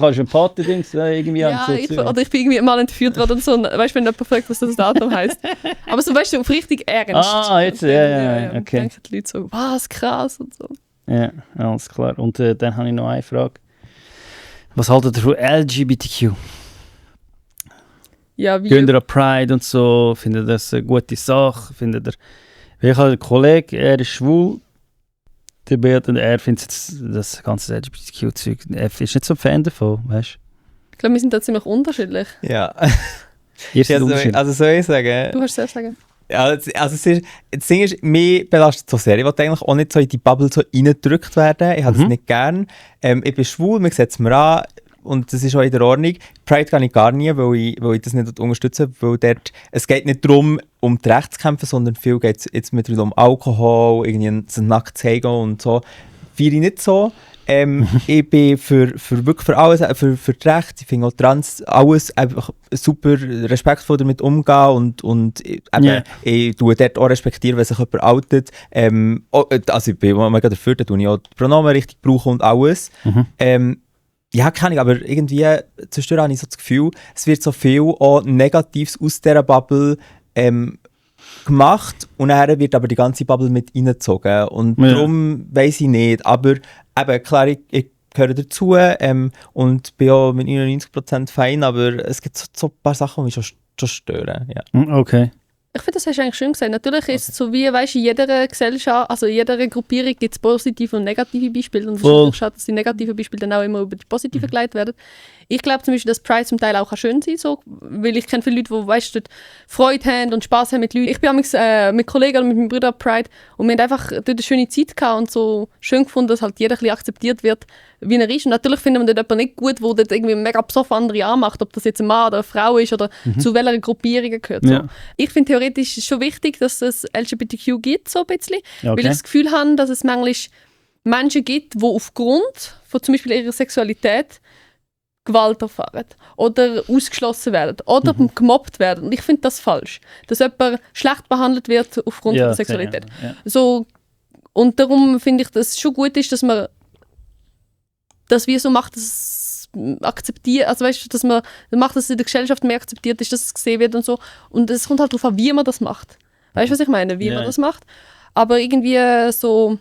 kannst ein Party-Dings irgendwie Ja, so oder ich bin irgendwie mal entführt worden und so. Und weißt du, wenn jemand fragt, was das Datum heisst. Aber so, weißt du, auf richtig ernst. Ah, jetzt, ja, Und okay. dann denken die Leute so, was, krass und so. Ja, alles klar. Und dann habe ich noch eine Frage. Was haltet ihr von LGBTQ? Ja, wie... Gehen ihr an Pride und so? Findet ihr das eine gute Sache? Findet ihr... Ich habe einen Kollegen, er ist schwul. Der Beat, und er findet das ganze LGBTQ-Zeug... Er ist nicht so ein Fan davon, weißt Ich glaube, wir sind da ziemlich unterschiedlich. Ja. du? Ihr seid Also, unterschiedlich. also soll ich sagen? Du hast es selbst sagen. Ja, also das Ding ist, mich belastet so sehr. Ich will eigentlich auch nicht so in die Bubble so reingedrückt werden. Ich habe das nicht gern. Ich bin schwul, man sieht es mir an. Und das ist auch in der Ordnung. Pride kann ich gar nie, weil ich das nicht unterstütze. Weil dort, es geht nicht darum, um die Rechte zu kämpfen, sondern viel geht es jetzt mittlerweile um Alkohol, irgendwie so nackt zeigen und so. Feiere ich nicht so. Ich bin wirklich für alles, für die Rechte, ich finde auch Trans, alles einfach super respektvoll damit umgehen und ich tue dort auch respektieren, wenn sich jemand outet. Also ich bin mega dafür, da tue ich auch die Pronomen richtig brauchen und alles. Ja, kann ich, aber irgendwie zwischendurch habe ich so das Gefühl, es wird so viel auch Negatives aus dieser Bubble gemacht und dann wird aber die ganze Bubble mit reingezogen und darum weiss ich nicht, aber eben, klar, ich gehöre dazu und bin auch mit 99% fein, aber es gibt so ein paar Sachen, die mich schon stören. Ja. Okay. Ich finde, das hast du eigentlich schön gesagt. Natürlich ist es so wie, weißt du, in jeder Gesellschaft, also in jeder Gruppierung gibt es positive und negative Beispiele. Und es ist natürlich schade, dass die negativen Beispiele dann auch immer über die positiven geleitet werden. Ich glaube zum Beispiel, dass Pride zum Teil auch schön sein kann, so, weil ich kenne viele Leute, die weißt, dort Freude haben und Spass haben mit Leuten. Ich bin mit Kollegen oder mit meinem Bruder Pride und wir haben einfach dort eine schöne Zeit gehabt und so schön gefunden, dass halt jeder ein bisschen akzeptiert wird, wie er ist. Und natürlich findet man dort jemanden nicht gut, der dort irgendwie mega besoffen andere anmacht, ob das jetzt ein Mann oder eine Frau ist oder zu welcher Gruppierung gehört. So. Ja. Ich finde theoretisch ist schon wichtig, dass es LGBTQ gibt, so ein bisschen, Okay. weil ich das Gefühl habe, dass es manchmal Menschen gibt, die aufgrund von zum Beispiel ihrer Sexualität Gewalt erfahren oder ausgeschlossen werden oder gemobbt werden. Und ich finde das falsch, dass jemand schlecht behandelt wird aufgrund von der Sexualität. Ja. So, und darum finde ich, dass es schon gut ist, dass man das wie so macht, dass es akzeptiert, also weißt du, dass man macht, dass es in der Gesellschaft mehr akzeptiert ist, dass es gesehen wird und so. Und es kommt halt darauf an, wie man das macht. Weißt du, was ich meine? Wie man das macht. Aber irgendwie so,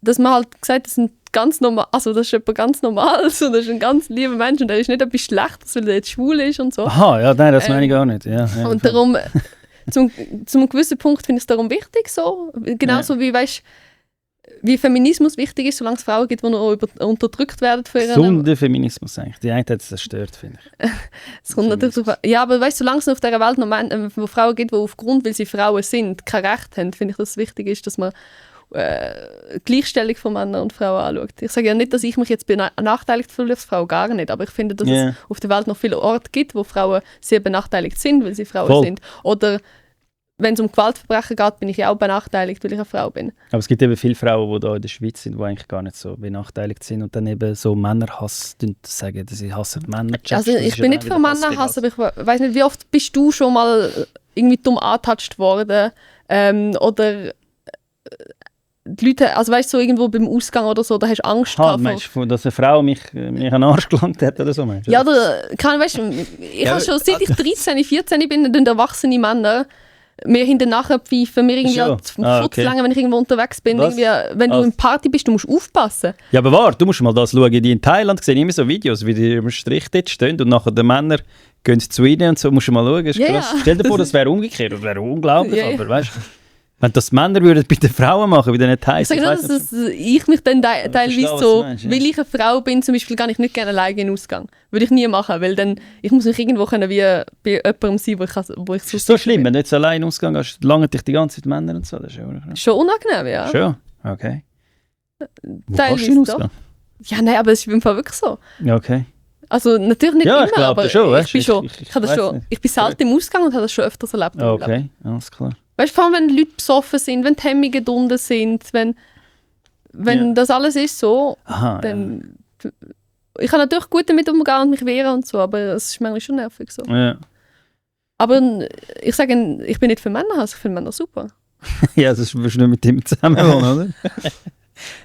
dass man halt gesagt, das sind ganz normal, also das ist jemand ganz Normales und das ist ein ganz lieber Mensch und der ist nicht etwas Schlechtes, weil er jetzt schwul ist und so. Aha, ja, nein, das meine ich gar nicht. Ja, Und darum, zum gewissen Punkt finde ich es darum wichtig, so. Genauso wie, weißt, wie Feminismus wichtig ist, solange es Frauen gibt, die noch unterdrückt werden für ihren... Gesunder Feminismus eigentlich. Die eine hat es zerstört, finde ich. Es kommt natürlich drauf an. Ja, aber weißt, solange es auf dieser Welt noch wo Frauen gibt, die aufgrund, weil sie Frauen sind, kein Recht haben, finde ich, dass es wichtig ist, dass man Gleichstellung von Männern und Frauen anschaut. Ich sage ja nicht, dass ich mich jetzt benachteiligt fühle als Frau, gar nicht, aber ich finde, dass es auf der Welt noch viele Orte gibt, wo Frauen sehr benachteiligt sind, weil sie Frauen sind. Oder wenn es um Gewaltverbrechen geht, bin ich ja auch benachteiligt, weil ich eine Frau bin. Aber es gibt eben viele Frauen, die hier in der Schweiz sind, die eigentlich gar nicht so benachteiligt sind und dann eben so Männerhass sagen, dass sie hassen Männer. Also ich bin nicht für Männerhass, aber ich weiß nicht, wie oft bist du schon mal irgendwie dumm angetatscht worden oder die Leute, also weißt du, so irgendwo beim Ausgang oder so, da hast du Angst gehabt. Meinst du, dass eine Frau mich an den Arsch gelangt hat oder so? Meinst du? Ja, oder, weißt du, ich habe schon, seit ich 13, 14 bin, dann erwachsene Männer mir hinterher pfeifen, mir irgendwie Schon? Schutz lange, wenn ich irgendwo unterwegs bin. Irgendwie, wenn du in Party bist, du musst aufpassen. Ja, aber warte, du musst mal das schauen. Die in Thailand sehen immer so Videos, wie die im Strich dort stehen und nachher die Männer gehen zu ihnen und so. Musst du mal schauen, ist krass. Stell dir vor, das wäre umgekehrt, das wäre unglaublich, aber weißt du. Wenn das Männer würden bei den Frauen machen, bei den Thais. Ich sage nicht, dass ich mich dann teilweise so, weil ich eine Frau bin, zum Beispiel, gehe ich nicht gerne alleine in den Ausgang. Würde ich nie machen, weil dann, ich muss mich irgendwo können wie bei jemandem sein, wo ich so. Ist so schlimm, wenn du jetzt allein in den Ausgang gehst, langen dich die ganze Zeit Männer und so. Das ist schon unangenehm, ja. Schon? Okay. Wo teilweise gehst du in den Ausgang? Ja, nein, aber es ist im Fall wirklich so. Ja, okay. Also natürlich nicht ja, immer, aber schon, ich bin selten im Ausgang und habe das schon öfters erlebt. Okay, alles klar. Weißt du, vor allem wenn Leute besoffen sind, wenn die Hemmungen unten sind, wenn das alles ist so, dann... Ja. Ich kann natürlich gut damit umgehen und mich wehren und so, aber es ist manchmal schon nervig so. Ja. Aber ich sage, ich bin nicht für Männer, also ich finde Männer super. Ja, das wirst du nicht mit ihm zusammen wohnen, oder?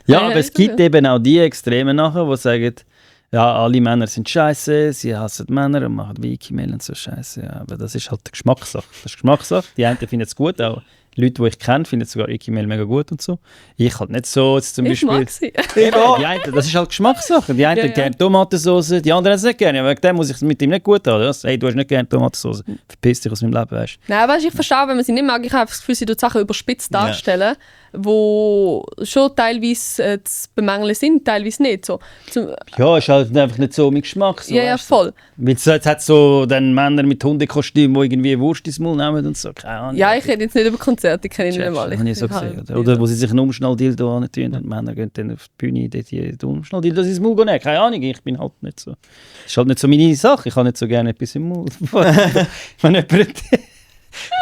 Ja, aber es gibt eben auch die Extremen nachher, die sagen, ja, alle Männer sind scheiße, sie hassen Männer und machen Wiki-Mail und so scheiße. Ja, aber das ist halt die Geschmackssache. Das ist Geschmackssache. Die einen finden es gut, auch Leute, die ich kenne, finden sogar Wiki-Mail mega gut und so. Ich halt nicht so, jetzt zum Beispiel. Mag sie. Die einen, das ist halt Geschmackssache. Die einen gerne Tomatensauce, die anderen haben es nicht gerne. Wegen dem muss ich es mit ihm nicht gut haben. Hey, du hast nicht gerne Tomatensauce. Verpiss dich aus meinem Leben, weißt du. Nein, weißt, ich verstehe, wenn man sie nicht mag. Ich habe das Gefühl, sie tut Sachen überspitzt darstellen, wo schon teilweise zu bemängeln sind, teilweise nicht. So. Ja, ist halt einfach nicht so mein Geschmack. So, ja, voll. Weil es hat so dann Männer mit Hundekostümen, die irgendwie Wurst ins Maul nehmen und so. Keine Ahnung. Ja, ich rede jetzt nicht über Konzerte, die kenne ich nicht mal. Das habe ich so gesehen. Oder wo sie sich einen Umschnalldildo antun und Männer gehen dann auf die Bühne, die Umschnalldildos ins Maul nehmen. Keine Ahnung, ich bin halt nicht so. Das ist halt nicht so meine Sache. Ich habe nicht so gerne etwas im Maul. Wenn jemand...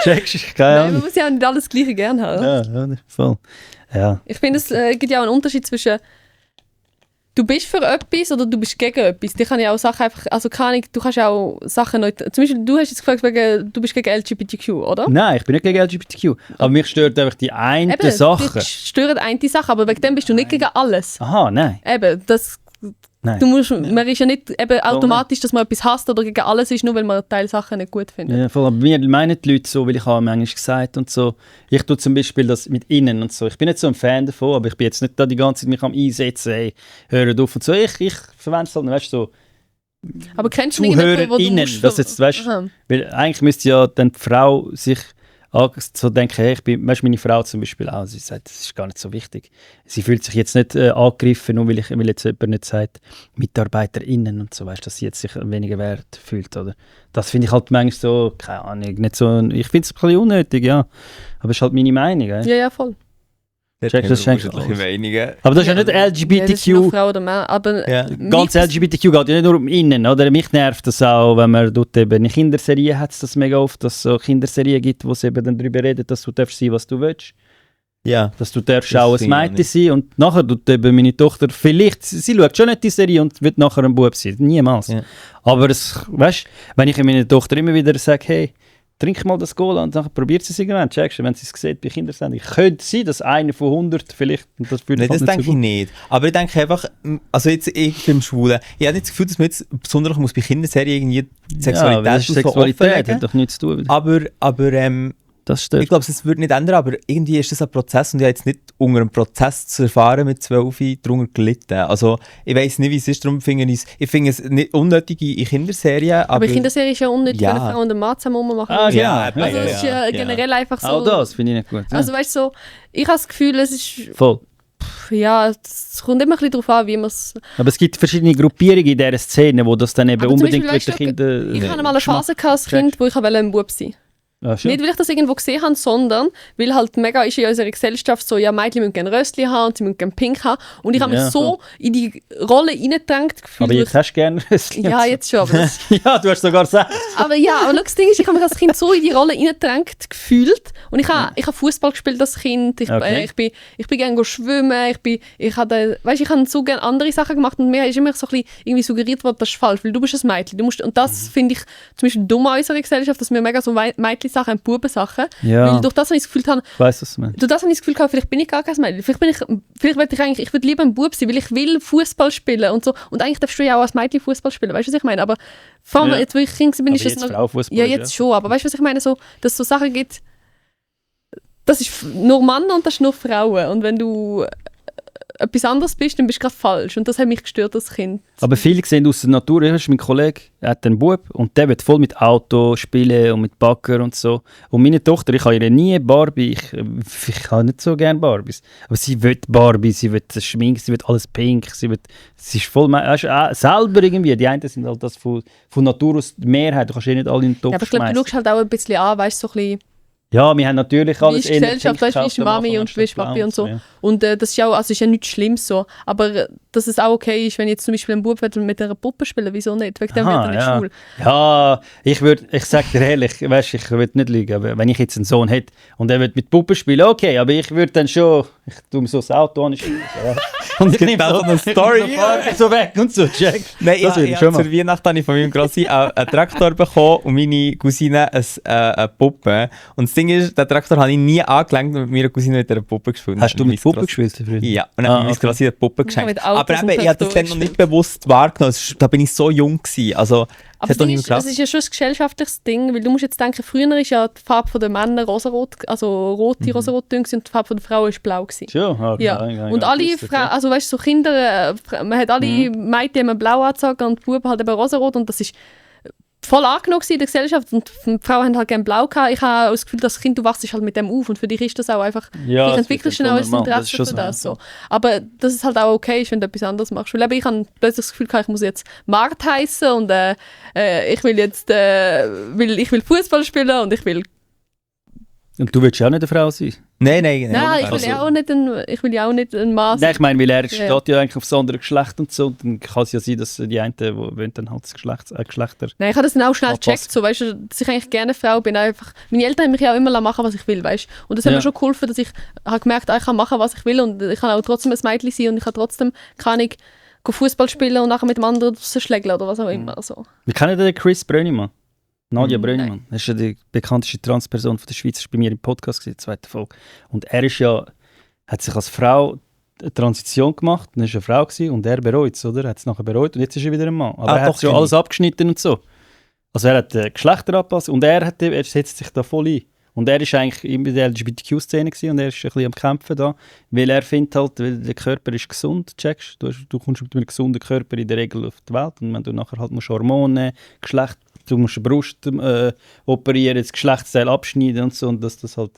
Checkst, keine Ahnung. Man muss ja auch nicht alles Gleiche gerne haben. Ja, voll. Ja. Ich finde, es gibt ja auch einen Unterschied zwischen du bist für etwas oder du bist gegen etwas. Die kann ja auch Sachen einfach, also keine Ahnung, du kannst auch Sachen nicht, zum Beispiel, du hast jetzt gefragt, du bist gegen LGBTQ, oder? Nein, ich bin nicht gegen LGBTQ. Aber mich stört einfach die eine Sache. Dich stört eine Sache, aber wegen dem bist du nicht gegen alles. Aha, nein. Eben, das... Nein. Man ist ja nicht eben automatisch, dass man etwas hasst oder gegen alles ist, nur weil man Teil Sachen nicht gut findet. Ja, voll. Aber mir meinen die Leute so, weil ich habe manchmal gesagt und so, ich tue zum Beispiel das mit innen und so. Ich bin nicht so ein Fan davon, aber ich bin jetzt nicht da die ganze Zeit mich am einsetzen, hey, hört auf und so. Ich verwende es halt, weißt du, so. Aber kennst du jemanden, wo du musst... Das jetzt, weißt, weil eigentlich müsste ja dann die Frau sich so denken, hey, weißt, meine Frau zum Beispiel auch, sie sagt, das ist gar nicht so wichtig. Sie fühlt sich jetzt nicht angegriffen, nur weil jetzt jemand nicht sagt, MitarbeiterInnen und so, weißt, dass sie jetzt sich weniger wert fühlt, oder? Das finde ich halt manchmal so, keine Ahnung, nicht so, ich finde es ein bisschen unnötig, ja. Aber es ist halt meine Meinung, Ja, voll. Check, das Meinungen. Aber das ist ja nicht LGBTQ. Ja, das ist nur Frau oder Mann, aber ganz LGBTQ geht ja nicht nur um innen, oder? Mich nervt das auch, wenn man dort eben eine Kinderserie hat, das mega oft, dass es so Kinderserien gibt, wo es eben dann darüber redet, dass du darfst sein, was du willst. Ja. Dass du darfst auch ein Mädchen sein und nachher tut eben meine Tochter, vielleicht, sie schaut schon nicht die Serie und wird nachher ein Bub sein, niemals. Ja. Aber es, weißt, wenn ich meiner Tochter immer wieder sage, hey, trink mal das Cola und dann probiert sie es irgendwann. Checkst du, wenn sie es sieht bei Kindersendungen. Könnte sein, dass einer von 100 vielleicht... Und das Nein, das denke ich nicht. Aber ich denke einfach, also jetzt ich beim Schwulen, ich habe nicht das Gefühl, dass man jetzt besonders muss bei Kinderserien irgendwie Sexualität... Ja, das ist Sexualität, hat doch nichts zu tun. Aber das stimmt. Ich glaube, es würde nicht ändern, aber irgendwie ist das ein Prozess und ich habe jetzt nicht unter einem Prozess zu erfahren mit 12 darunter gelitten. Also ich weiss nicht, wie es ist, darum finde ich es nicht unnötig in Kinderserien. Aber Kinderserien ist ja unnötig, wenn eine Frau und ein Mann zusammen rummachen. Also es ist ja generell einfach so... Auch das finde ich nicht gut. Ja. Also weißt du, so, ich habe das Gefühl, es ist... Voll. Ja, es kommt immer ein bisschen darauf an, wie man es... Aber es gibt verschiedene Gruppierungen in dieser Szene, wo das dann eben unbedingt mit den Kindern... Ich hatte mal eine Phase als Kind, wo ich ein Bub sein wollte. Ja, nicht, weil ich das irgendwo gesehen habe, sondern weil halt mega ist in unserer Gesellschaft so, ja, Mädchen müssen gerne Röstchen haben und sie müssen gerne pink haben. Und ich habe mich so in die Rolle reingedrängt gefühlt. Aber jetzt hast du gerne Röstchen. Ja, jetzt schon. Aber ja, du hast sogar gesagt. Aber das Ding ist, ich habe mich als Kind so in die Rolle reingedrängt gefühlt. Und ich habe Fußball gespielt als Kind. Ich bin gerne schwimmen. Ich habe so gerne andere Sachen gemacht. Und mir ist immer so ein bisschen irgendwie suggeriert worden, das ist falsch, weil du bist ein Mädchen. Und das finde ich zum Beispiel dumm an unserer Gesellschaft, dass wir mega so Mädchen Mädchen-Sachen und Buben-Sachen. Ja, Weil durch das habe ich das Gefühl, ich weiss, was du meinst. durch das habe ich das Gefühl, vielleicht bin ich gar kein Mädchen. Ich würde lieber ein Bub sein, weil ich will Fußball spielen und so. Und eigentlich darfst du ja auch als Mädchen Fußball spielen, weißt du, was ich meine? Aber vor allem, jetzt, wo ich Kind war, Aber ist das jetzt noch... Frauenfußball Ja, ist, jetzt schon, aber weißt du, was ich meine? So, dass es so Sachen gibt, das ist nur Männer und das ist nur Frauen. Und wenn du etwas anderes bist, dann bist du gerade falsch. Und das hat mich gestört als Kind. Aber viele sehen aus der Natur, das ist mein Kollege, er hat einen Bub und der wird voll mit Auto spielen und mit Bagger und so. Und meine Tochter, ich habe ihr nie Barbie, ich habe nicht so gerne Barbies, aber sie will Barbie, sie will das Schmink, sie will alles pink, sie ist voll, weißt du, selber irgendwie, die einen sind halt das von Natur aus die Mehrheit, du kannst nicht alle in den Topf Ja, aber ich glaube, du schmeißen. schaust halt auch ein bisschen an, weißt du, so ein bisschen... Ja, wir haben natürlich Wie alles ist die Gesellschaft, weißt du, wie ist die Mami und wie ist Papi und so. Ja. Und das ist ja auch, also ist ja nichts Schlimmes so. Aber dass es auch okay ist, wenn jetzt zum Beispiel ein Bub mit einer Puppe spielen, wieso nicht? Wegen dem wird er nicht schwul. Ja, ich sag dir ehrlich, weißt, ich würde nicht lügen, aber wenn ich jetzt einen Sohn hätte und er würde mit Puppen spielen, okay, aber ich würde dann schon, ich tue mir so das Auto an, und ich nehme so eine Story so weg und so, check. Nein, Das würde ich schon zur machen. Weihnachten habe ich von meinem Grossi einen Traktor bekommen und meine Cousine eine Puppe. Und das Ding ist, den Traktor habe ich nie angelenkt und mit meiner Cousine mit einer Puppe gespielt. Hast du mit Mein Puppen Grossi- gespielt früher? Ja, und dann habe ich mein Grossi eine Puppe Ja, geschenkt. mit Autos Aber und eben, ich habe das Traktoren dann noch nicht bewusst wahrgenommen. Da bin ich so jung gewesen. Also, Aber das hat doch das nicht ist, mehr es ist ja schon ein gesellschaftliches Ding, weil du musst jetzt denken, früher war ja die Farbe der Männer rosarot, also rote rosarot und die Farbe der Frauen war blau gewesen. Schon? Okay, Ja, und alle Frauen, also weißt du, so Kinder, man hat alle Mädchen immer blau angezogen und die Buben halt eben rosarot und das ist voll angenommen in der Gesellschaft und die Frauen haben halt gerne blau gehabt. Ich habe auch das Gefühl, das Kind, du wachst halt mit dem auf und für dich ist das auch einfach, Ja, vielleicht das entwickelst du wird dann auch dann ein normal. Das ist Interesse schon für so, das. ja. So. Aber dass es halt auch okay ist, wenn du etwas anderes machst. Weil eben, ich habe plötzlich das Gefühl gehabt, ich muss jetzt Mart heißen und ich will jetzt ich will Fußball spielen und ich will... Und du willst ja auch nicht eine Frau sein? Nein. Nein, ich will ja auch nicht ein Mann sein. Nein, ich meine, weil er Ja. steht ja eigentlich auf das andere Geschlecht und so. Dann kann es ja sein, dass die einen, die wollen dann halt das Geschlechter... Nein, ich habe das dann auch schnell Anpassen. gecheckt, so, weißt du, dass ich eigentlich gerne Frau bin. Einfach, meine Eltern haben mich ja auch immer machen, was ich will, weißt du. Und das hat Ja. mir schon geholfen, dass ich habe gemerkt, ich kann machen, was ich will und ich kann auch trotzdem ein Mädchen sein und ich kann trotzdem, kann ich Fußball spielen und nachher mit dem anderen schlägeln oder was auch immer. So. Wir kennen den Chris Brönnimann. Nadia Nein. Brönnimann. Das ist ja die bekannteste Transperson von der Schweiz. Das war bei mir im Podcast, gewesen, die zweite Folge. Und er ist ja, hat sich als Frau eine Transition gemacht. Dann war er eine Frau gewesen, und er bereut es, oder? Er hat es nachher bereut und jetzt ist er wieder ein Mann. Aber er hat doch, schon kenn alles abgeschnitten und so. Also er hat Geschlechter angepasst und er setzt sich da voll ein. Und er war eigentlich immer in der LGBTQ-Szene und er ist ein bisschen am Kämpfen da, weil er findet halt, weil der Körper ist gesund, checkst du kommst mit einem gesunden Körper in der Regel auf die Welt und wenn du nachher halt musst Hormone, Geschlecht, du musst eine Brust operieren, das Geschlechtsteil abschneiden und so und dass das halt,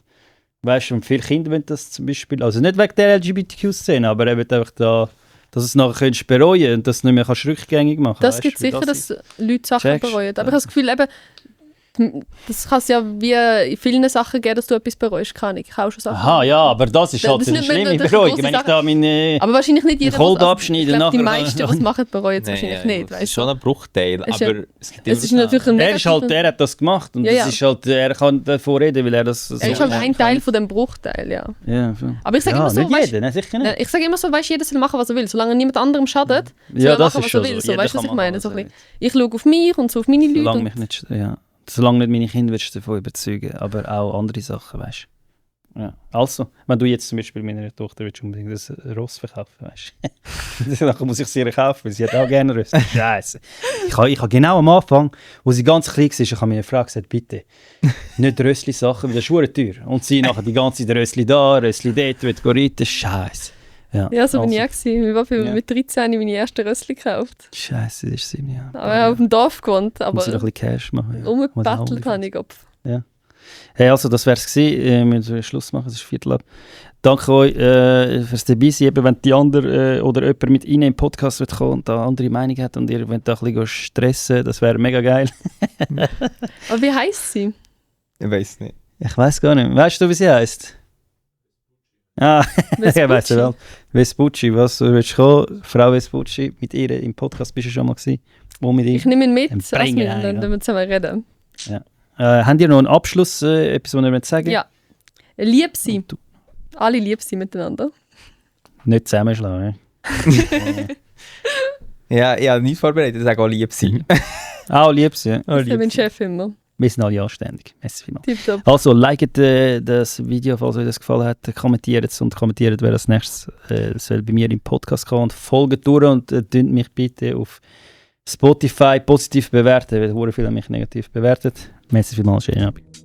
weißt du, und viele Kinder wollen das zum Beispiel, also nicht wegen der LGBTQ-Szene, aber er will einfach da, dass du es nachher könntest bereuen und dass du nicht mehr kannst rückgängig machen. Das weißt, gibt weil sicher, das dass Leute Sachen Checkst. bereuen. Aber ich habe das Gefühl, eben, das kann es ja wie in vielen Sachen geben, dass du etwas bereust. Kann ich auch schon Sachen. Aha, ja, aber das ist Das halt ist eine nicht mehr- schlimme das ist Bereue. grosse Wenn ich Sache. da meine... Aber wahrscheinlich nicht jeder. Kohl was- abschneiden ich glaube, die nachher- meisten, die es machen, bereuen es Nein, wahrscheinlich ja, nicht. das ist Weißt schon du? ein Bruchteil, Es ist ja- aber es gibt Es ist immer- natürlich ein Er, ist halt, er hat das gemacht und Ja, das ja. ist halt, er kann davon reden, weil er das so Er ist halt ein Teil von dem Bruchteil, ja. Ja, voll. Aber ich sage ja, immer so, nicht weißt- jeder, nein, sicher nicht. Ich sage immer so, weißt, jeder soll machen, was er will. Solange er niemand anderem schadet, soll Ja, er das machen, ist was schon er will. so. So, Jeder weißt du, was kann ich meine? machen, So was ein er bisschen, ich schaue auf mich und so auf meine Leute. Solange Und mich nicht, ja. Solange nicht meine Kinder willst du davon überzeugen, aber auch andere Sachen, weißt du. Ja. Also, wenn du jetzt zum Beispiel meiner Tochter willst unbedingt ein Ross verkaufen, weißt du. Dann muss ich sie ihr kaufen, weil sie hat auch gerne Rösser. Scheiße. Ich habe genau am Anfang, wo sie ganz klein war, ich habe mir eine Frage gesagt, bitte, nicht Rössli-Sachen, weil das ist verdammt teuer. Und sie nachher die ganze Zeit Rössli da, Rössli dort, wird reiten, Scheiße. ja, so bin ich auch also, gewesen. Ich habe Ja. mit 13 meine ersten Rössli gekauft. Scheiße, das ist 7 Jahre. Aber ich habe auf dem Dorf gewohnt, Muss aber ich noch ein bisschen Cash machen. Ja. umgebettelt habe ich. Kopf. Hey, also das wäre es gewesen. Wir müssen Schluss machen, es ist Viertel ab. Danke euch fürs dabei sein. Eben, wenn die andere oder jemand mit Ihnen im Podcast wird kommen und da eine andere Meinung hat und ihr wollt da ein bisschen stressen, das wäre mega geil. Aber wie heisst sie? Ich weiß nicht. Ich weiß gar nicht. Weißt du, wie sie heisst? Ah, ich weiß ja wel. Vespucci, was willst du kommen? Frau Vespucci, mit ihr im Podcast bist du schon mal gewesen. Wo mit ihr? Ich nehme ihn mit, Ein als Bringer, wir ja. dann wenn wir zusammen reden. Habt ihr noch einen Abschluss, etwas, was ihr wollt sagen? Ja. Lieb sie. Und du- Alle lieb sie miteinander. Nicht zusammenschlagen. Ja, ich habe nichts vorbereitet, ich sage auch lieb sein. Auch lieb sie. Ja. Oh, Das ist mein Chef immer. Wir sind alle anständig. Merci vielmals. Tipptopp. Also, liket das Video, falls euch das gefallen hat. Kommentiert es und kommentiert, wer als nächstes soll bei mir im Podcast kommen. Und folgt durch und tönt mich bitte auf Spotify positiv bewerten, weil viele haben mich negativ bewertet. Merci vielmals, schönen Abend.